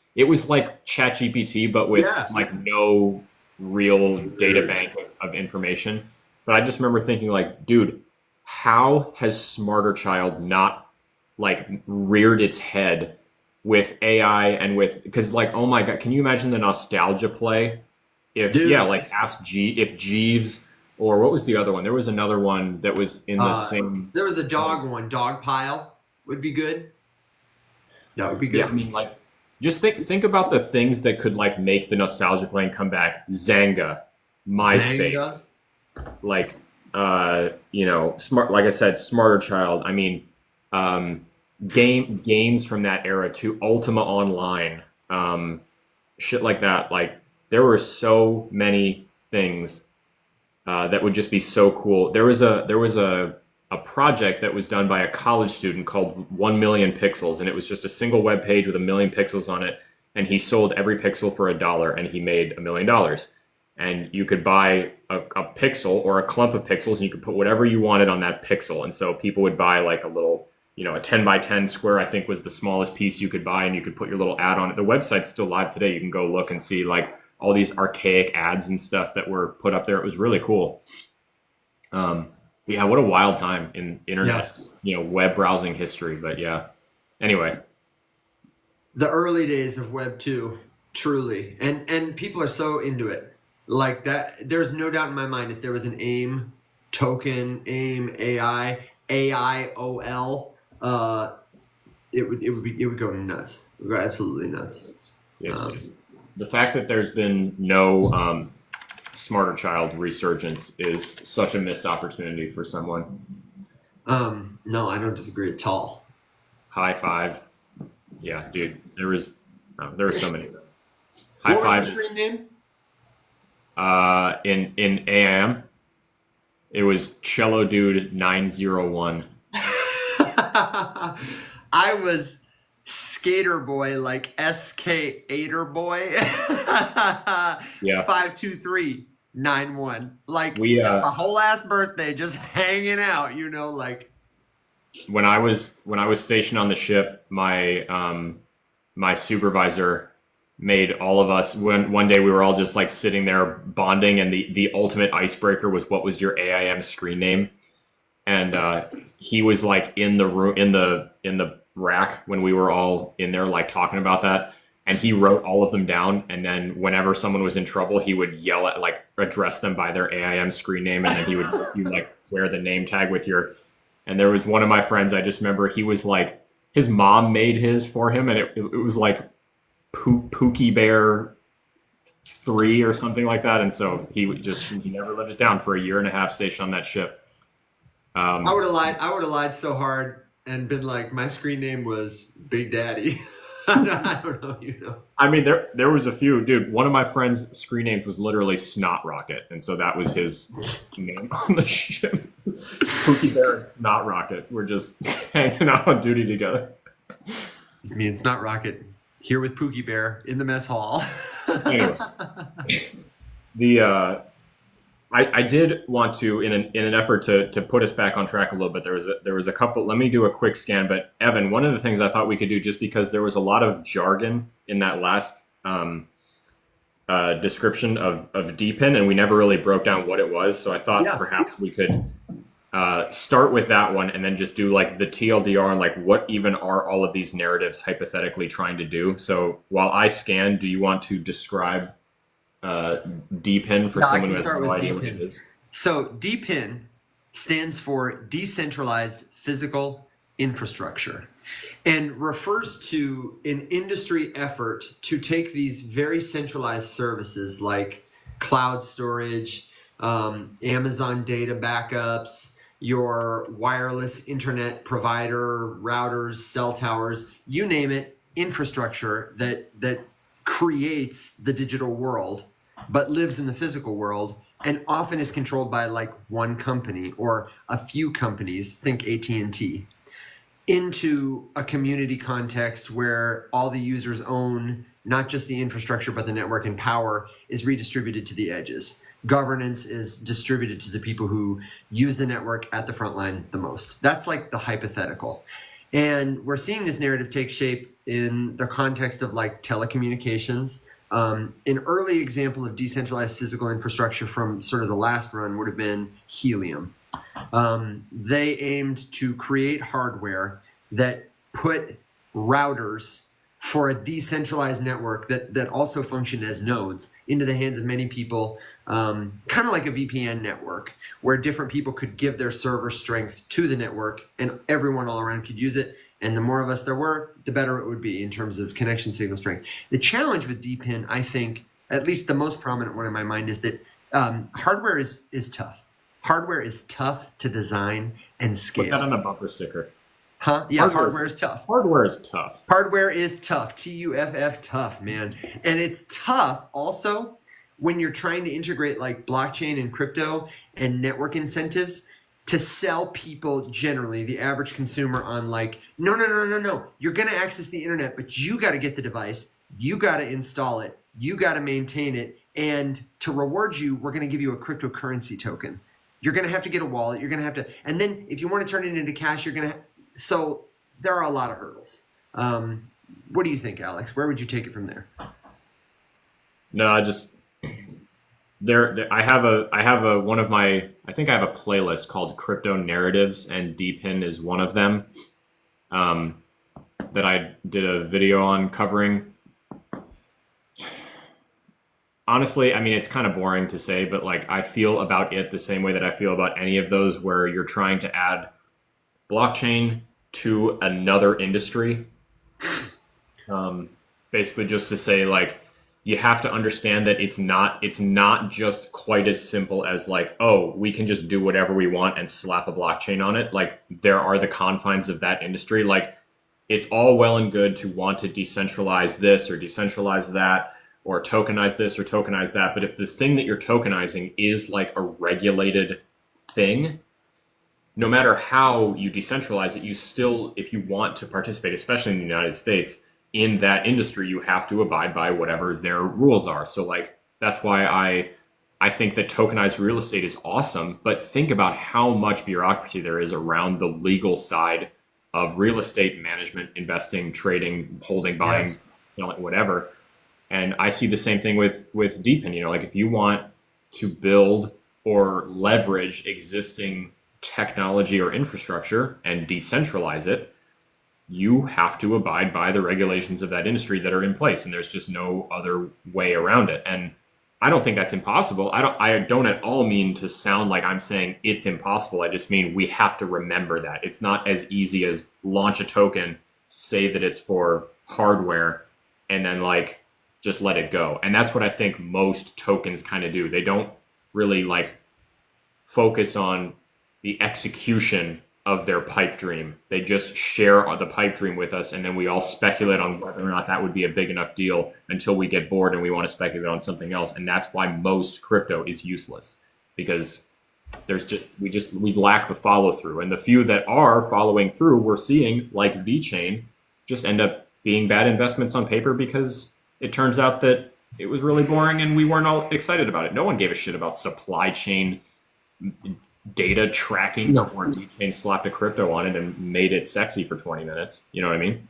like ChatGPT, but with no real data bank of information. But I just remember thinking dude, how has Smarter Child not reared its head with AI and because oh my god, can you imagine the nostalgia play? If if Jeeves, or what was the other one? There was another one that was in the same. There was a dog one. Dog Pile would be good. That would be good. Yeah, I mean just think about the things that could make the nostalgia plane come back. Zanga, MySpace. like smart, like I said, Smarter Child. I mean, games from that era to Ultima Online, shit like that. Like there were so many things that would just be so cool. There was a project that was done by a college student called 1 Million Pixels, and it was just a single web page with 1 million pixels on it, and he sold every pixel for $1, and he made $1 million. And you could buy a pixel or a clump of pixels, and you could put whatever you wanted on that pixel. And so people would buy like a little, a 10 by 10 square, I think was the smallest piece you could buy, and you could put your little ad on it. The website's still live today. You can go look and see like all these archaic ads and stuff that were put up there. It was really cool. Yeah, what a wild time in internet, web browsing history. But yeah, anyway. The early days of Web 2, truly. And people are so into it. Like that, there's no doubt in my mind if there was an AIM token, AIM AI, AIOL, it would go nuts. It would go absolutely nuts. Yes. The fact that there's been no Smarter Child resurgence is such a missed opportunity for someone. No, I don't disagree at all. High five. Yeah, dude. There were so many. High what five. was your screen name? In AIM, it was Cello Dude 901. I was Skater Boy, like SK8er Boy. Yeah. 52391. Like just my whole ass birthday, just hanging out. Like. When I was stationed on the ship, my my supervisor made all of us, when one day we were all just like sitting there bonding, and the ultimate icebreaker was, what was your AIM screen name? And he was like in the room, in the rack when we were all in there like talking about that, and he wrote all of them down, and then whenever someone was in trouble, he would yell at, like, address them by their AIM screen name, and then he would you like wear the name tag with your. And there was one of my friends, I just remember he was like, his mom made his for him, and it was like Pookie Bear 3 or something like that. And so he never lived it down for a year and a half stationed on that ship. I would have lied. I would have lied so hard and been like, my screen name was Big Daddy. I don't know, I mean, there was a few, dude. One of my friends' screen names was literally Snot Rocket, and so that was his name on the ship. Pookie Bear and Snot Rocket were just hanging out on duty together. It's me and Snot Rocket here with Pookie Bear in the mess hall. Anyway, I did want to, in an effort to put us back on track a little bit, there was a couple. Let me do a quick scan. But Evan, one of the things I thought we could do, just because there was a lot of jargon in that last description of DPIN, and we never really broke down what it was. So I thought perhaps we could start with that one, and then just do like the TLDR and like what even are all of these narratives hypothetically trying to do. So while I scan, do you want to describe DPIN for someone who has no idea what it is? So DPIN stands for Decentralized Physical Infrastructure, and refers to an industry effort to take these very centralized services like cloud storage, Amazon data backups, your wireless internet provider, routers, cell towers, you name it, infrastructure that creates the digital world but lives in the physical world, and often is controlled by like one company or a few companies, think AT&T, into a community context where all the users own not just the infrastructure but the network, and power is redistributed to the edges. Governance is distributed to the people who use the network at the front line the most. That's like the hypothetical. And we're seeing this narrative take shape in the context of like telecommunications. An early example of decentralized physical infrastructure from sort of the last run would have been Helium. They aimed to create hardware that put routers for a decentralized network that also functioned as nodes into the hands of many people, kind of like a VPN network, where different people could give their server strength to the network and everyone all around could use it. And the more of us there were, the better it would be in terms of connection signal strength. The challenge with DPIN, I think, at least the most prominent one in my mind, is that Hardware is tough. Hardware is tough to design and scale. Put that on the bumper sticker. Huh? Yeah, hardware is tough. Hardware is tough. Hardware is tough. TUFF, tough, man. And it's tough also when you're trying to integrate like blockchain and crypto and network incentives to sell people generally, the average consumer, on like, no. You're going to access the internet, but you got to get the device. You got to install it. You got to maintain it. And to reward you, we're going to give you a cryptocurrency token. You're going to have to get a wallet. You're going to have to, and then if you want to turn it into cash, you're going to, so there are a lot of hurdles. What do you think, Alex? Where would you take it from there? No, I just I have a one of my, I think I have a playlist called Crypto Narratives, and Deepin is one of them that I did a video on covering. Honestly, I mean, it's kind of boring to say, but like I feel about it the same way that I feel about any of those where you're trying to add blockchain to another industry. Basically just to say like, you have to understand that it's not just quite as simple as like, oh, we can just do whatever we want and slap a blockchain on it. Like there are the confines of that industry. Like it's all well and good to want to decentralize this or decentralize that or tokenize this or tokenize that. But if the thing that you're tokenizing is like a regulated thing, no matter how you decentralize it, you still, if you want to participate, especially in the United States, in that industry, you have to abide by whatever their rules are. So like, that's why I think that tokenized real estate is awesome, but think about how much bureaucracy there is around the legal side of real estate management, investing, trading, holding, buying, Yes. Whatever. And I see the same thing with Deepin, like if you want to build or leverage existing technology or infrastructure and decentralize it, you have to abide by the regulations of that industry that are in place, and there's just no other way around it. And I don't think that's impossible. I don't at all mean to sound like I'm saying it's impossible. I just mean we have to remember that it's not as easy as launch a token, say that it's for hardware, and then like just let it go. And that's what I think most tokens kind of do. They don't really like focus on the execution of their pipe dream. They just share the pipe dream with us, and then we all speculate on whether or not that would be a big enough deal until we get bored and we want to speculate on something else. And that's why most crypto is useless, because we lack the follow through, and the few that are following through, we're seeing like VeChain just end up being bad investments on paper because it turns out that it was really boring and we weren't all excited about it. No one gave a shit about supply chain data tracking before VeChain slapped a crypto on it and made it sexy for 20 minutes. You know what I mean?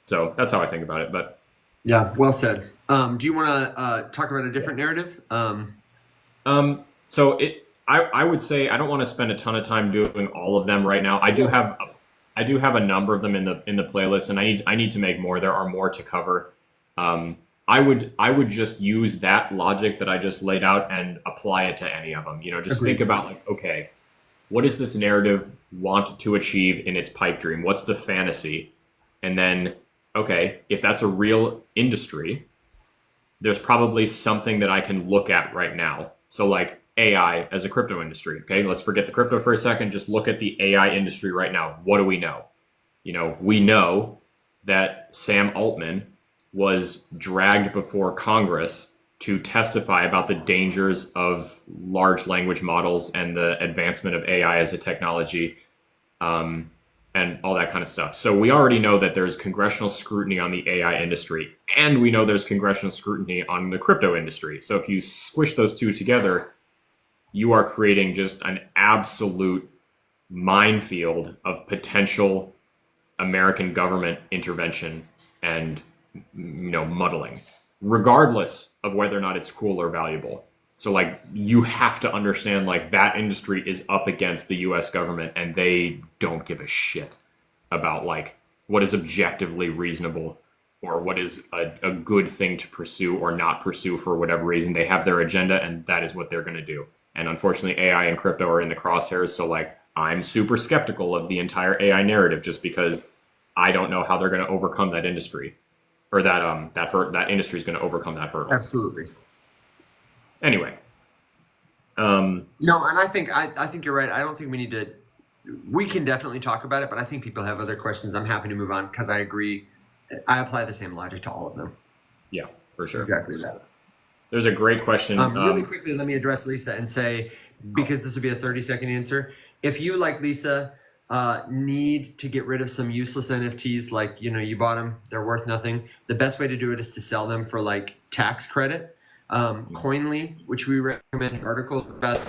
So that's how I think about it. But yeah, well said. Do you want to talk about a different narrative? So I would say I don't want to spend a ton of time doing all of them right now. I do have a number of them in the playlist, and I need to make more. There are more to cover. I would just use that logic that I just laid out and apply it to any of them. Just Agreed. think about like, okay, what does this narrative want to achieve in its pipe dream? What's the fantasy? And then, okay, if that's a real industry, there's probably something that I can look at right now. So like AI as a crypto industry. Okay, let's forget the crypto for a second. Just look at the AI industry right now. What do we know? We know that Sam Altman was dragged before Congress to testify about the dangers of large language models and the advancement of AI as a technology, and all that kind of stuff. So we already know that there's congressional scrutiny on the AI industry, and we know there's congressional scrutiny on the crypto industry. So if you squish those two together, you are creating just an absolute minefield of potential American government intervention and muddling, regardless of whether or not it's cool or valuable. So like you have to understand like that industry is up against the US government, and they don't give a shit about like what is objectively reasonable or what is a good thing to pursue or not pursue for whatever reason. They have their agenda, and that is what they're going to do. And unfortunately, AI and crypto are in the crosshairs. So like I'm super skeptical of the entire AI narrative just because I don't know how they're going to overcome that industry. Or that industry is going to overcome that hurdle. Absolutely. Anyway, No, and I think you're right. I don't think we need to. We can definitely talk about it, but I think people have other questions. I'm happy to move on because I agree. I apply the same logic to all of them. Yeah, for sure. Exactly that. There's a great question. Really quickly, let me address Lisa and say, because this would be a 30-second answer. If you, like Lisa, need to get rid of some useless NFTs, like, you bought them, they're worth nothing. The best way to do it is to sell them for like tax credit. Coinly, which we recommend an article about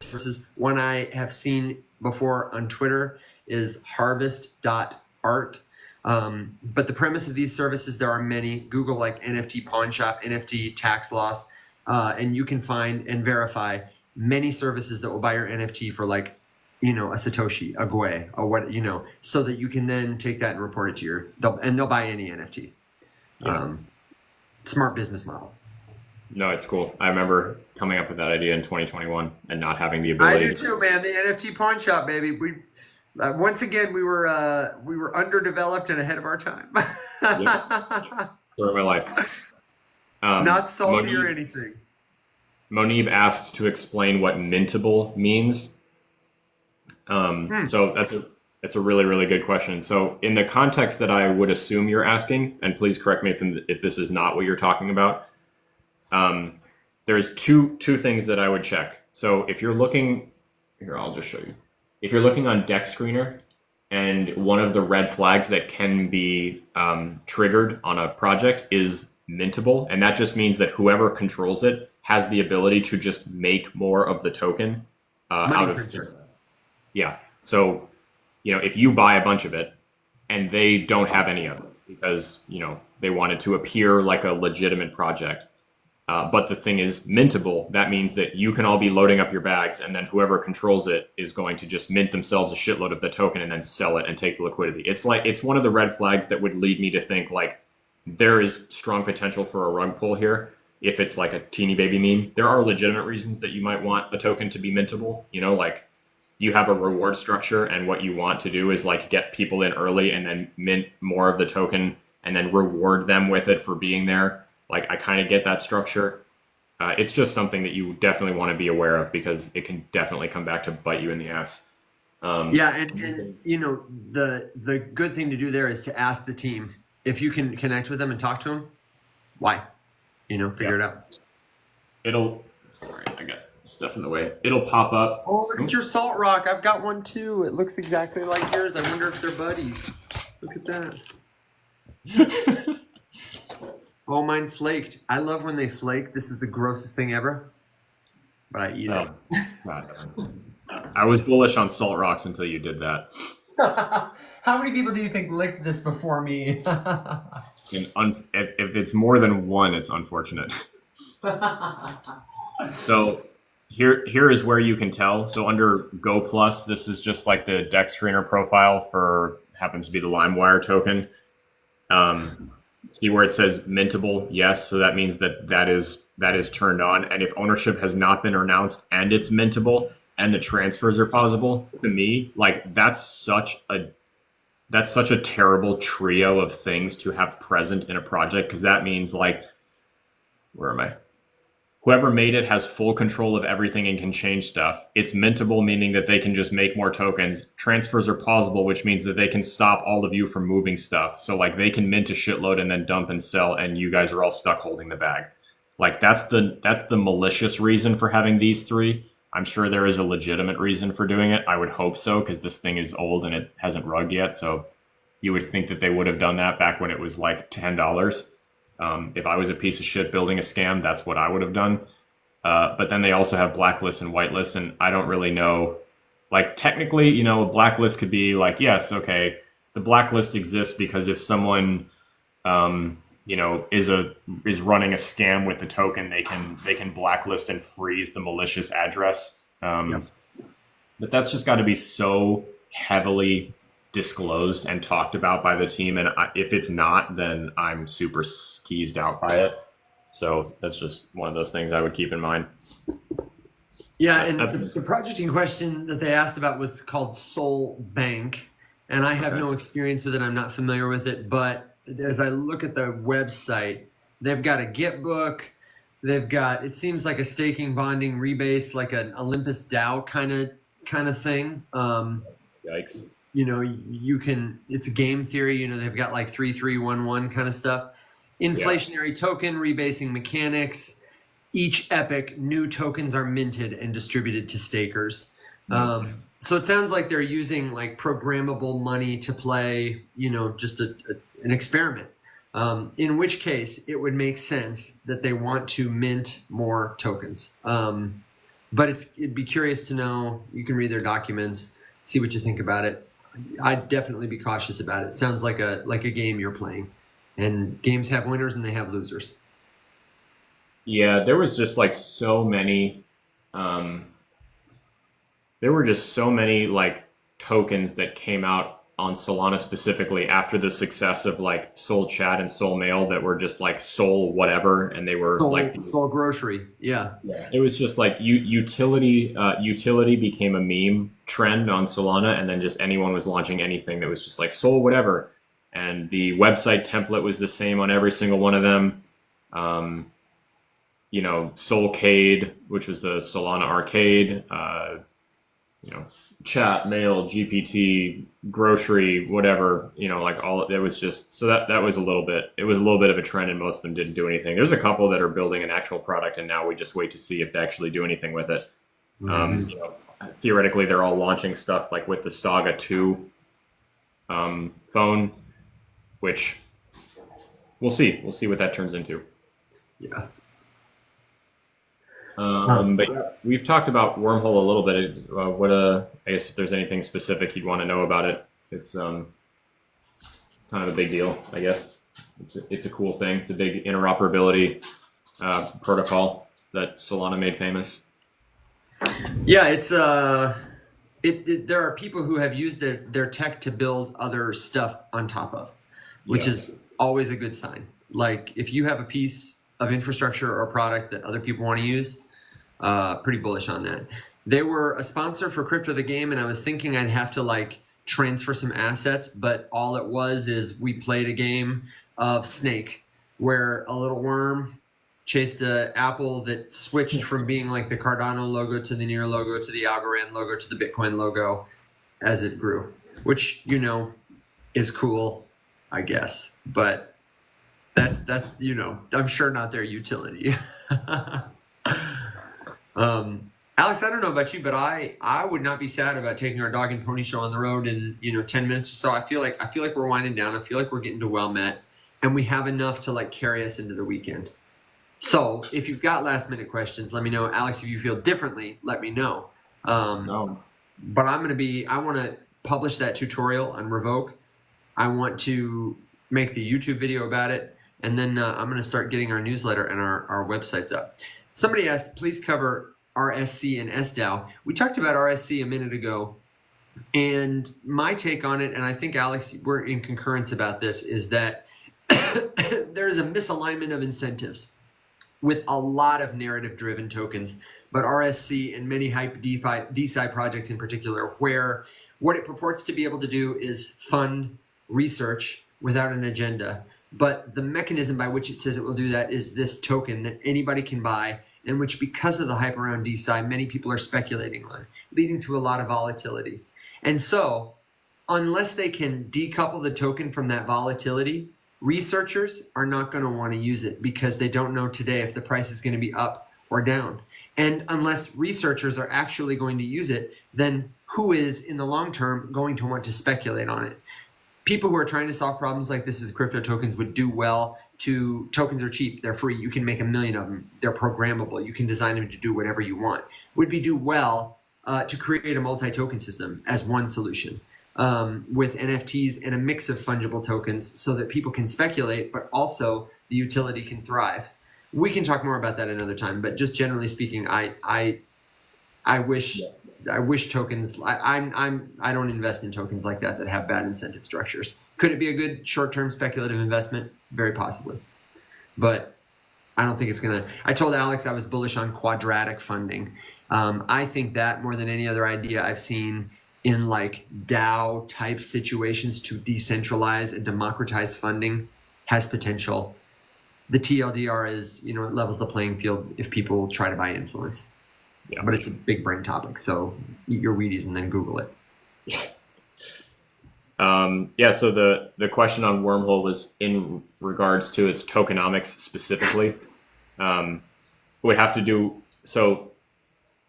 versus one I have seen before on Twitter is harvest.art. But the premise of these services, there are many. Google like NFT pawn shop, NFT tax loss, and you can find and verify many services that will buy your NFT for like, a Satoshi, a Gwei, or what, so that you can then take that and report it to they'll buy any NFT. Yeah. Smart business model. No, it's cool. I remember coming up with that idea in 2021 and not having the ability. I do too, man. The NFT pawn shop, baby. We once again we were underdeveloped and ahead of our time. Yeah. Story of my life. Not salty or anything. Monib asked to explain what mintable means. So that's a really, really good question. So in the context that I would assume you're asking, and please correct me if this is not what you're talking about. There's two things that I would check. So if you're looking here, I'll just show you. If you're looking on Deck Screener, and one of the red flags that can be triggered on a project is mintable, and that just means that whoever controls it has the ability to just make more of the token out of it. Yeah. So, if you buy a bunch of it and they don't have any of it because, they want it to appear like a legitimate project. But the thing is mintable. That means that you can all be loading up your bags, and then whoever controls it is going to just mint themselves a shitload of the token and then sell it and take the liquidity. It's one of the red flags that would lead me to think like there is strong potential for a rug pull here. If it's like a teeny baby meme, there are legitimate reasons that you might want a token to be mintable. Like you have a reward structure, and what you want to do is like get people in early and then mint more of the token and then reward them with it for being there. Like I kind of get that structure. It's just something that you definitely want to be aware of because it can definitely come back to bite you in the ass. Yeah, and the good thing to do there is to ask the team if you can connect with them and talk to them. Why? Figure it out. Sorry, I got stuff in the way. It'll pop up. Oh, look at your salt rock. I've got one too. It looks exactly like yours. I wonder if they're buddies. Look at that. Oh, mine flaked. I love when they flake. This is the grossest thing ever. But I eat it. God. I was bullish on salt rocks until you did that. How many people do you think licked this before me? If it's more than one, it's unfortunate. So here is where you can tell. So under Go Plus, this is just like the Deck Screener profile for happens to be the LimeWire token. See where it says mintable? Yes. So that means that is turned on. And if ownership has not been announced and it's mintable and the transfers are possible, to me, like that's such a terrible trio of things to have present in a project, because that means like, where am I? Whoever made it has full control of everything and can change stuff. It's mintable, meaning that they can just make more tokens. Transfers are plausible, which means that they can stop all of you from moving stuff. So like they can mint a shitload and then dump and sell, and you guys are all stuck holding the bag. Like that's the malicious reason for having these three. I'm sure there is a legitimate reason for doing it. I would hope so, because this thing is old and it hasn't rugged yet. So you would think that they would have done that back when it was like $10. If I was a piece of shit building a scam, that's what I would have done. But then they also have blacklists and whitelists, and I don't really know. Like technically, a blacklist could be like, yes, okay, the blacklist exists because if someone, is running a scam with the token, they can blacklist and freeze the malicious address. But that's just got to be so heavily disclosed and talked about by the team, and if it's not, then I'm super skeezed out by it. So that's just one of those things I would keep in mind. Yeah, and the project in question that they asked about was called Soul Bank, and I have no experience with it. I'm not familiar with it, but as I look at the website, they've got a Git book. They've got, it seems like a staking, bonding, rebase, like an Olympus DAO kind of thing. Yikes. You know, you can, it's game theory, you know, they've got like 3311 kind of stuff. Inflationary token, rebasing mechanics. Each epoch, new tokens are minted and distributed to stakers. So it sounds like they're using like programmable money to play, you know, just an experiment. In which case, it would make sense that they want to mint more tokens. But it'd be curious to know. You can read their documents, see what you think about it. I'd definitely be cautious about it. It sounds like a game you're playing, and games have winners and they have losers. Yeah, there was just like so many. There were just so many like tokens that came out on Solana specifically after the success of like Soul Chat and Soul Mail that were just like Soul whatever, and they were like Soul Grocery. Yeah. It was just like utility. Utility became a meme trend on Solana, and then just anyone was launching anything that was just like Soul whatever, and the website template was the same on every single one of them. You know, Soulcade, which was the Solana arcade. You know, chat, mail, GPT, grocery, whatever, you know, like all it was just, so that was a little bit of a trend, and most of them didn't do anything. There's a couple that are building an actual product, and now we just wait to see if they actually do anything with it. You know, theoretically, they're all launching stuff like with the Saga 2 phone, which we'll see what that turns into. Yeah. But yeah, we've talked about Wormhole a little bit. I guess if there's anything specific you'd want to know about it, it's kind of a big deal. I guess it's a cool thing. It's a big interoperability protocol that Solana made famous. Yeah, it's there are people who have used their tech to build other stuff on top of, which is always a good sign. Like if you have a piece of infrastructure or a product that other people want to use, pretty bullish on that. They were a sponsor for Crypto the Game, and I was thinking I'd have to like transfer some assets, but all it was is we played a game of Snake where a little worm chased an apple that switched from being like the Cardano logo to the Near logo to the Algorand logo to the Bitcoin logo as it grew, which, you know, is cool, I guess. But that's you know, I'm sure not their utility. Alex, I don't know about you, but I would not be sad about taking our dog and pony show on the road in, you know, 10 minutes or so. I feel like we're winding down. I feel like we're getting to Well Met, and we have enough to like carry us into the weekend. So if you've got last minute questions, let me know. Alex, if you feel differently, let me know. No. But I want to publish that tutorial on Revoke. I want to make the YouTube video about it. And then I'm going to start getting our newsletter and our websites up. Somebody asked, please cover RSC and SDAO. We talked about RSC a minute ago. And my take on it, and I think, Alex, we're in concurrence about this, is that there's a misalignment of incentives with a lot of narrative-driven tokens, but RSC and many hype DeFi projects in particular, where what it purports to be able to do is fund research without an agenda. But the mechanism by which it says it will do that is this token that anybody can buy, and which, because of the hype around DeFi, many people are speculating on, leading to a lot of volatility. And so, unless they can decouple the token from that volatility, researchers are not going to want to use it because they don't know today if the price is going to be up or down. And unless researchers are actually going to use it, then who is, in the long term, going to want to speculate on it? People who are trying to solve problems like this with crypto tokens would do well to, tokens are cheap, they're free, you can make 1 million of them, they're programmable, you can design them to do whatever you want, would do well to create a multi-token system as one solution with NFTs and a mix of fungible tokens so that people can speculate, but also the utility can thrive. We can talk more about that another time, but just generally speaking, I wish tokens. I don't invest in tokens like that have bad incentive structures. Could it be a good short-term speculative investment? Very possibly, but I don't think it's gonna. I told Alex I was bullish on quadratic funding. I think that more than any other idea I've seen in like DAO type situations to decentralize and democratize funding has potential. the TLDR is, it levels the playing field if people try to buy influence. Yeah. But it's a big brain topic, so eat your Wheaties and then Google it. So the question on Wormhole was in regards to its tokenomics specifically. Would have to do, so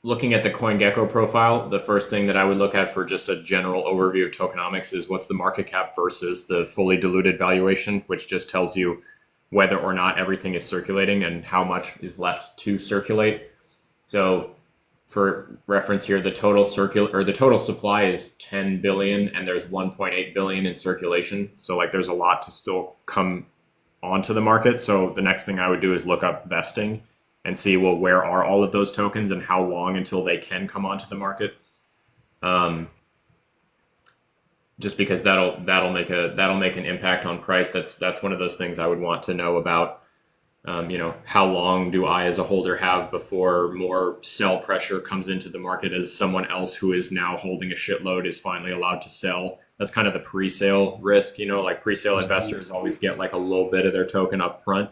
looking at the CoinGecko profile, the first thing that I would look at for just a general overview of tokenomics is what's the market cap versus the fully diluted valuation, which just tells you whether or not everything is circulating and how much is left to circulate. So for reference here, the total supply is 10 billion and there's 1.8 billion in circulation. So like there's a lot to still come onto the market. So the next thing I would do is look up vesting and see, well, where are all of those tokens and how long until they can come onto the market? Just because that'll make an impact on price. That's one of those things I would want to know about. How long do I as a holder have before more sell pressure comes into the market as someone else who is now holding a shitload is finally allowed to sell? That's kind of the pre-sale risk, like pre-sale investors always get like a little bit of their token up front.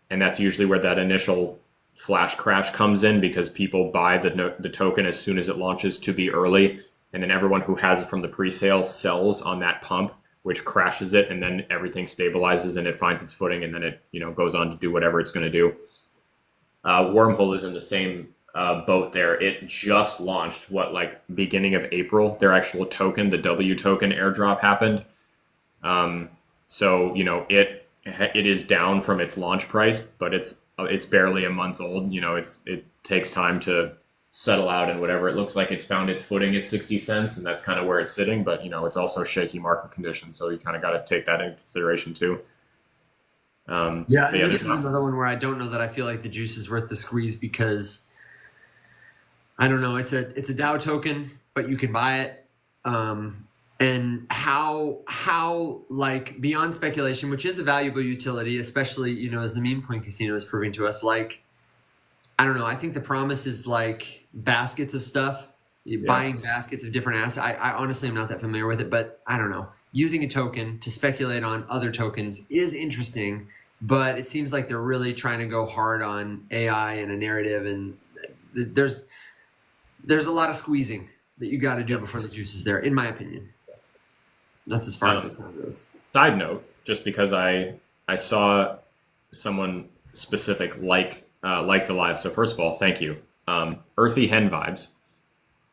And that's usually where that initial flash crash comes in, because people buy the token as soon as it launches to be early. And then everyone who has it from the pre-sale sells on that pump, which crashes it, and then everything stabilizes and it finds its footing, and then it goes on to do whatever it's going to do. Wormhole is in the same boat there. It just launched beginning of April. Their actual token, the W token airdrop happened. So it is down from its launch price, but it's barely a month old. It takes time to settle out, and whatever. It looks like it's found its footing at 60 cents, and that's kind of where it's sitting. But it's also shaky market conditions, so you kind of got to take that into consideration too. This is another one where I don't know that I feel like the juice is worth the squeeze, because I don't know. It's a DAO token, but you can buy it. And how like beyond speculation, which is a valuable utility, especially as the meme coin casino is proving to us, I don't know. I think the promise is like baskets of stuff, buying baskets of different assets. I honestly am not that familiar with it, but I don't know. Using a token to speculate on other tokens is interesting, but it seems like they're really trying to go hard on AI and a narrative, and there's a lot of squeezing that you got to do before the juice is there, in my opinion. That's as far as it goes. Side note, just because I saw someone specific like the live. So first of all, thank you. Earthy Hen Vibes.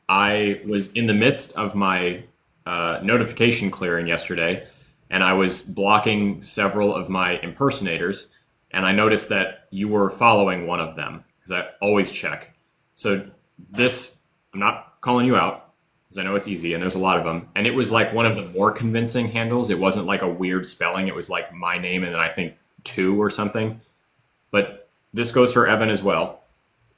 I was in the midst of my notification clearing yesterday, and I was blocking several of my impersonators, and I noticed that you were following one of them, because I always check. So this, I'm not calling you out, because I know it's easy and there's a lot of them. And it was like one of the more convincing handles. It wasn't like a weird spelling. It was like my name and then I think 2 or something. But this goes for Evan as well.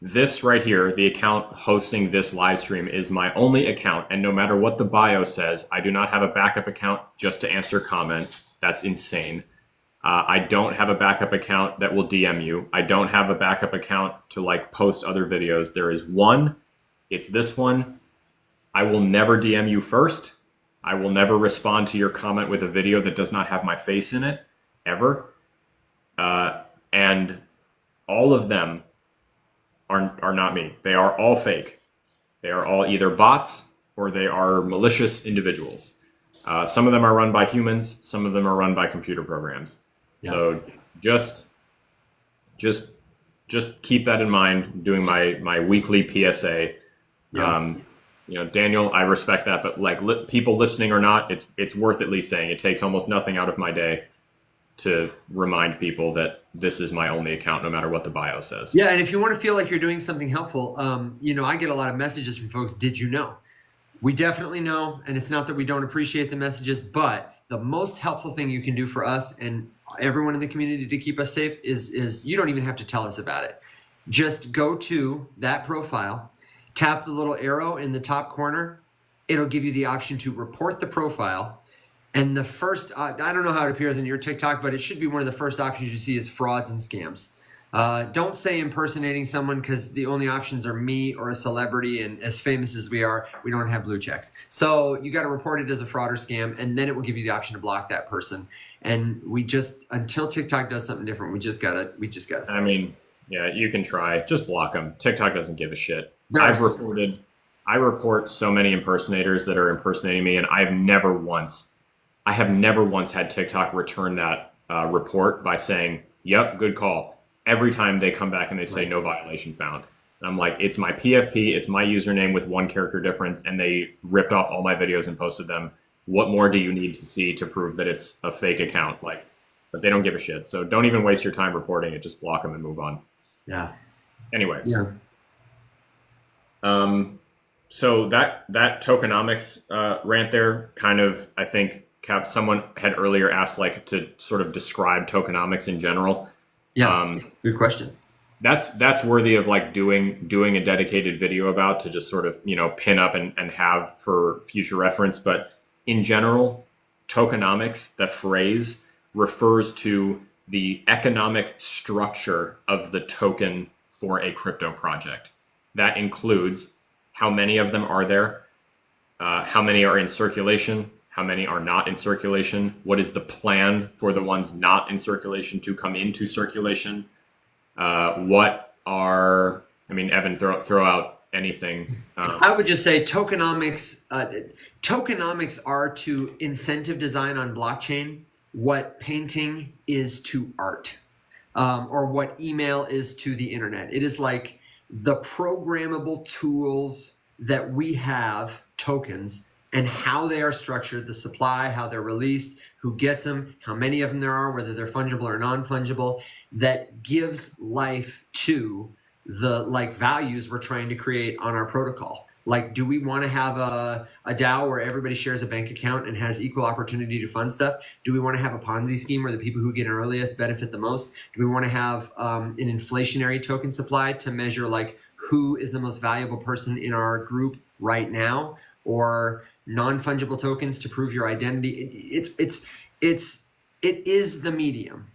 This right here, the account hosting this live stream, is my only account. And no matter what the bio says, I do not have a backup account just to answer comments. That's insane. I don't have a backup account that will DM you. I don't have a backup account to post other videos. There is one. It's this one. I will never DM you first. I will never respond to your comment with a video that does not have my face in it, ever. And all of them are not me. They are all fake. They are all either bots or they are malicious individuals. Some of them are run by humans. Some of them are run by computer programs. Yeah. So just keep that in mind. Doing my weekly PSA. Yeah. Daniel, I respect that, but people listening or not, it's worth at least saying. It takes almost nothing out of my day to remind people that this is my only account, no matter what the bio says. Yeah, and if you want to feel like you're doing something helpful, I get a lot of messages from folks. Did you know? We definitely know, and it's not that we don't appreciate the messages, but the most helpful thing you can do for us and everyone in the community to keep us safe is you don't even have to tell us about it. Just go to that profile, tap the little arrow in the top corner. It'll give you the option to report the profile. And the first, I don't know how it appears in your TikTok, but it should be one of the first options you see is frauds and scams. Don't say impersonating someone, because the only options are me or a celebrity, and as famous as we are, we don't have blue checks. So you got to report it as a fraud or scam, and then it will give you the option to block that person. And we just, until TikTok does something different, we just gotta. I mean, yeah, you can try. Just block them. TikTok doesn't give a shit. Nice. I report so many impersonators that are impersonating me, and I have never once had TikTok return that report by saying, "Yep, good call." Every time they come back and they say no violation found. And I'm like, it's my PFP, it's my username with one character difference, and they ripped off all my videos and posted them. What more do you need to see to prove that it's a fake account? Like, but they don't give a shit. So don't even waste your time reporting it. Just block them and move on. Yeah. Anyways. Yeah. So that tokenomics rant there kind of, I think, someone had earlier asked like to sort of describe tokenomics in general. Yeah. Good question. That's worthy of like doing a dedicated video about, to just sort of, pin up and have for future reference. But in general, tokenomics, the phrase, refers to the economic structure of the token for a crypto project. That includes how many of them are there, how many are in circulation, how many are not in circulation, what is the plan for the ones not in circulation to come into circulation, Evan, throw out anything. I would just say tokenomics are to incentive design on blockchain what painting is to art, or what email is to the internet. It is like the programmable tools that we have, tokens, and how they are structured, the supply, how they're released, who gets them, how many of them there are, whether they're fungible or non-fungible, that gives life to the values we're trying to create on our protocol. Like, do we want to have a DAO where everybody shares a bank account and has equal opportunity to fund stuff? Do we want to have a Ponzi scheme where the people who get in earliest benefit the most? Do we want to have an inflationary token supply to measure like who is the most valuable person in our group right now, or non-fungible tokens to prove your identity? It is the medium,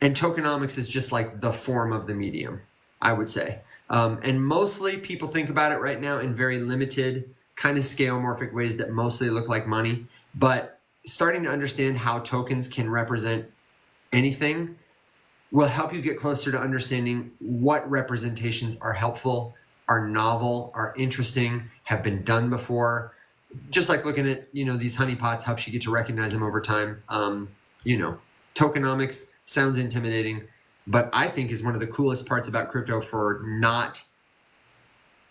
and tokenomics is just like the form of the medium, I would say. And mostly people think about it right now in very limited kind of scalomorphic ways that mostly look like money. But starting to understand how tokens can represent anything will help you get closer to understanding what representations are helpful, are novel, are interesting, have been done before. Just like looking at, these honeypots helps you get to recognize them over time. Tokenomics sounds intimidating, but I think is one of the coolest parts about crypto for not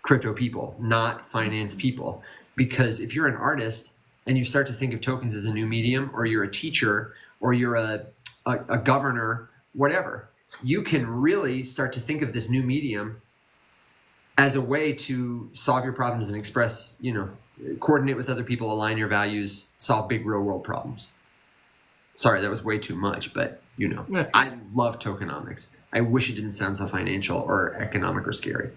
crypto people, not finance people. Because if you're an artist and you start to think of tokens as a new medium, or you're a teacher, or you're a governor, whatever, you can really start to think of this new medium as a way to solve your problems and express, coordinate with other people, align your values, solve big real world problems. Sorry, that was way too much, but I love tokenomics. I wish it didn't sound so financial or economic or scary.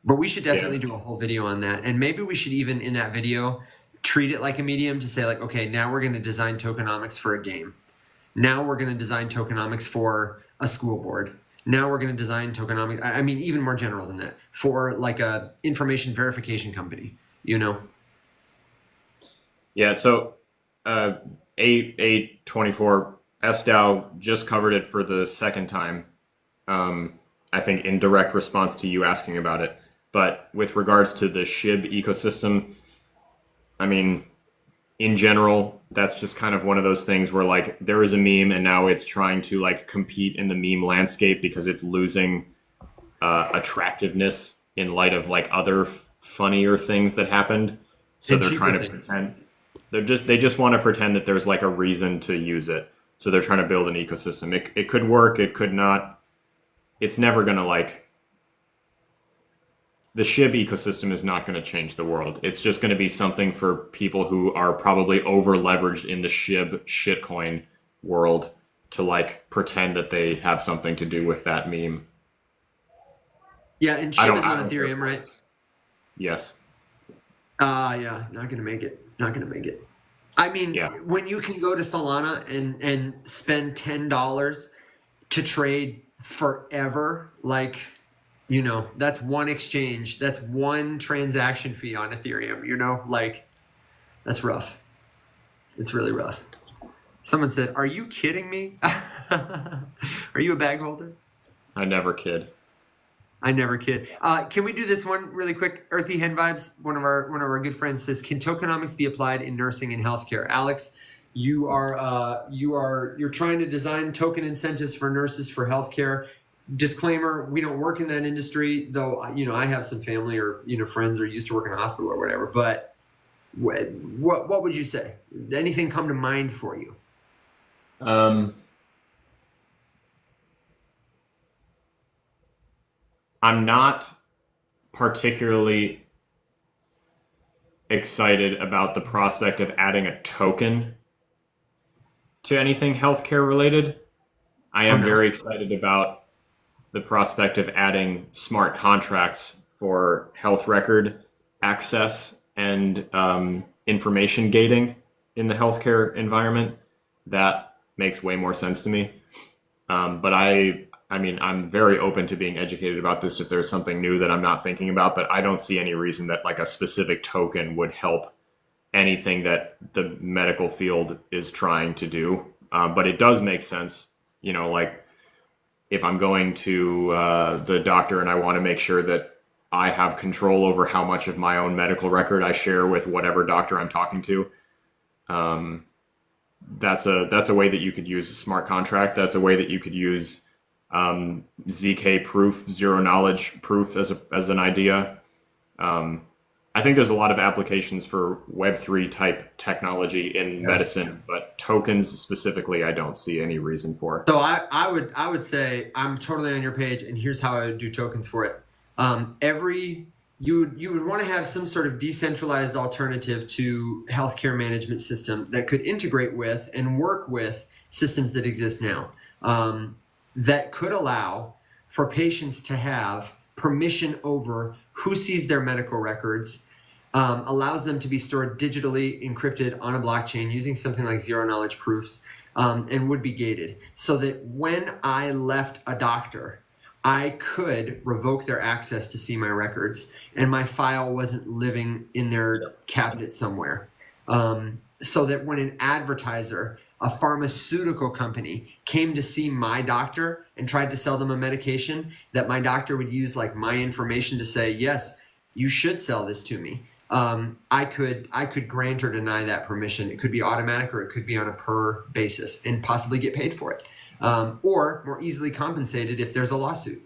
But we should definitely do a whole video on that. And maybe we should even, in that video, treat it like a medium, to say like, okay, now we're going to design tokenomics for a game. Now we're going to design tokenomics for a school board. Now we're going to design tokenomics, I mean, even more general than that, for like a information verification company, Yeah, so A24 SDAO just covered it for the second time, I think in direct response to you asking about it. But with regards to the SHIB ecosystem, I mean, in general, that's just kind of one of those things where like there is a meme and now it's trying to like compete in the meme landscape because it's losing attractiveness in light of like other funnier things that happened. So they're trying to pretend they just want to pretend that there's like a reason to use it. So they're trying to build an ecosystem. It could work, it could not. It's never going to like, the SHIB ecosystem is not going to change the world. It's just going to be something for people who are probably over leveraged in the SHIB shitcoin world to like pretend that they have something to do with that meme. Yeah, and SHIB is on Ethereum, right? Yes. Yeah, not gonna make it. Not gonna make it. I mean, when you can go to Solana and spend $10 to trade forever, like, that's one exchange, that's one transaction fee on Ethereum, like, that's rough. It's really rough. Someone said, "Are you kidding me? Are you a bag holder?" I never kid. I never kid. Can we do this one really quick? Earthy Hen Vibes, one of our good friends says, "Can tokenomics be applied in nursing and healthcare?" Alex, you're trying to design token incentives for nurses for healthcare. Disclaimer: we don't work in that industry, though. I have some family or friends or used to work in a hospital or whatever. But what would you say? Anything come to mind for you? I'm not particularly excited about the prospect of adding a token to anything healthcare related. I am very excited about the prospect of adding smart contracts for health record access and information gating in the healthcare environment. That makes way more sense to me. But I'm very open to being educated about this if there's something new that I'm not thinking about, but I don't see any reason that like a specific token would help anything that the medical field is trying to do. But it does make sense, like if I'm going to the doctor and I want to make sure that I have control over how much of my own medical record I share with whatever doctor I'm talking to. That's a way that you could use a smart contract. That's a way that you could use ZK proof, zero knowledge proof as an idea. I think there's a lot of applications for Web3 type technology in medicine, but tokens specifically, I don't see any reason for. So I would say I'm totally on your page, and here's how I would do tokens for it. You would want to have some sort of decentralized alternative to healthcare management system that could integrate with and work with systems that exist now. That could allow for patients to have permission over who sees their medical records, allows them to be stored digitally encrypted on a blockchain using something like zero knowledge proofs, and would be gated. So that when I left a doctor, I could revoke their access to see my records and my file wasn't living in their cabinet somewhere. So that when an advertiser, a pharmaceutical company, came to see my doctor and tried to sell them a medication, that my doctor would use like my information to say, yes, you should sell this to me. I could grant or deny that permission. It could be automatic or it could be on a per basis and possibly get paid for it. Or more easily compensated if there's a lawsuit.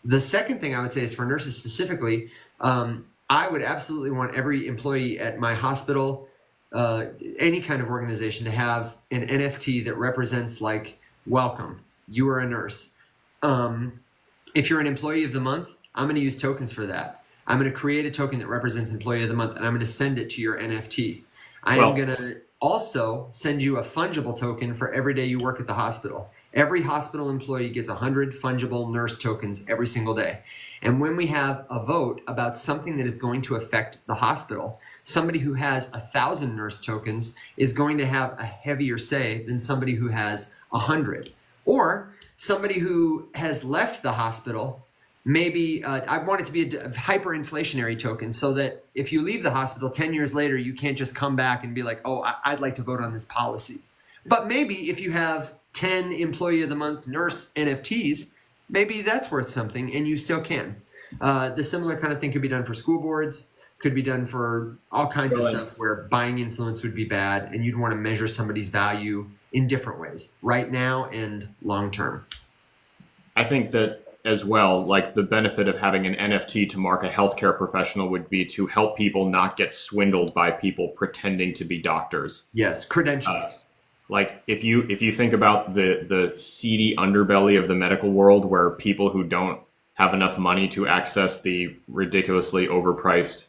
The second thing I would say is for nurses specifically, I would absolutely want every employee at my hospital, any kind of organization, to have an NFT that represents like, welcome, you are a nurse. If you're an employee of the month, I'm going to use tokens for that. I'm going to create a token that represents employee of the month and I'm going to send it to your NFT. I'm going to also send you a fungible token for every day you work at the hospital. Every hospital employee gets 100 fungible nurse tokens every single day. And when we have a vote about something that is going to affect the hospital, somebody who has 1,000 nurse tokens is going to have a heavier say than somebody who has 100. Or somebody who has left the hospital, maybe I want it to be a hyperinflationary token so that if you leave the hospital 10 years later, you can't just come back and be like, oh, I'd like to vote on this policy. But maybe if you have 10 employee of the month nurse NFTs, maybe that's worth something and you still can. The similar kind of thing could be done for school boards, could be done for all kinds of stuff where buying influence would be bad and you'd want to measure somebody's value in different ways, right now and long term. I think that as well, like the benefit of having an NFT to mark a healthcare professional would be to help people not get swindled by people pretending to be doctors. Yes, credentials. Like if you think about the seedy underbelly of the medical world where people who don't have enough money to access the ridiculously overpriced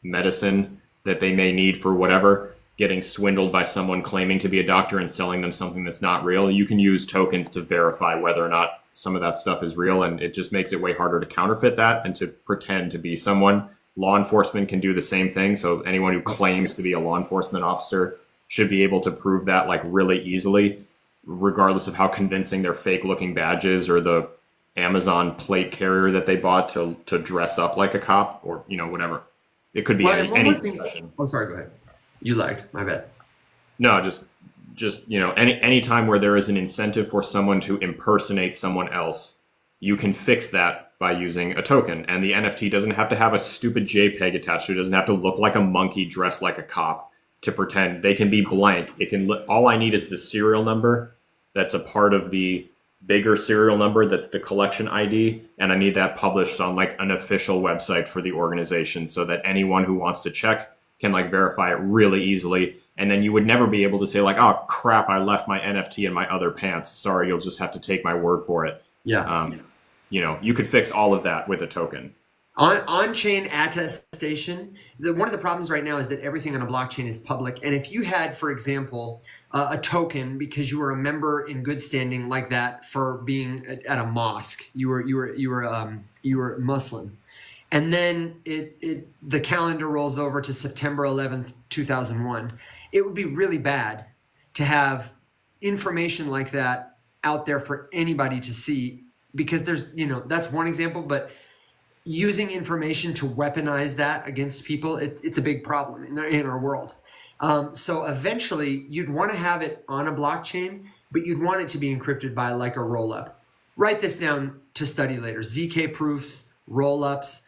medicine that they may need for whatever, getting swindled by someone claiming to be a doctor and selling them something that's not real, you can use tokens to verify whether or not some of that stuff is real, and it just makes it way harder to counterfeit that and to pretend to be someone. Law enforcement can do the same thing, so anyone who claims to be a law enforcement officer should be able to prove that like really easily, regardless of how convincing their fake looking badges or the Amazon plate carrier that they bought to dress up like a cop or whatever. It could be any profession. Oh, sorry, go ahead. You lagged, my bad. No, just any time where there is an incentive for someone to impersonate someone else, you can fix that by using a token. And the NFT doesn't have to have a stupid JPEG attached to it. It doesn't have to look like a monkey dressed like a cop to pretend. They can be blank. It can. All I need is the serial number that's a part of the bigger serial number that's the collection ID, and I need that published on like an official website for the organization so that anyone who wants to check can like verify it really easily. And then you would never be able to say like, oh crap, I left my NFT in my other pants. Sorry, you'll just have to take my word for it. Yeah. You could fix all of that with a token. On-chain attestation, one of the problems right now is that everything on a blockchain is public. And if you had, for example, a token because you were a member in good standing like that for being at a mosque, you were Muslim, and then the calendar rolls over to September 11th, 2001, it would be really bad to have information like that out there for anybody to see, because there's, that's one example, but using information to weaponize that against people, it's a big problem in our world. So eventually you'd want to have it on a blockchain, but you'd want it to be encrypted by like a rollup. Write this down to study later. ZK proofs, rollups,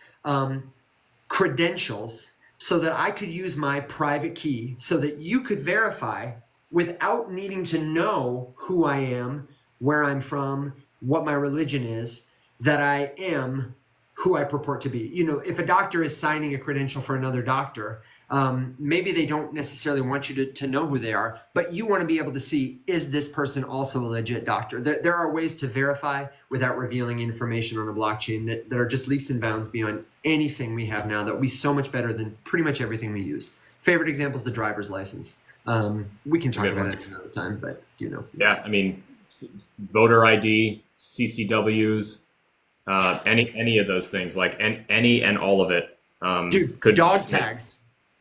credentials, so that I could use my private key so that you could verify without needing to know who I am, where I'm from, what my religion is, that I am who I purport to be. If a doctor is signing a credential for another doctor, maybe they don't necessarily want you to know who they are, but you want to be able to see, is this person also a legit doctor? There are ways to verify without revealing information on a blockchain that are just leaps and bounds beyond anything we have now, that will be so much better than pretty much everything we use. Favorite example is the driver's license. We can talk about it another time, but Yeah, I mean, voter ID, CCWs, any of those things, like any and all of it, dude, could dog tags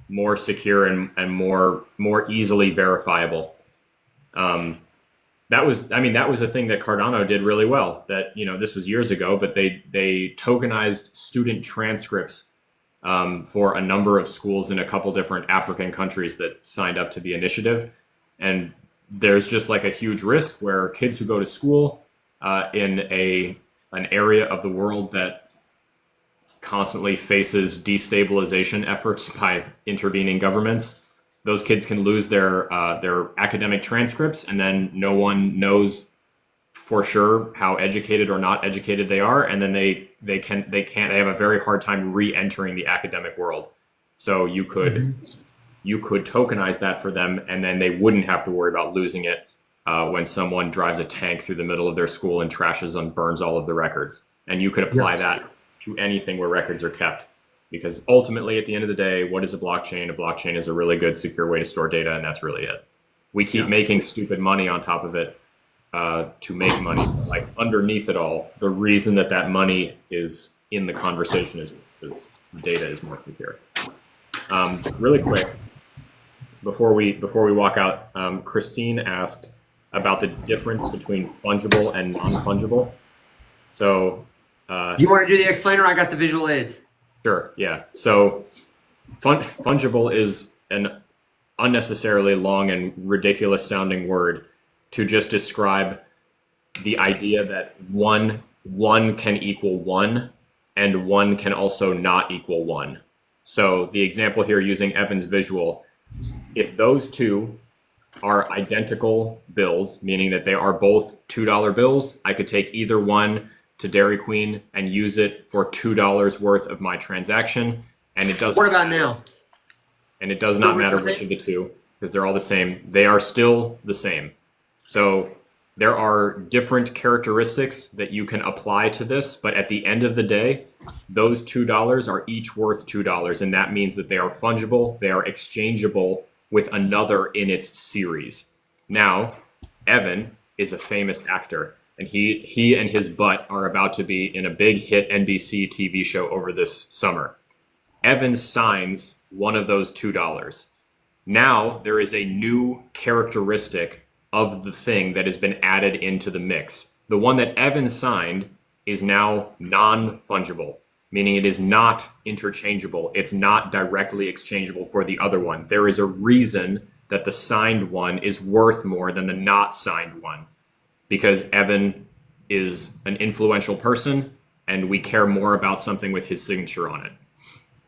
more secure and more easily verifiable. That was a thing that Cardano did really well. That this was years ago, but they tokenized student transcripts for a number of schools in a couple different African countries that signed up to the initiative. And there's just like a huge risk where kids who go to school in an area of the world that constantly faces destabilization efforts by intervening governments, those kids can lose their academic transcripts, and then no one knows for sure how educated or not educated they are, and then they have a very hard time re-entering the academic world. So you could tokenize that for them, and then they wouldn't have to worry about losing it when someone drives a tank through the middle of their school and trashes and burns all of the records. And you could apply that to anything where records are kept. Because ultimately, at the end of the day, what is a blockchain? A blockchain is a really good, secure way to store data, and that's really it. We keep making stupid money on top of it to make money. Like underneath it all, the reason that money is in the conversation is data is more secure. Really quick, before we walk out, Christine asked about the difference between fungible and non-fungible. So you want to do the explainer? I got the visual aids. Sure, yeah. So fungible is an unnecessarily long and ridiculous sounding word to just describe the idea that one can equal one and one can also not equal one. So the example here using Evan's visual, if those two are identical bills, meaning that they are both $2 bills, I could take either one to Dairy Queen and use it for $2 worth of my transaction, and it does. What about now? And it does not matter which of the two, because they're all the same. They are still the same. So there are different characteristics that you can apply to this, but at the end of the day, those $2 are each worth $2, and that means that they are fungible, they are exchangeable with another in its series. Now, Evan is a famous actor, and he and his butt are about to be in a big hit NBC TV show over this summer. Evan signs one of those $2. Now there is a new characteristic of the thing that has been added into the mix. The one that Evan signed is now non-fungible, meaning it is not interchangeable. It's not directly exchangeable for the other one. There is a reason that the signed one is worth more than the not signed one, because Evan is an influential person and we care more about something with his signature on it.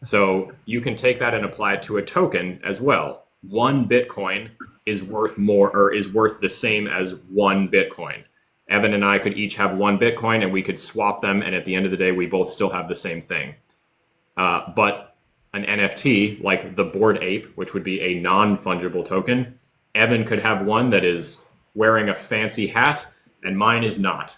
So you can take that and apply it to a token as well. One Bitcoin is worth more, or is worth the same as one Bitcoin. Evan and I could each have one Bitcoin and we could swap them, and at the end of the day, we both still have the same thing. But an NFT, like the Bored Ape, which would be a non-fungible token, Evan could have one that is wearing a fancy hat and mine is not.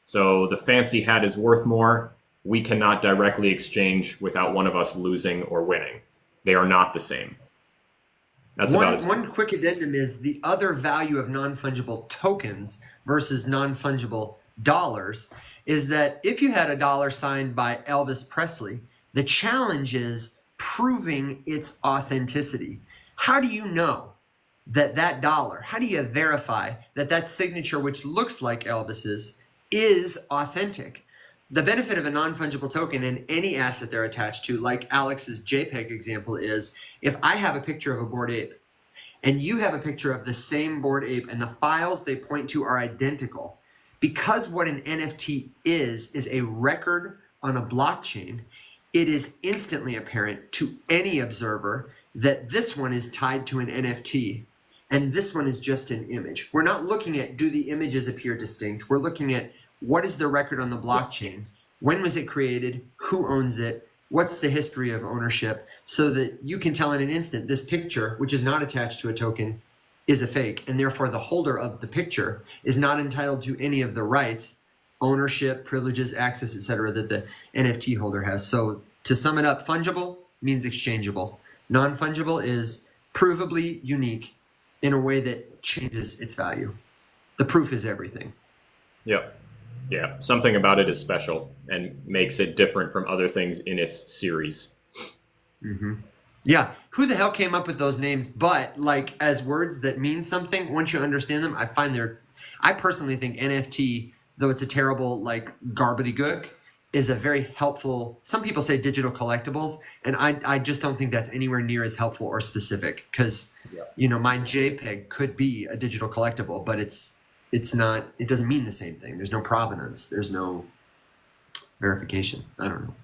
So the fancy hat is worth more. We cannot directly exchange without one of us losing or winning. They are not the same. That's one quick addendum is the other value of non-fungible tokens versus non-fungible dollars is that if you had a dollar signed by Elvis Presley, the challenge is proving its authenticity. How do you know that that dollar, how do you verify that that signature, which looks like Elvis's, is authentic? The benefit of a non-fungible token and any asset they're attached to, like Alex's JPEG example, is if I have a picture of a Bored Ape and you have a picture of the same Bored Ape and the files they point to are identical, because what an NFT is a record on a blockchain, it is instantly apparent to any observer that this one is tied to an NFT and this one is just an image. We're not looking at, do the images appear distinct? We're looking at, what is the record on the blockchain? When was it created? Who owns it? What's the history of ownership? So that you can tell in an instant, this picture, which is not attached to a token, is a fake. And therefore the holder of the picture is not entitled to any of the rights, ownership, privileges, access, etc. that the NFT holder has. So to sum it up, fungible means exchangeable. Non-fungible is provably unique in a way that changes its value. The proof is everything. Yep. Yeah, something about it is special and makes it different from other things in its series. Mm-hmm. Yeah, who the hell came up with those names? But like as words that mean something, once you understand them, I personally think NFT, though it's a terrible like gobbledygook, is a very helpful. Some people say digital collectibles, and I just don't think that's anywhere near as helpful or specific because my JPEG could be a digital collectible, but it's not, it doesn't mean the same thing. There's no provenance. There's no verification. I don't know.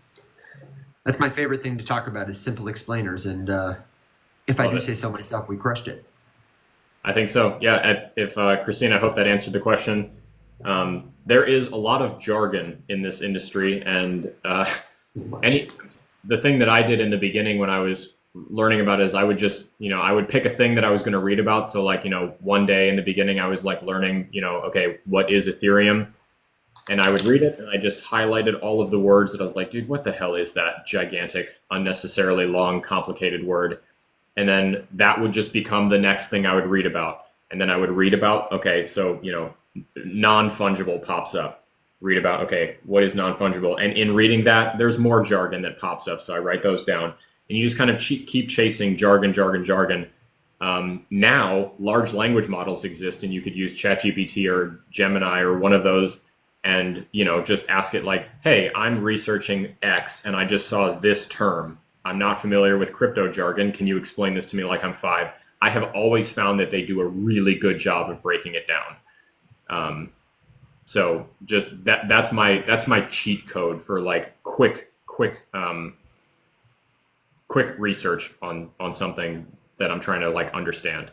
That's my favorite thing to talk about is simple explainers. And if I do say so myself, we crushed it. I think so. Yeah. If Christine, I hope that answered the question. There is a lot of jargon in this industry. And the thing that I did in the beginning when I was learning about it is I would just, I would pick a thing that I was going to read about. So like, one day in the beginning, I was like learning, okay, what is Ethereum? And I would read it and I just highlighted all of the words that I was like, dude, what the hell is that gigantic, unnecessarily long, complicated word? And then that would just become the next thing I would read about. And then I would read about, okay, so, non-fungible pops up. Read about, okay, what is non-fungible? And in reading that, there's more jargon that pops up. So I write those down. And you just kind of keep chasing jargon. Now, large language models exist, and you could use ChatGPT or Gemini or one of those and, just ask it like, hey, I'm researching X, and I just saw this term. I'm not familiar with crypto jargon. Can you explain this to me like I'm 5? I have always found that they do a really good job of breaking it down. So just that's my cheat code for like quick research on something that I'm trying to like understand.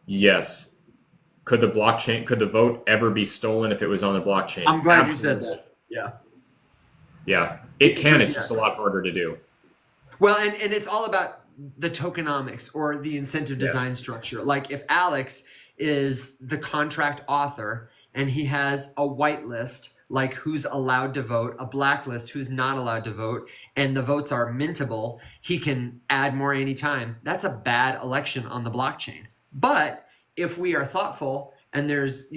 Yes. Could the vote ever be stolen if it was on the blockchain? I'm glad you said that. Yeah. Yeah. It can. It's just a lot harder to do. Well, and it's all about the tokenomics or the incentive design structure. Like if Alex is the contract author and he has a whitelist, like who's allowed to vote, a blacklist, who's not allowed to vote, and the votes are mintable, he can add more anytime. That's a bad election on the blockchain. But if we are thoughtful and there's,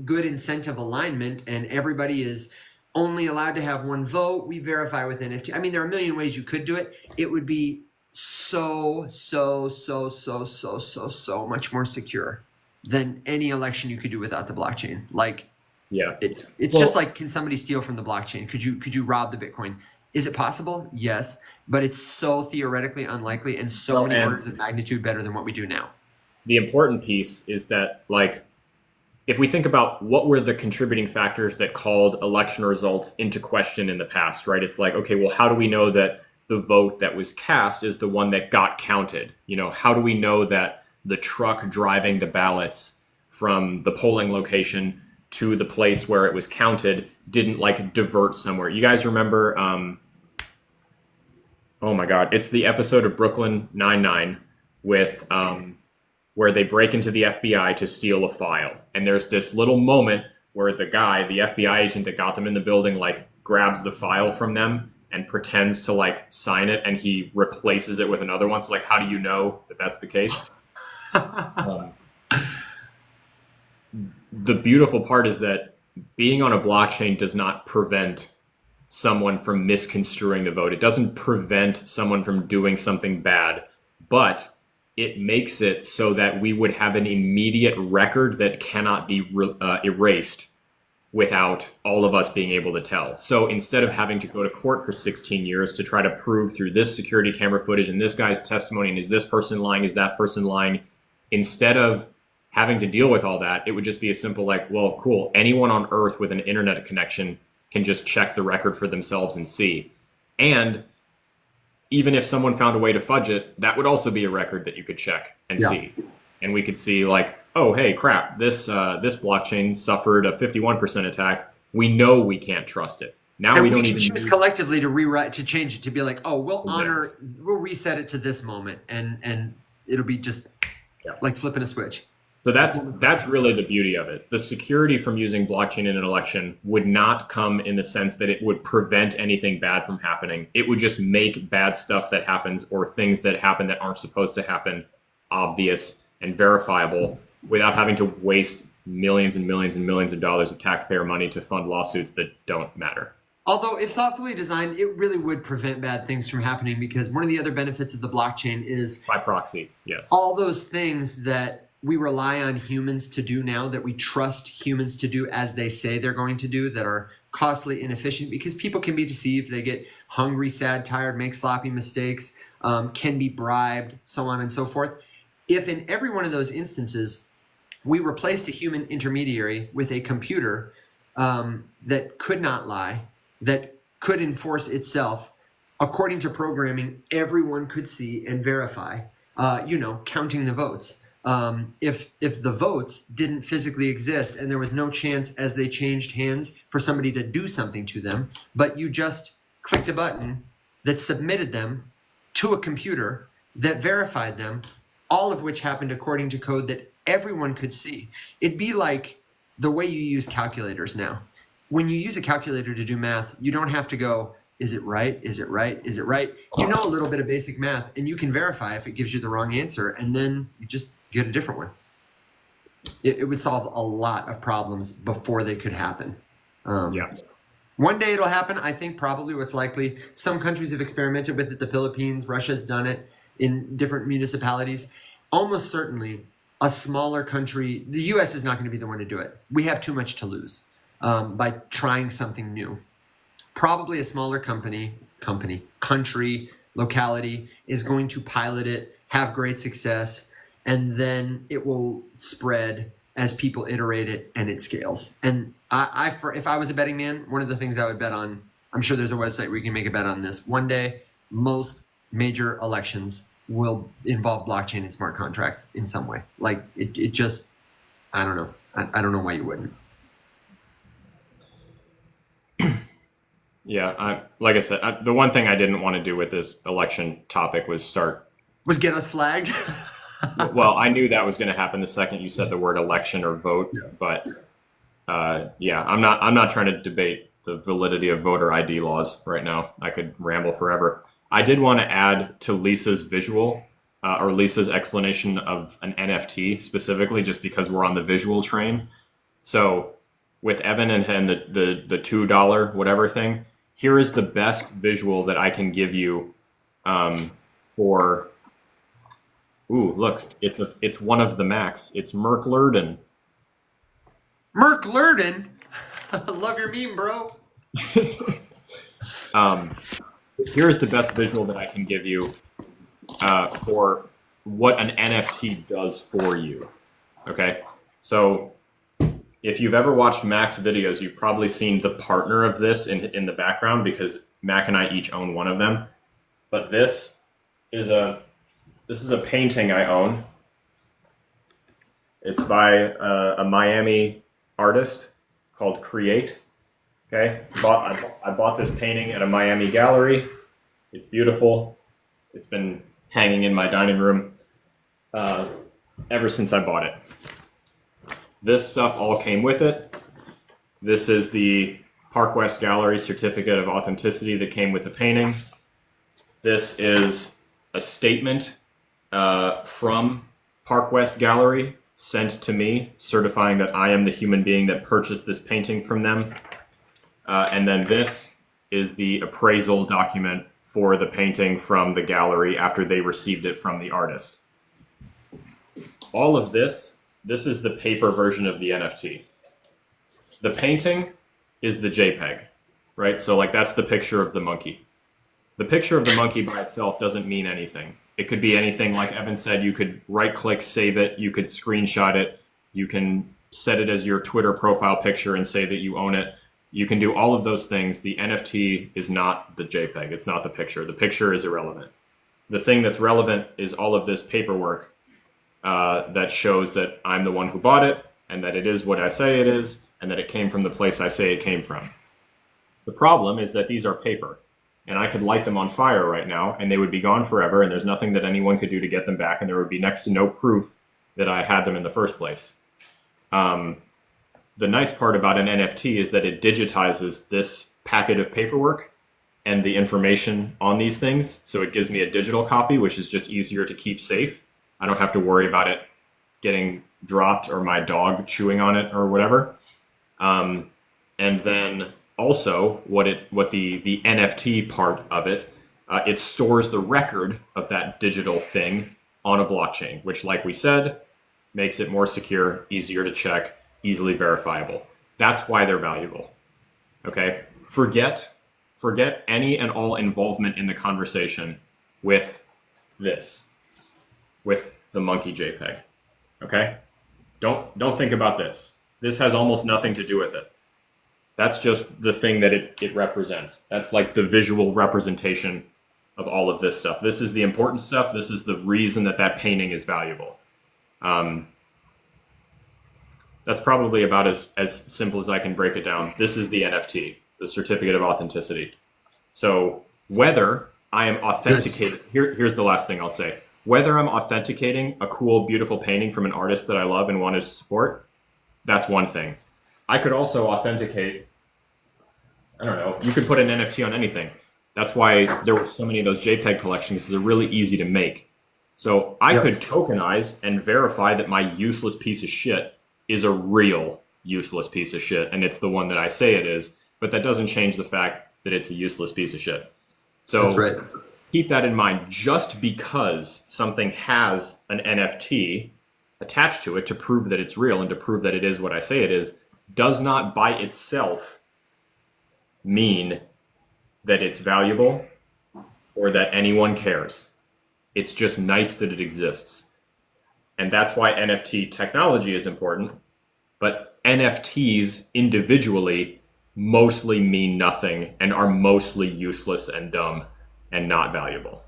good incentive alignment and everybody is only allowed to have one vote, we verify with NFT. I mean, there are a million ways you could do it. It would be so much more secure than any election you could do without the blockchain. Like, yeah, it's just like, can somebody steal from the blockchain? Could you rob the Bitcoin? Is it possible? Yes. but it's so theoretically unlikely and so many orders of magnitude better than what we do now. The important piece is that, like, if we think about what were the contributing factors that called election results into question in the past, right? It's like, okay, well, how do we know that the vote that was cast is the one that got counted? You know, how do we know that the truck driving the ballots from the polling location to the place where it was counted didn't like divert somewhere? You guys remember, oh my God, it's the episode of Brooklyn Nine-Nine with, where they break into the FBI to steal a file. And there's this little moment where the guy, the FBI agent that got them in the building, like grabs the file from them and pretends to like sign it, and he replaces it with another one. So like, how do you know that that's the case? The beautiful part is that being on a blockchain does not prevent someone from misconstruing the vote. It doesn't prevent someone from doing something bad, but it makes it so that we would have an immediate record that cannot be erased without all of us being able to tell. So instead of having to go to court for 16 years to try to prove through this security camera footage and this guy's testimony, and is this person lying, is that person lying, instead of having to deal with all that, it would just be a simple like, well, cool, anyone on Earth with an internet connection can just check the record for themselves and see. And even if someone found a way to fudge it, that would also be a record that you could check and see. And we could see like, oh, hey, crap, this blockchain suffered a 51% attack. We know we can't trust it. Now and we don't can even choose collectively to rewrite, to change it, to be like, oh, we'll reset it to this moment, and it'll be just like flipping a switch. So that's really the beauty of it. The security from using blockchain in an election would not come in the sense that it would prevent anything bad from happening. It would just make bad stuff that happens or things that happen that aren't supposed to happen obvious and verifiable without having to waste millions and millions and millions of dollars of taxpayer money to fund lawsuits that don't matter. Although if thoughtfully designed, it really would prevent bad things from happening, because one of the other benefits of the blockchain is by proxy, yes. All those things that we rely on humans to do now, that we trust humans to do as they say they're going to do, that are costly, inefficient, because people can be deceived. They get hungry, sad, tired, make sloppy mistakes, can be bribed, so on and so forth. If in every one of those instances, we replaced a human intermediary with a computer that could not lie, that could enforce itself according to programming everyone could see and verify, counting the votes. If the votes didn't physically exist and there was no chance as they changed hands for somebody to do something to them, but you just clicked a button that submitted them to a computer that verified them, all of which happened according to code that everyone could see. It'd be like the way you use calculators now. When you use a calculator to do math, you don't have to go, is it right? Is it right? Is it right? You know a little bit of basic math, and you can verify if it gives you the wrong answer, and then you just get a different one. It would solve a lot of problems before they could happen. One day it'll happen. I think probably what's likely, some countries have experimented with it. The Philippines, Russia's done it in different municipalities. Almost certainly a smaller country, the US is not going to be the one to do it. We have too much to lose by trying something new. Probably a smaller country, locality is going to pilot it, have great success, and then it will spread as people iterate it and it scales. And if I was a betting man, one of the things I would bet on, I'm sure there's a website where you can make a bet on this. One day, most major elections will involve blockchain and smart contracts in some way. Like it just, I don't know. I don't know why you wouldn't. Yeah, like I said, the one thing I didn't want to do with this election topic was get us flagged. Well, I knew that was going to happen the second you said the word election or vote, but I'm not trying to debate the validity of voter ID laws right now. I could ramble forever. I did want to add to Lisa's visual or Lisa's explanation of an NFT specifically, just because we're on the visual train. So with Evan and the $2 whatever thing, here is the best visual that I can give you for. Ooh, look! It's one of the Macks. It's Merk Lurden. Merk Lurden, love your meme, bro. here's the best visual that I can give you for what an NFT does for you. Okay, so if you've ever watched Mack's videos, you've probably seen the partner of this in the background, because Mack and I each own one of them. But this is a painting I own. It's by a Miami artist called Create. Okay, I bought this painting at a Miami gallery. It's beautiful. It's been hanging in my dining room ever since I bought it. This stuff all came with it. This is the Park West Gallery certificate of authenticity that came with the painting. This is a statement from Park West Gallery sent to me, certifying that I am the human being that purchased this painting from them. And then this is the appraisal document for the painting from the gallery after they received it from the artist. All of this is the paper version of the NFT. The painting is the JPEG, right? So like that's the picture of the monkey. The picture of the monkey by itself doesn't mean anything. It could be anything, like Evan said. You could right-click, save it. You could screenshot it. You can set it as your Twitter profile picture and say that you own it. You can do all of those things. The NFT is not the JPEG. It's not the picture. The picture is irrelevant. The thing that's relevant is all of this paperwork that shows that I'm the one who bought it, and that it is what I say it is, and that it came from the place I say it came from. The problem is that these are paper, and I could light them on fire right now, and they would be gone forever, and there's nothing that anyone could do to get them back, and there would be next to no proof that I had them in the first place. The nice part about an NFT is that it digitizes this packet of paperwork and the information on these things, so it gives me a digital copy, which is just easier to keep safe. I don't have to worry about it getting dropped or my dog chewing on it or whatever. And then also what the NFT part of it, it stores the record of that digital thing on a blockchain, which, like we said, makes it more secure, easier to check, easily verifiable. That's why they're valuable. Okay? Forget any and all involvement in the conversation with this, with the monkey JPEG. Okay? Don't think about this. This has almost nothing to do with it. That's just the thing that it represents. That's like the visual representation of all of this stuff. This is the important stuff. This is the reason that painting is valuable. That's probably about as simple as I can break it down. This is the NFT, the certificate of authenticity. So whether I am authenticating, here's the last thing I'll say. Whether I'm authenticating a cool, beautiful painting from an artist that I love and wanted to support, that's one thing. I could also authenticate, I don't know, you could put an NFT on anything. That's why there were so many of those JPEG collections, because they're really easy to make. So I could tokenize and verify that my useless piece of shit is a real useless piece of shit, and it's the one that I say it is, but that doesn't change the fact that it's a useless piece of shit. So that's right. Keep that in mind. Just because something has an NFT attached to it to prove that it's real and to prove that it is what I say it is, does not by itself mean that it's valuable or that anyone cares. It's just nice that it exists. And that's why NFT technology is important. But NFTs individually mostly mean nothing and are mostly useless and dumb and not valuable.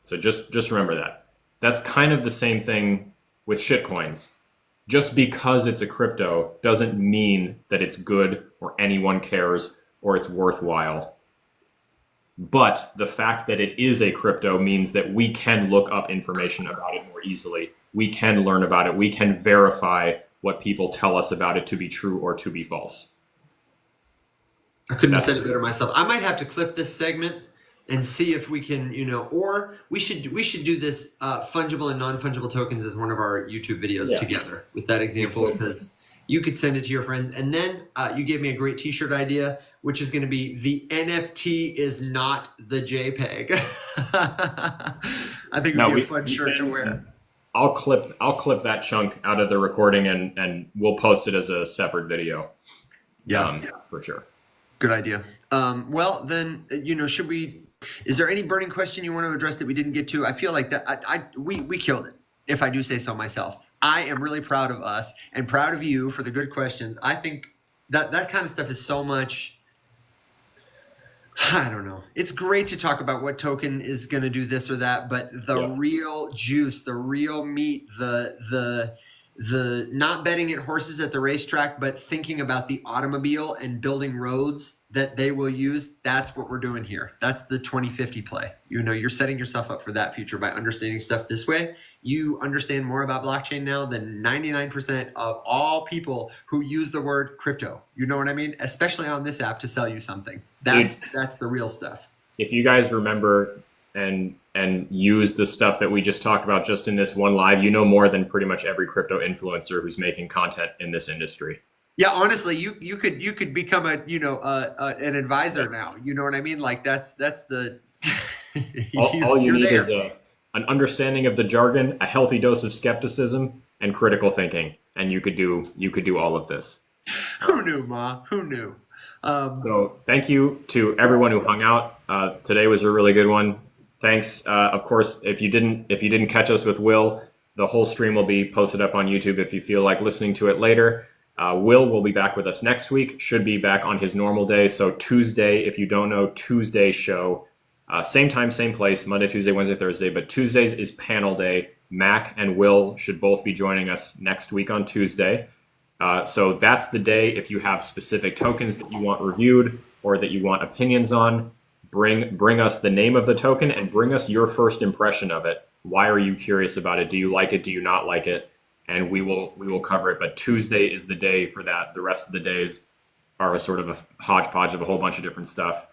So just remember that. That's kind of the same thing with shitcoins. Just because it's a crypto doesn't mean that it's good or anyone cares or it's worthwhile. But the fact that it is a crypto means that we can look up information about it more easily. We can learn about it. We can verify what people tell us about it to be true or to be false. I couldn't have said it better myself. I might have to clip this segment and see if we can, or we should do this fungible and non-fungible tokens as one of our YouTube videos together with that example, because you could send it to your friends. And then you gave me a great t-shirt idea, which is going to be the NFT is not the JPEG. I think it would be a fun shirt to wear. I'll clip that chunk out of the recording and we'll post it as a separate video. Yeah, for sure. Good idea. Well, then, should we Is there any burning question you want to address that we didn't get to? I feel like that we killed it, if I do say so myself. I am really proud of us and proud of you for the good questions. I think that kind of stuff is so much, I don't know. It's great to talk about what token is going to do this or that, but the real juice, the real meat, the not betting at horses at the racetrack, but thinking about the automobile and building roads that they will use. That's what we're doing here. That's the 2050 play. You know, you're setting yourself up for that future by understanding stuff this way. You understand more about blockchain now than 99% of all people who use the word crypto. You know what I mean? Especially on this app to sell you something. That's the real stuff. If you guys remember and use the stuff that we just talked about just in this one live, you know more than pretty much every crypto influencer who's making content in this industry. Yeah, honestly, you could become an advisor now. You know what I mean? Like that's the all you need is an understanding of the jargon, a healthy dose of skepticism, and critical thinking, and you could do all of this. Who knew, Ma? Who knew? So thank you to everyone who hung out. Today was a really good one. Thanks. Of course, if you didn't catch us with Will, the whole stream will be posted up on YouTube if you feel like listening to it later. Will be back with us next week. Should be back on his normal day. So Tuesday, if you don't know, Tuesday show. Same time, same place, Monday, Tuesday, Wednesday, Thursday. But Tuesdays is panel day. Mac and Will should both be joining us next week on Tuesday. So that's the day. If you have specific tokens that you want reviewed or that you want opinions on, bring us the name of the token and bring us your first impression of it. Why are you curious about it? Do you like it? Do you not like it? And we will cover it. But Tuesday is the day for that. The rest of the days are a sort of a hodgepodge of a whole bunch of different stuff.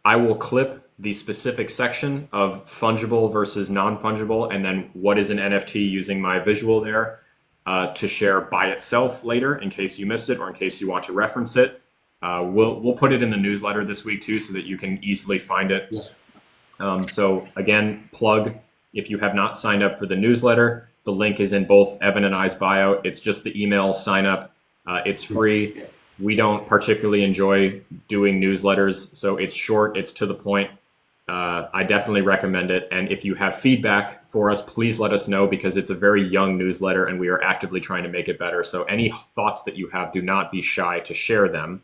I will clip the specific section of fungible versus non-fungible, and then what is an NFT using my visual there to share by itself later in case you missed it or in case you want to reference it. We'll put it in the newsletter this week too so that you can easily find it. Yes. So again, plug, if you have not signed up for the newsletter, the link is in both Evan and I's bio. It's just the email sign up. It's free. We don't particularly enjoy doing newsletters, so it's short, it's to the point. I definitely recommend it. And if you have feedback for us, please let us know because it's a very young newsletter and we are actively trying to make it better. So any thoughts that you have, do not be shy to share them.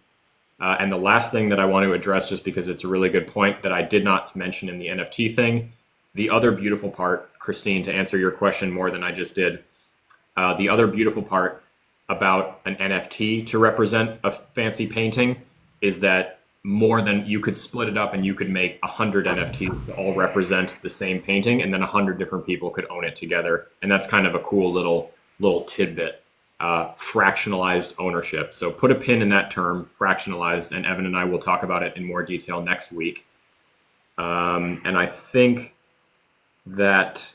And the last thing that I want to address, just because it's a really good point that I did not mention in the NFT thing, the other beautiful part, Christine, to answer your question more than I just did, the other beautiful part about an NFT to represent a fancy painting is that more than you could split it up and you could make 100 NFTs that all represent the same painting, and then 100 different people could own it together. And that's kind of a cool little tidbit, fractionalized ownership. So put a pin in that term, fractionalized, and Evan and I will talk about it in more detail next week. And I think that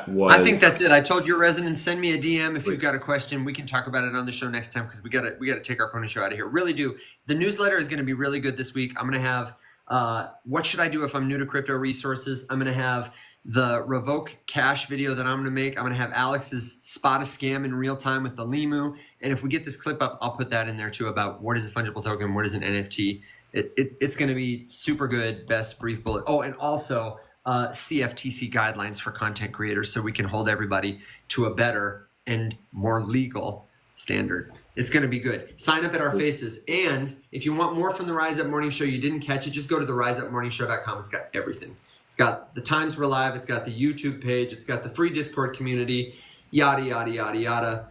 was... I think that's it. I told your residents, send me a DM if you've got a question. We can talk about it on the show next time because we got to take our pony show out of here. Really do. The newsletter is going to be really good this week. I'm going to have what should I do if I'm new to crypto resources? I'm going to have the revoke cash video that I'm going to make. I'm going to have Alex's spot a scam in real time with the Limu. And if we get this clip up, I'll put that in there too about what is a fungible token, what is an NFT. It's going to be super good. Best brief bullet. Oh, and also CFTC guidelines for content creators so we can hold everybody to a better and more legal standard. It's going to be good. Sign up at our faces. And if you want more from the Rise Up Morning Show, you didn't catch it, just go to theriseupmorningshow.com. It's got everything. It's got the times we're live. It's got the YouTube page. It's got the free Discord community, yada, yada, yada, yada.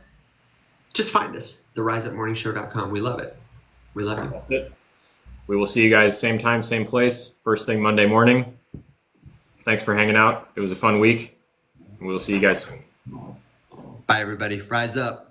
Just find us, theriseupmorningshow.com. We love it. We love you. That's it. We will see you guys same time, same place, first thing Monday morning. Thanks for hanging out. It was a fun week. We'll see you guys soon. Bye, everybody. Rise up.